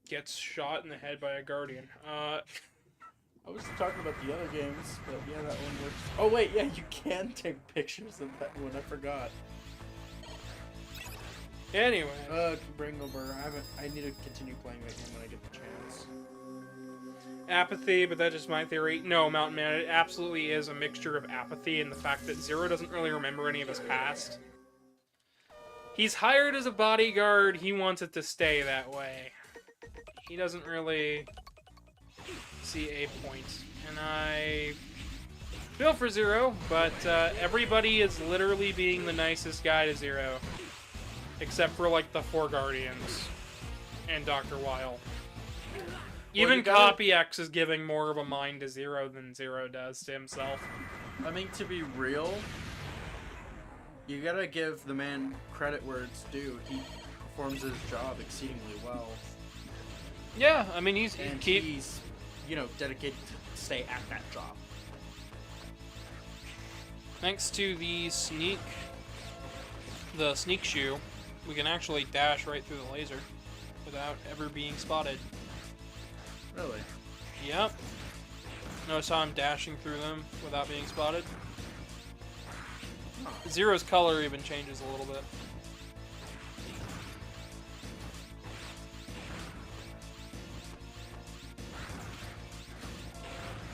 Speaker 1: Gets shot in the head by a guardian.
Speaker 2: I was talking about the other games, but yeah, that one works. Oh wait, yeah, you can take pictures of that one. I forgot.
Speaker 1: Anyway.
Speaker 2: Bring over. I need to continue playing that game when I get the chance.
Speaker 1: Apathy, but that's just my theory. No, Mountain Man, it absolutely is a mixture of apathy and the fact that Zero doesn't really remember any of his past. He's hired as a bodyguard, he wants it to stay that way. He doesn't really see a point. And I feel for Zero, but everybody is literally being the nicest guy to Zero. Except for, like, the 4 Guardians and Dr. Weil. Even Copy X is giving more of a mind to Zero than Zero does to himself.
Speaker 2: I mean, to be real, you gotta give the man credit where it's due. He performs his job exceedingly well.
Speaker 1: Yeah, I mean, he's,
Speaker 2: you know, dedicated to stay at that job.
Speaker 1: Thanks to the sneak shoe, we can actually dash right through the laser without ever being spotted.
Speaker 2: Really?
Speaker 1: Yep. Notice how I'm dashing through them without being spotted? Zero's color even changes a little bit.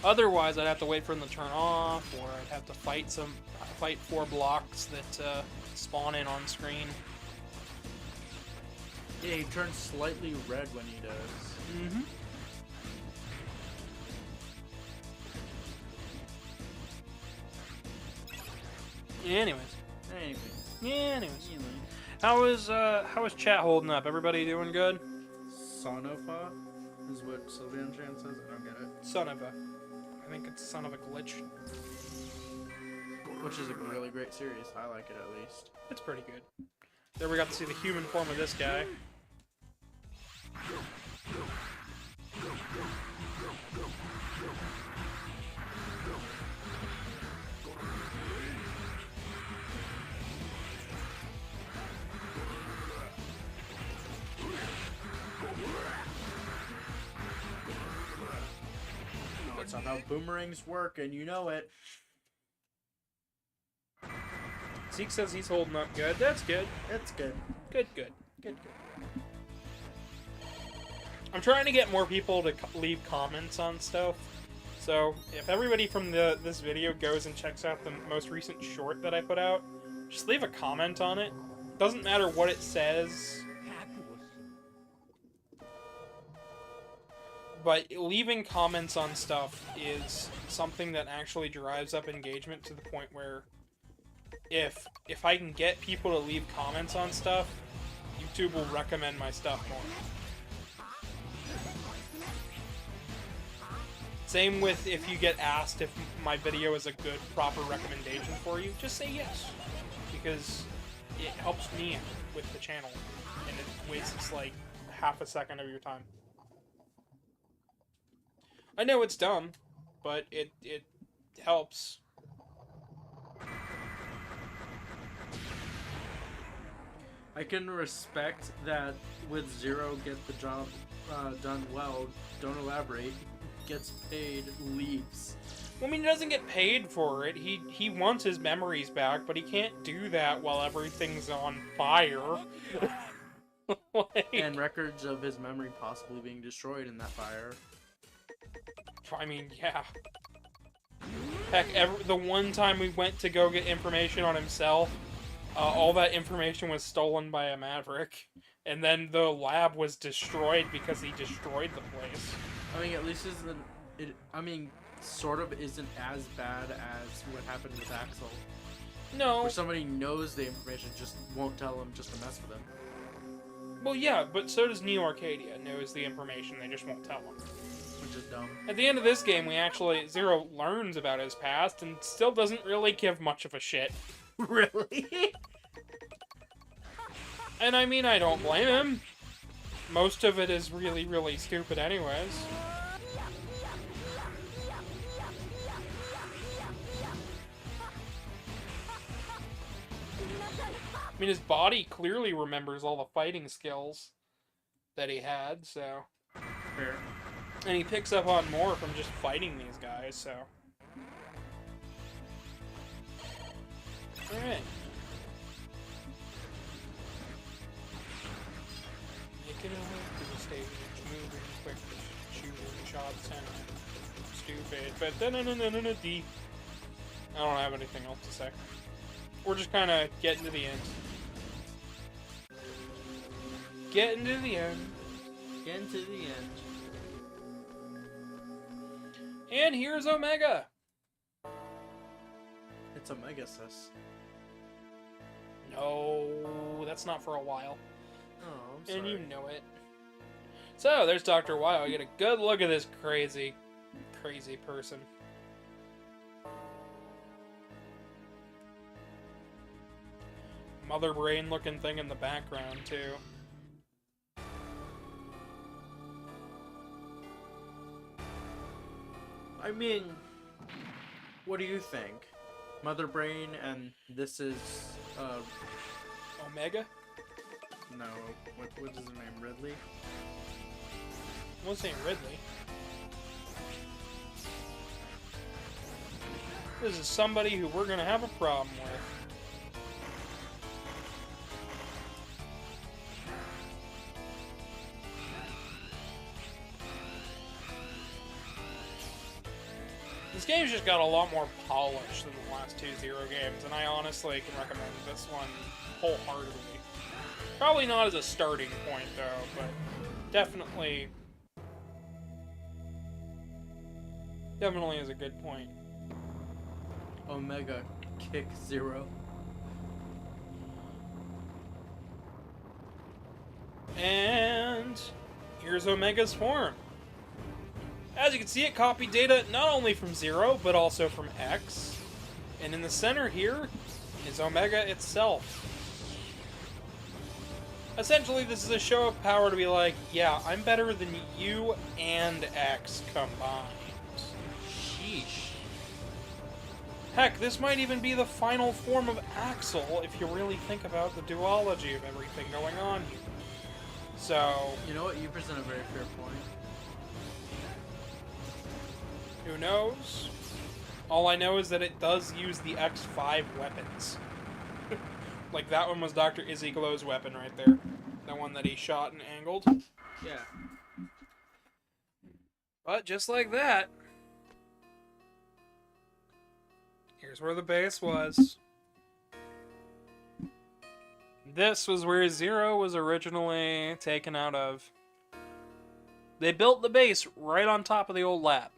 Speaker 1: Otherwise, I'd have to wait for them to turn off, or I'd have to fight 4 blocks that spawn in on screen.
Speaker 2: Yeah, he turns slightly red when he does.
Speaker 1: Mm-hmm. Anyways. How is chat holding up? Everybody doing good?
Speaker 2: Sonofa is what Sylvian Chan says. I don't get it.
Speaker 1: Son of a. I think it's son of a glitch.
Speaker 2: Which is a really great series. I like it at least.
Speaker 1: It's pretty good. There we got to see the human form of this guy.
Speaker 2: That's not how boomerangs work, and you know it.
Speaker 1: Zeke says he's holding up good. That's good.
Speaker 2: It's good.
Speaker 1: Good.
Speaker 2: Good.
Speaker 1: I'm trying to get more people to leave comments on stuff. So, if everybody from this video goes and checks out the most recent short that I put out, just leave a comment on it. Doesn't matter what it says. But leaving comments on stuff is something that actually drives up engagement to the point where if I can get people to leave comments on stuff, YouTube will recommend my stuff more. Same with if you get asked if my video is a good, proper recommendation for you, just say yes. Because it helps me with the channel, and it wastes like half a second of your time. I know it's dumb, but it helps.
Speaker 2: I can respect that with Zero get the job done well, don't elaborate, gets paid, leaves.
Speaker 1: Well, I mean, he doesn't get paid for it. He wants his memories back, but he can't do that while everything's on fire. Like,
Speaker 2: and records of his memory possibly being destroyed in that fire.
Speaker 1: I mean, yeah. Heck, the one time we went to go get information on himself, all that information was stolen by a Maverick, and then the lab was destroyed because he destroyed the place.
Speaker 2: I mean, at least isn't it? I mean, sort of isn't as bad as what happened with Axel,
Speaker 1: No.
Speaker 2: where somebody knows the information, just won't tell him just to mess with him.
Speaker 1: Well, yeah, but so does Neo Arcadia. Knows the information, they just won't tell him.
Speaker 2: Which is dumb.
Speaker 1: At the end of this game, Zero learns about his past and still doesn't really give much of a shit.
Speaker 2: Really?
Speaker 1: And I mean, I don't blame him. Most of it is really, really stupid anyways. I mean, his body clearly remembers all the fighting skills that he had, so...
Speaker 2: Fair.
Speaker 1: And he picks up on more from just fighting these guys, so... Alright. Make it over to the stage, moving quick, shooting shots, and stupid, but then deep. I don't have anything else to say. We're just kind of getting to the end. Getting to the end.
Speaker 2: Getting to the end.
Speaker 1: And here's Omega.
Speaker 2: It's Omega, sis.
Speaker 1: No, that's not for a while.
Speaker 2: Oh, I'm sorry.
Speaker 1: And you know it. So, there's Dr. Weil. You get a good look at this crazy, crazy person. Mother brain looking thing in the background, too.
Speaker 2: I mean, what do you think? Mother Brain and this is,
Speaker 1: Omega?
Speaker 2: no, what is his name, Ridley?
Speaker 1: I wasn't saying Ridley. This is somebody who we're gonna have a problem with. This game's just got a lot more polish than the last two Zero games, and I honestly can recommend this one wholeheartedly. Probably not as a starting point, though, but definitely is a good point.
Speaker 2: Omega Kick Zero.
Speaker 1: And here's Omega's form. As you can see, it copied data not only from Zero, but also from X. And in the center here is Omega itself. Essentially, this is a show of power to be like, yeah, I'm better than you and X combined.
Speaker 2: Sheesh.
Speaker 1: Heck, this might even be the final form of Axel if you really think about the duology of everything going on here. So,
Speaker 2: You know what? You present a very fair point.
Speaker 1: who knows? All I know is that it does use the X5 weapons. Like, that one was Dr. Izzy Glow's weapon right there. The one that he shot and angled.
Speaker 2: Yeah.
Speaker 1: But just like that, here's where the base was. This was where Zero was originally taken out of. They built the base right on top of the old lab.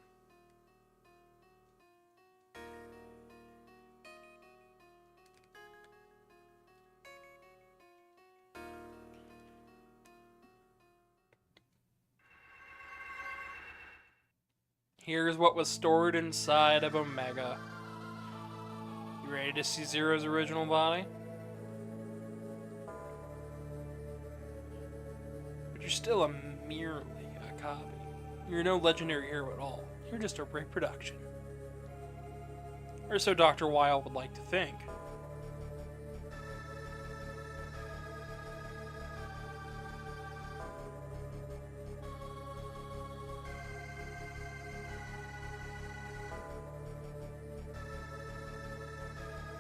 Speaker 1: Here's what was stored inside of Omega. You ready to see Zero's original body? But you're still merely a copy. You're no legendary hero at all. You're just a reproduction. Or so Dr. Weil would like to think.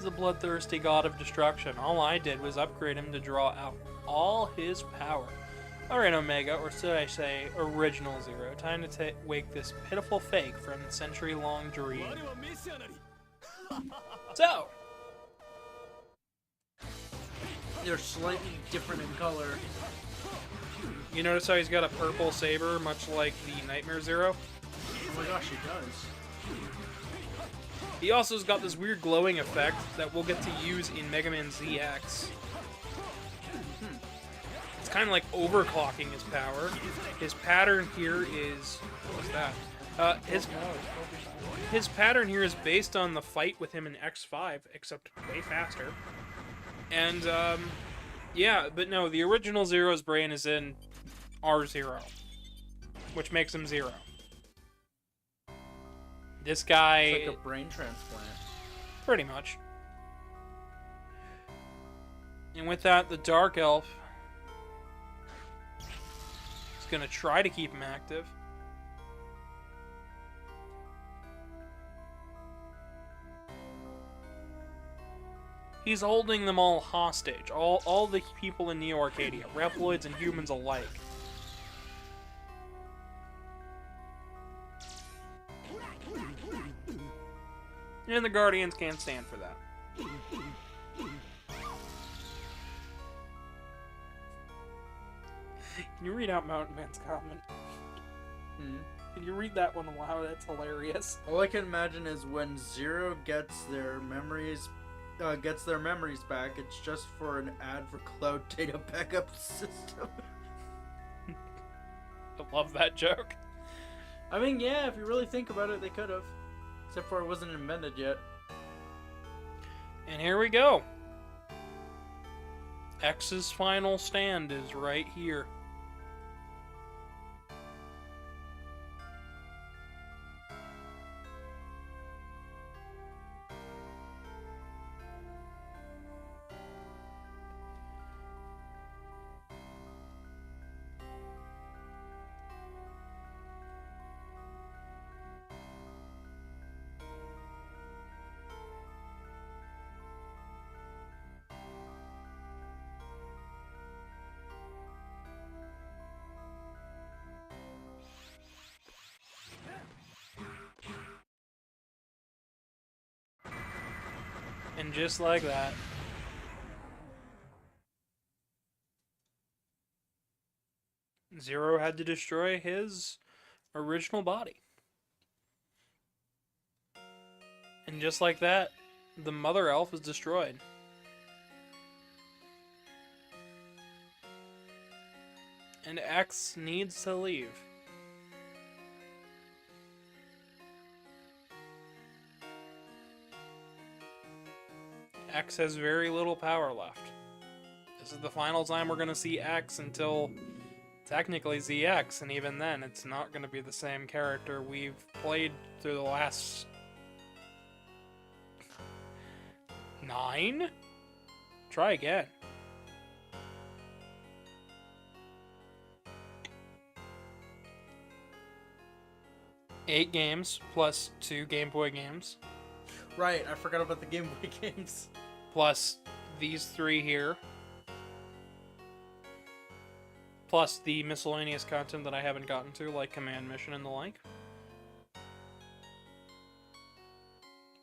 Speaker 1: A bloodthirsty god of destruction. All I did was upgrade him to draw out all his power. Alright, Omega, or should I say, original Zero. Time to wake this pitiful fake from the century-long dream. So,
Speaker 2: They're slightly different in color.
Speaker 1: You notice how he's got a purple saber, much like the Nightmare Zero?
Speaker 2: Oh my gosh, he does.
Speaker 1: He also has got this weird glowing effect that we'll get to use in Mega Man ZX. It's kind of like overclocking his power. His pattern here is... What's that? His pattern here is based on the fight with him in X5, except way faster. And, yeah, but no, the original Zero's brain is in R0, which makes him Zero. This guy...
Speaker 2: It's like a brain transplant.
Speaker 1: Pretty much. And with that, the Dark Elf is going to try to keep him active. He's holding them all hostage. All the people in Neo Arcadia. Reploids and humans alike. And the Guardians can't stand for that. Can you read out Mountain Man's comment? Can you read that one aloud? That's hilarious.
Speaker 2: All I can imagine is when Zero gets their memories back, it's just for an ad for cloud data backup system.
Speaker 1: I love that joke.
Speaker 2: I mean, yeah, if you really think about it, they could have. Except for it wasn't invented yet.
Speaker 1: And here we go. X's final stand is right here. And just like that, Zero had to destroy his original body. And just like that, the Mother Elf is destroyed. And X needs to leave. X has very little power left. This is the final time we're going to see X until technically ZX, and even then it's not going to be the same character we've played through the last 9? Try again. Eight games plus 2 Game Boy games.
Speaker 2: Right, I forgot about the Game Boy games.
Speaker 1: Plus these 3 here. Plus the miscellaneous content that I haven't gotten to, like Command Mission and the like.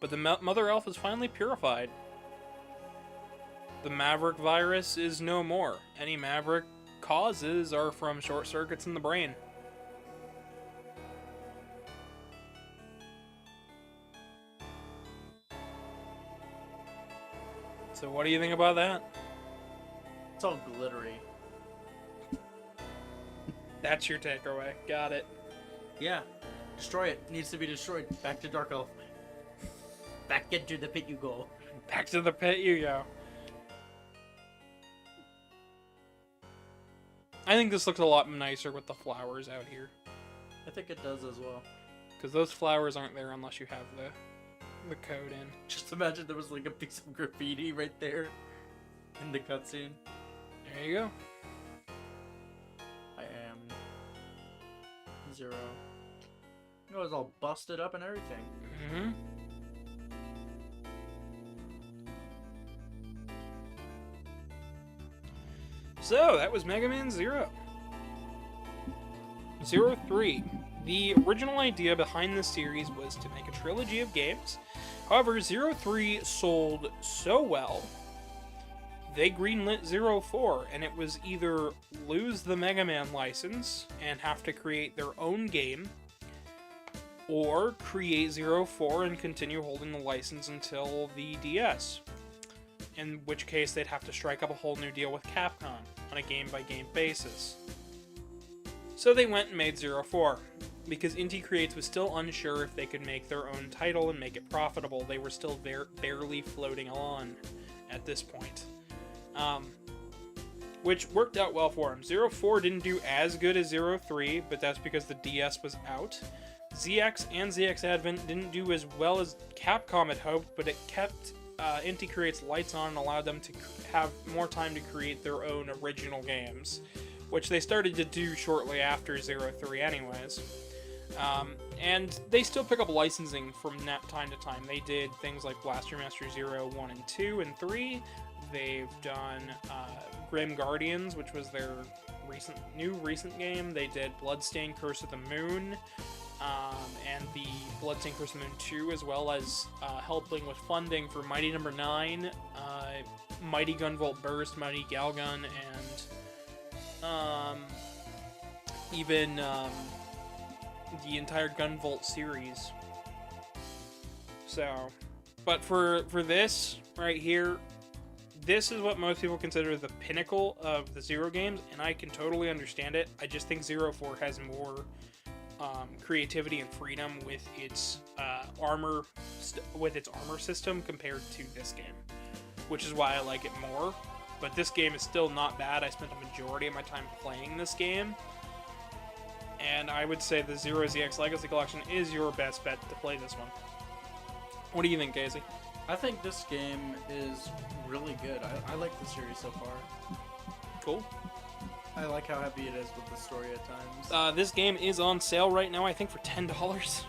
Speaker 1: But the Mother Elf is finally purified. The Maverick virus is no more. Any Maverick causes are from short circuits in the brain. So what do you think about that?
Speaker 2: It's all glittery.
Speaker 1: That's your takeaway. Got it.
Speaker 2: Yeah. Destroy it. Needs to be destroyed. Back to Dark Elf. Back into the pit you go.
Speaker 1: Back to the pit you go. I think this looks a lot nicer with the flowers out here.
Speaker 2: I think it does as well.
Speaker 1: Because those flowers aren't there unless you have the code in.
Speaker 2: Just imagine there was like a piece of graffiti right there in the cutscene.
Speaker 1: There you go.
Speaker 2: I am Zero. It was all busted up and everything.
Speaker 1: Mm-hmm. So, that was Mega Man Zero. 03. The original idea behind this series was to make a trilogy of games. However, 03 sold so well they greenlit 04, and it was either lose the Mega Man license and have to create their own game, or create 04 and continue holding the license until the DS. In which case, they'd have to strike up a whole new deal with Capcom on a game-by-game basis. So they went and made 04. Because Inti Creates was still unsure if they could make their own title and make it profitable. They were still barely floating on at this point. Which worked out well for them. 04 didn't do as good as 03, but that's because the DS was out. ZX and ZX Advent didn't do as well as Capcom had hoped, but it kept Inti Creates lights on and allowed them to have more time to create their own original games, which they started to do shortly after 03 anyways. And they still pick up licensing from time to time. They did things like Blaster Master 0, 1, and 2, and 3. They've done Grim Guardians, which was their recent game. They did Bloodstained Curse of the Moon, and the Bloodstained Curse of the Moon 2, as well as helping with funding for Mighty No. 9, Mighty Gunvolt Burst, Mighty Galgun, and even the entire Gunvolt series. So, but for this right here, this is what most people consider the pinnacle of the Zero games, and I can totally understand it. I just think 04 has more creativity and freedom with its armor system compared to this game, which is why I like it more. But this game is still not bad. I spent a majority of my time playing this game, and I would say the 0ZX Legacy Collection is your best bet to play this one. What do you think, Casey?
Speaker 2: I think this game is really good. I like the series so far.
Speaker 1: Cool.
Speaker 2: I like how heavy it is with the story at times.
Speaker 1: This game is on sale right now, I think, for $10.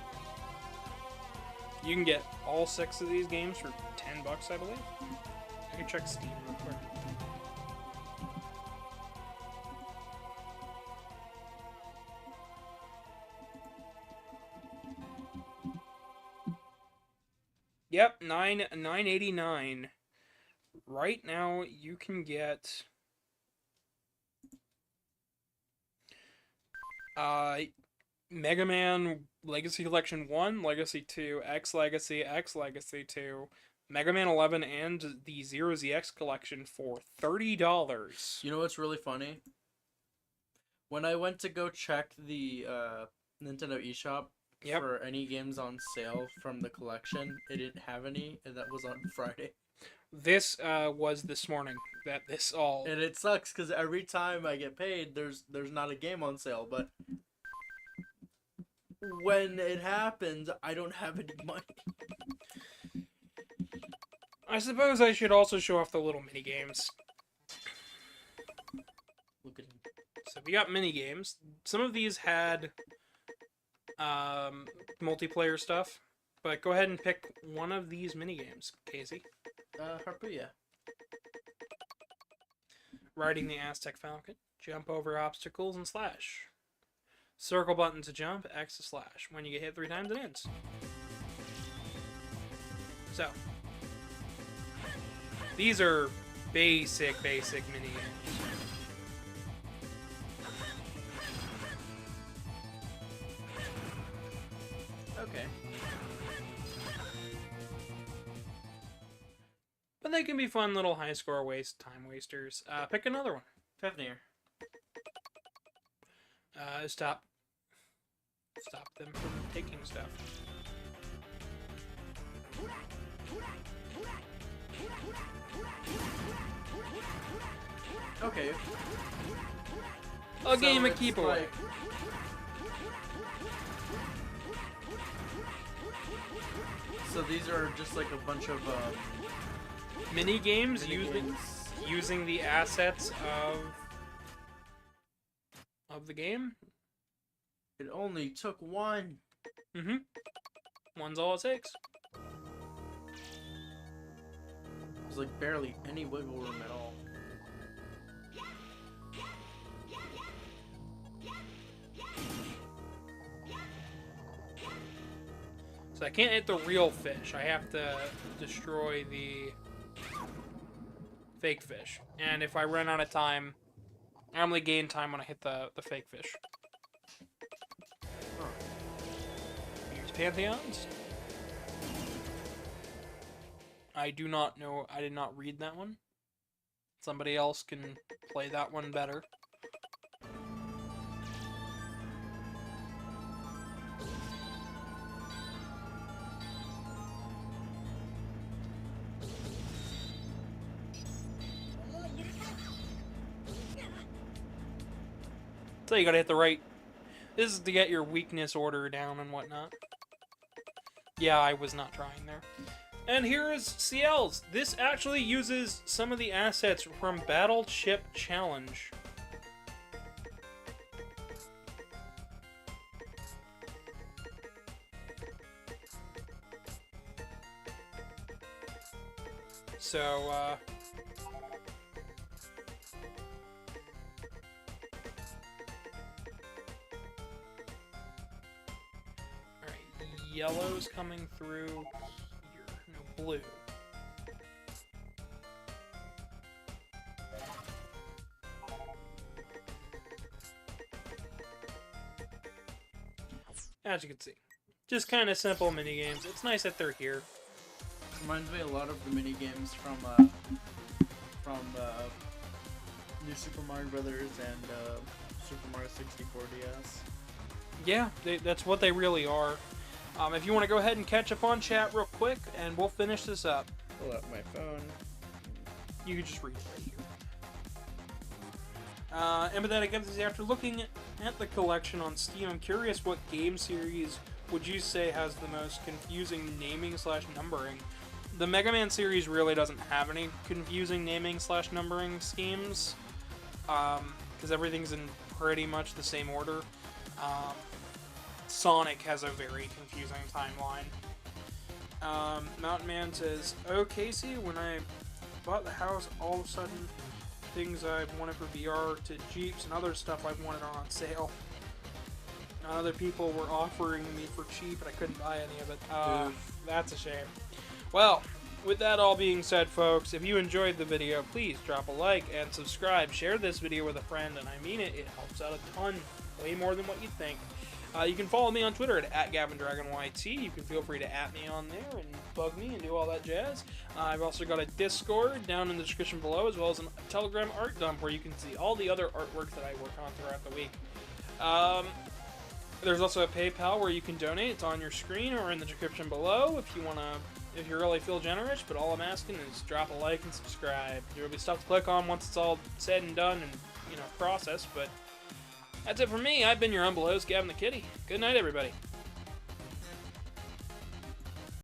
Speaker 1: You can get all 6 of these games for $10, I believe. I can check Steam real quick. Yep, $9.89. Right now, you can get Mega Man Legacy Collection 1, Legacy 2, X Legacy 2, Mega Man 11, and the 0ZX Collection for $30.
Speaker 2: You know what's really funny? When I went to go check the Nintendo eShop for any games on sale from the collection, it didn't have any, and that was on Friday.
Speaker 1: This was this morning that this all...
Speaker 2: And it sucks, because every time I get paid, there's not a game on sale, but when it happens, I don't have any money.
Speaker 1: I suppose I should also show off the little mini-games.
Speaker 2: Look at him.
Speaker 1: So we got mini-games. Some of these had multiplayer stuff, but go ahead and pick one of these mini-games, Casey.
Speaker 2: Harpuya.
Speaker 1: Riding the Aztec Falcon. Jump over obstacles and slash. Circle button to jump, X to slash. When you get hit 3 times, it ends. So, these are basic mini-games.
Speaker 2: Okay.
Speaker 1: But they can be fun little high score time wasters. Pick another one.
Speaker 2: Fafnir.
Speaker 1: Stop them from taking stuff.
Speaker 2: Okay.
Speaker 1: A game of keep away.
Speaker 2: So these are just like a bunch of
Speaker 1: Mini games using the assets of the game.
Speaker 2: It only took one.
Speaker 1: Mm-hmm. One's all it takes.
Speaker 2: There's like barely any wiggle room at all.
Speaker 1: So I can't hit the real fish. I have to destroy the fake fish. And if I run out of time, I only gain time when I hit the fake fish.
Speaker 2: Huh.
Speaker 1: Use Pantheons. I do not know. I did not read that one. Somebody else can play that one better. So you gotta hit the right. This is to get your weakness order down and whatnot. Yeah, I was not trying there. And here is CL's. This actually uses some of the assets from Battleship Challenge. So, yellow's coming through here. No, blue. As you can see. Just kind of simple mini games. It's nice that they're here.
Speaker 2: Reminds me a lot of the mini games from New Super Mario Brothers and Super Mario 64 DS.
Speaker 1: Yeah, that's what they really are. If you want to go ahead and catch up on chat real quick, and we'll finish this up.
Speaker 2: Pull up my phone.
Speaker 1: You can just read it right here. Empathetic Empathy, after looking at the collection on Steam, I'm curious what game series would you say has the most confusing naming / numbering? The Mega Man series really doesn't have any confusing naming / numbering schemes, because everything's in pretty much the same order. Sonic has a very confusing timeline. Mountain Man says, "Oh, Casey, when I bought the house, all of a sudden, things I wanted for VR to Jeeps and other stuff I wanted are on sale. Other people were offering me for cheap, and I couldn't buy any of it. That's a shame." Well, with that all being said, folks, if you enjoyed the video, please drop a like and subscribe. Share this video with a friend, and I mean it. It helps out a ton. Way more than what you'd think. You can follow me on Twitter at GavinDragonYT. You can feel free to @ me on there and bug me and do all that jazz. I've also got a Discord down in the description below, as well as a Telegram art dump where you can see all the other artwork that I work on throughout the week. There's also a PayPal where you can donate. It's on your screen or in the description below if you really feel generous. But all I'm asking is drop a like and subscribe. There will be stuff to click on once it's all said and done and processed. But that's it for me. I've been your humble host, Gavin the Kitty. Good night, everybody.